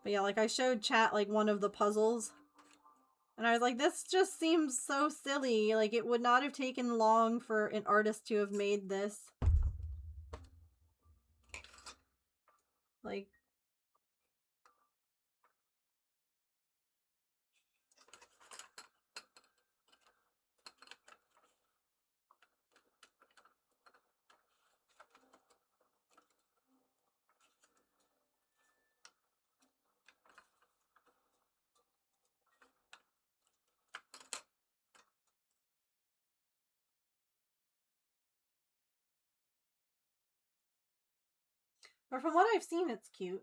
but yeah, like I showed chat like one of the puzzles and I was like, this just seems so silly. Like it would not have taken long for an artist to have made this. Like or from what I've seen, it's cute.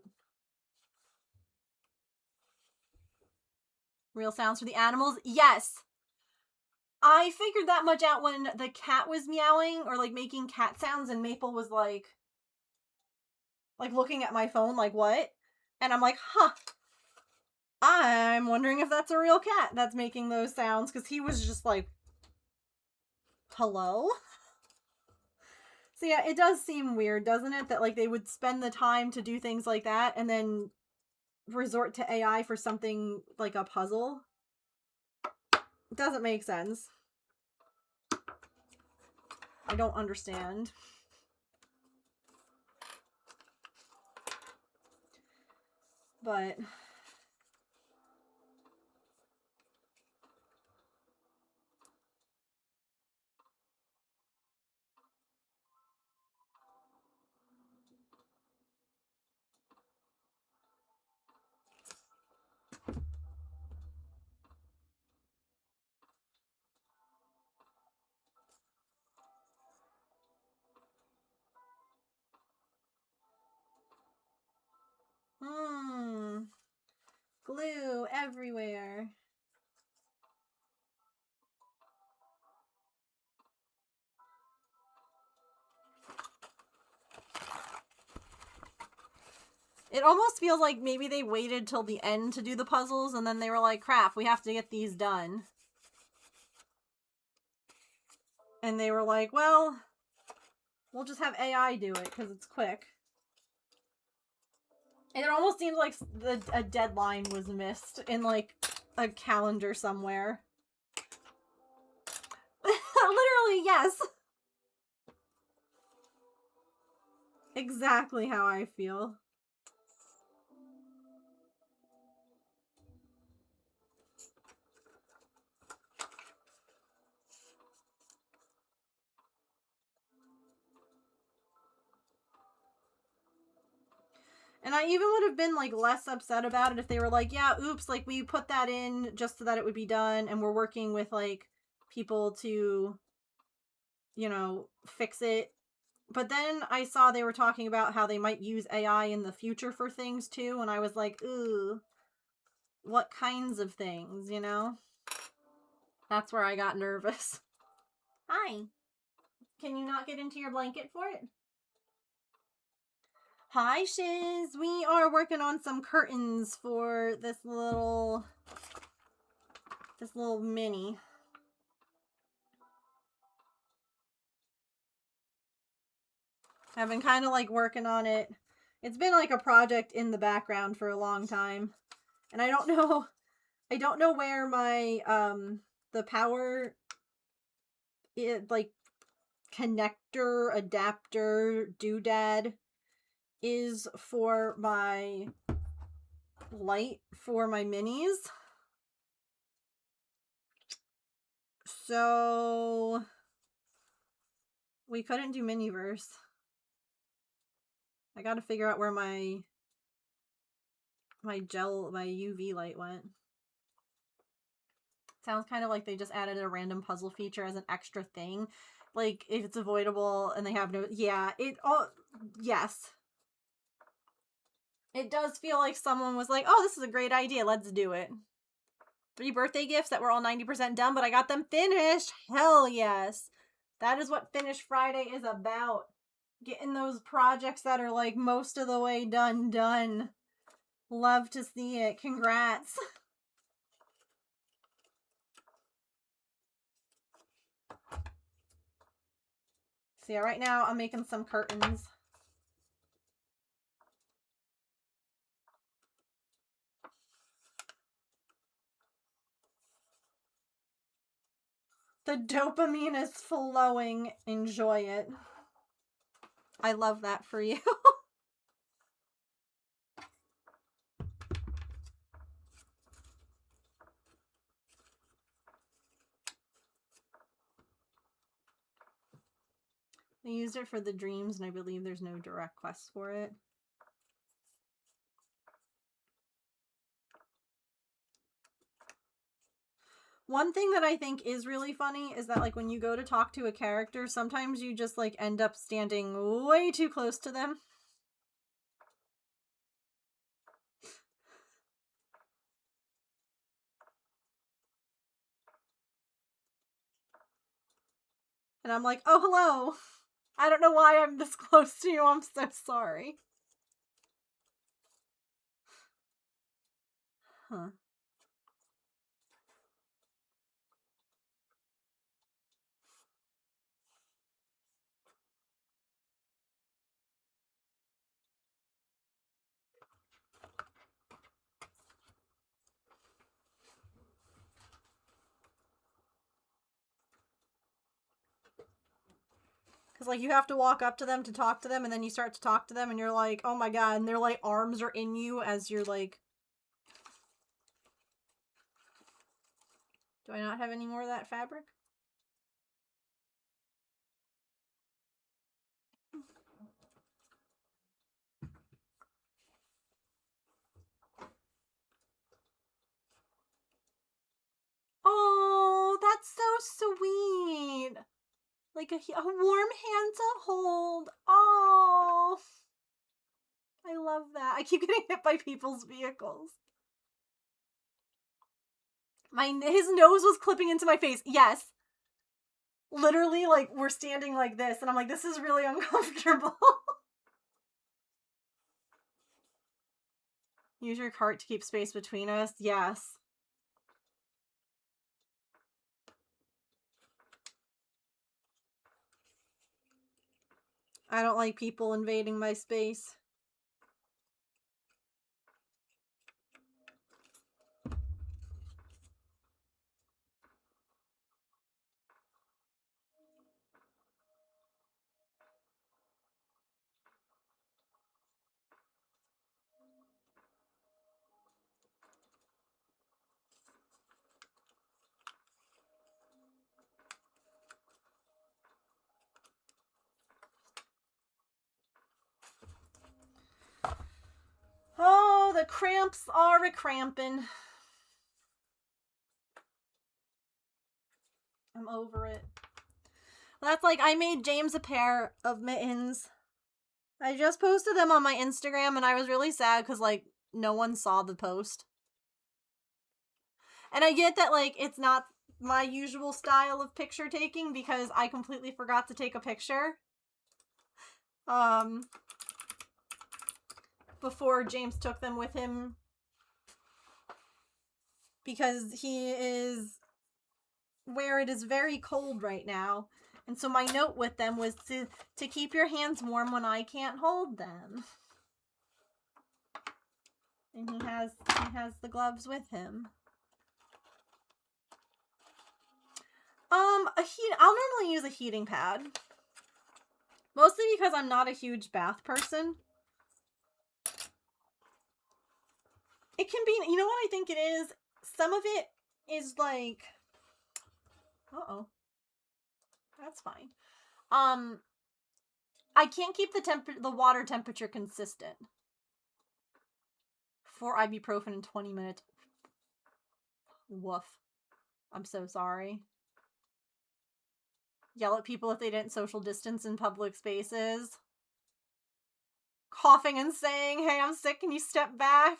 Real sounds for the animals? Yes. I figured that much out when the cat was meowing or like making cat sounds and Maple was like looking at my phone like what? And I'm like, huh. I'm wondering if that's a real cat that's making those sounds because he was just like, hello? So yeah, it does seem weird, doesn't it? That like they would spend the time to do things like that and then resort to AI for something like a puzzle. It doesn't make sense. I don't understand. But glue everywhere. It almost feels like maybe they waited till the end to do the puzzles and then they were like, crap, we have to get these done. And they were like, well, we'll just have AI do it because it's quick. And it almost seems like a deadline was missed in like a calendar somewhere. Literally, yes. Exactly how I feel. And I even would have been like less upset about it if they were like, yeah, oops, like we put that in just so that it would be done and we're working with like people to, you know, fix it. But then I saw they were talking about how they might use AI in the future for things too, and I was like, ooh, what kinds of things, you know? That's where I got nervous. Hi. Can you not get into your blanket for it? Hi, Shiz. We are working on some curtains for this little mini. I've been kind of like working on it. It's been like a project in the background for a long time. And I don't know where my the power like connector adapter doodad is for my light for my minis. So we couldn't do Miniverse. I gotta figure out where my UV light went. Sounds kind of like they just added a random puzzle feature as an extra thing. Like, if it's avoidable and they have no... Yeah, yes. It does feel like someone was like, oh, this is a great idea, let's do it. 3 birthday gifts that were all 90% done, but I got them finished. Hell yes. That is what Finish Friday is about. Getting those projects that are like most of the way done. Love to see it. Congrats. So yeah, right now I'm making some curtains. The dopamine is flowing. Enjoy it. I love that for you. I used it for the dreams, and I believe there's no direct quest for it. One thing that I think is really funny is that, like, when you go to talk to a character, sometimes you just, like, end up standing way too close to them. And I'm like, oh, hello. I don't know why I'm this close to you. I'm so sorry. Huh. Because, like, you have to walk up to them to talk to them, and then you start to talk to them, and you're like, oh my god, and their, like, arms are in you as you're, like... Do I not have any more of that fabric? Oh, that's so sweet. Like a warm hand to hold. Oh, I love that. I keep getting hit by people's vehicles. His nose was clipping into my face. Yes. Literally, like, we're standing like this, and I'm like, this is really uncomfortable. Use your cart to keep space between us. Yes. I don't like people invading my space. Oh, the cramps are a-cramping. I'm over it. That's like, I made James a pair of mittens. I just posted them on my Instagram, and I was really sad because, like, no one saw the post. And I get that, like, it's not my usual style of picture taking because I completely forgot to take a picture. Before James took them with him. Because he is where it is very cold right now. And so my note with them was to keep your hands warm when I can't hold them. And he has the gloves with him. I'll normally use a heating pad. Mostly because I'm not a huge bath person. It can be, you know what I think it is? Some of it is like, uh-oh. That's fine. I can't keep the water temperature consistent. 4 ibuprofen in 20 minutes. Woof. I'm so sorry. Yell at people if they didn't social distance in public spaces. Coughing and saying, hey, I'm sick, can you step back?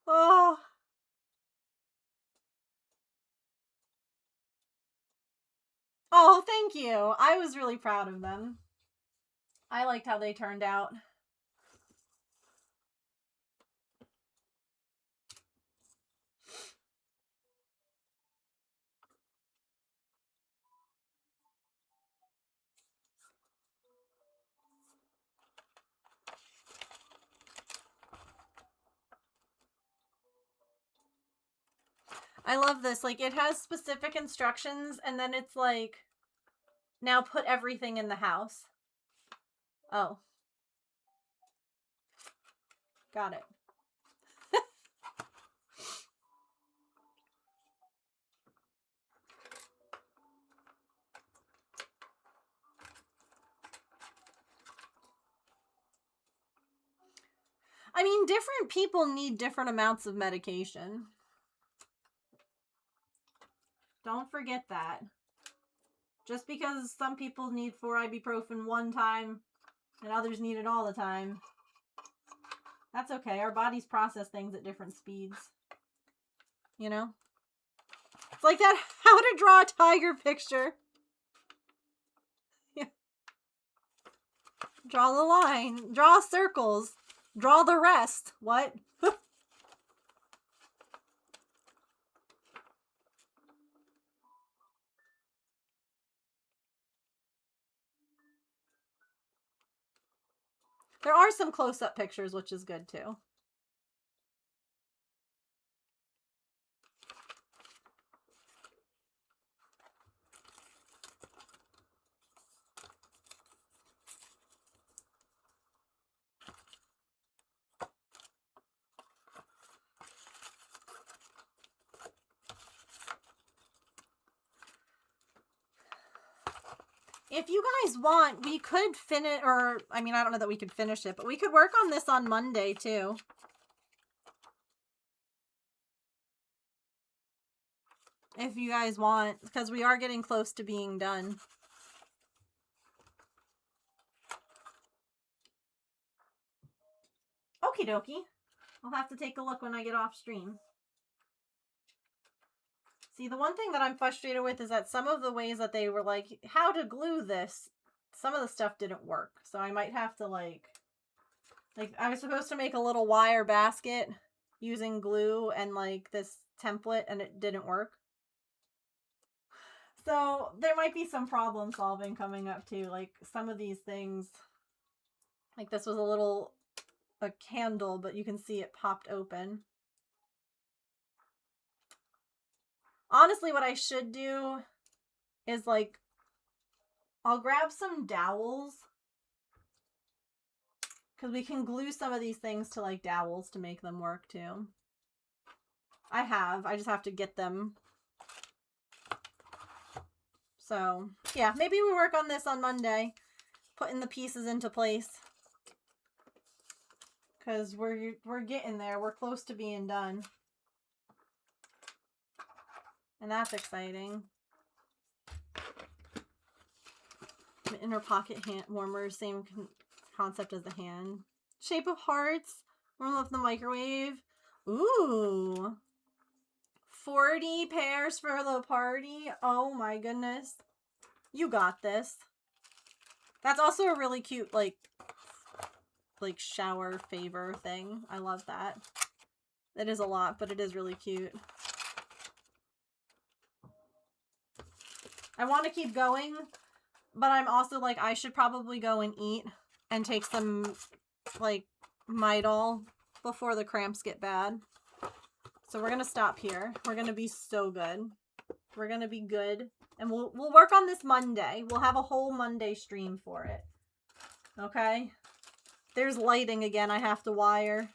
Oh. Oh, thank you. I was really proud of them. I liked how they turned out. I love this. Like, it has specific instructions, and then it's like, now put everything in the house. Oh. Got it. I mean, different people need different amounts of medication. Don't forget that. Just because some people need 4 ibuprofen one time and others need it all the time, that's okay. Our bodies process things at different speeds. You know? It's like that how to draw a tiger picture. Yeah. Draw the line. Draw circles. Draw the rest. What? There are some close-up pictures, which is good too. If you guys want, we could finish, or, I mean, I don't know that we could finish it, but we could work on this on Monday, too. If you guys want, because we are getting close to being done. Okie dokie. I'll have to take a look when I get off stream. See, the one thing that I'm frustrated with is that some of the ways that they were like, how to glue this, some of the stuff didn't work. So I might have to like I was supposed to make a little wire basket using glue and like this template, and it didn't work. So there might be some problem solving coming up too. Like some of these things, like this was a candle, but you can see it popped open. Honestly, what I should do is like, I'll grab some dowels, because we can glue some of these things to like dowels to make them work too. I just have to get them. So yeah, maybe we work on this on Monday, putting the pieces into place. Because we're getting there. We're close to being done. And that's exciting. The inner pocket hand warmer, same concept as the hand. Shape of hearts. Warm up the microwave. Ooh. 40 pairs for the party. Oh my goodness. You got this. That's also a really cute, like shower favor thing. I love that. It is a lot, but it is really cute. I want to keep going, but I'm also like, I should probably go and eat and take some, like, Midol before the cramps get bad. So we're going to stop here. We're going to be so good. We're going to be good. And we'll work on this Monday. We'll have a whole Monday stream for it. Okay? There's lighting again I have to wire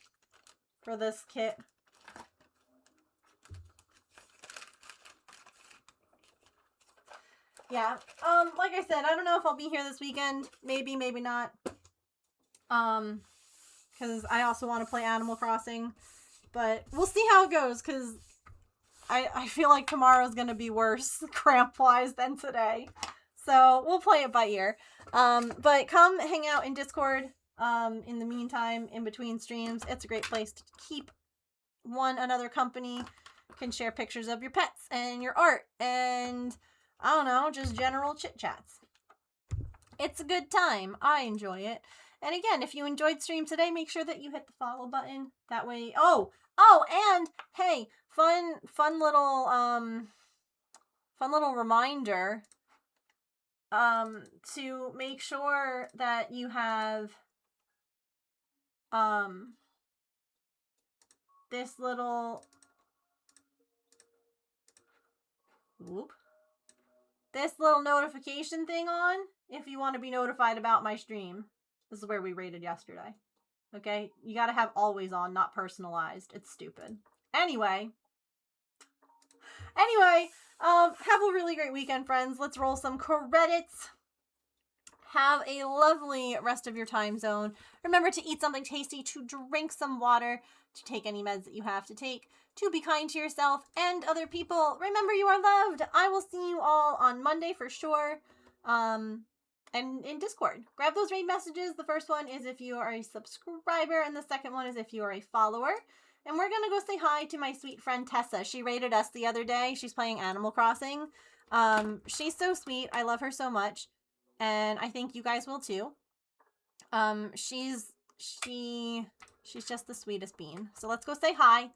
for this kit. Yeah, like I said, I don't know if I'll be here this weekend. Maybe, maybe not. Because I also want to play Animal Crossing. But we'll see how it goes, because I feel like tomorrow's gonna be worse cramp-wise than today. So we'll play it by ear. But come hang out in Discord in the meantime, in between streams. It's a great place to keep one another company. Can share pictures of your pets and your art and I don't know, just general chit chats. It's a good time. I enjoy it. And again, if you enjoyed stream today, make sure that you hit the follow button. That way, oh, and hey, fun little reminder to make sure that you have this little notification thing on if you want to be notified about my stream. This is where we rated yesterday. Okay? You gotta have always on, not personalized. It's stupid. Anyway, have a really great weekend, friends. Let's roll some credits. Have a lovely rest of your time zone. Remember to eat something tasty, to drink some water, to take any meds that you have to take, to be kind to yourself and other people. Remember, you are loved. I will see you all on Monday for sure. And in Discord. Grab those raid messages. The first one is if you are a subscriber, and the second one is if you are a follower. And we're gonna go say hi to my sweet friend Tessa. She raided us the other day. She's playing Animal Crossing. She's so sweet. I love her so much. And I think you guys will too. She's just the sweetest bean. So let's go say hi.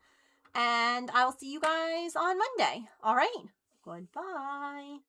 And I will see you guys on Monday. All right. Goodbye.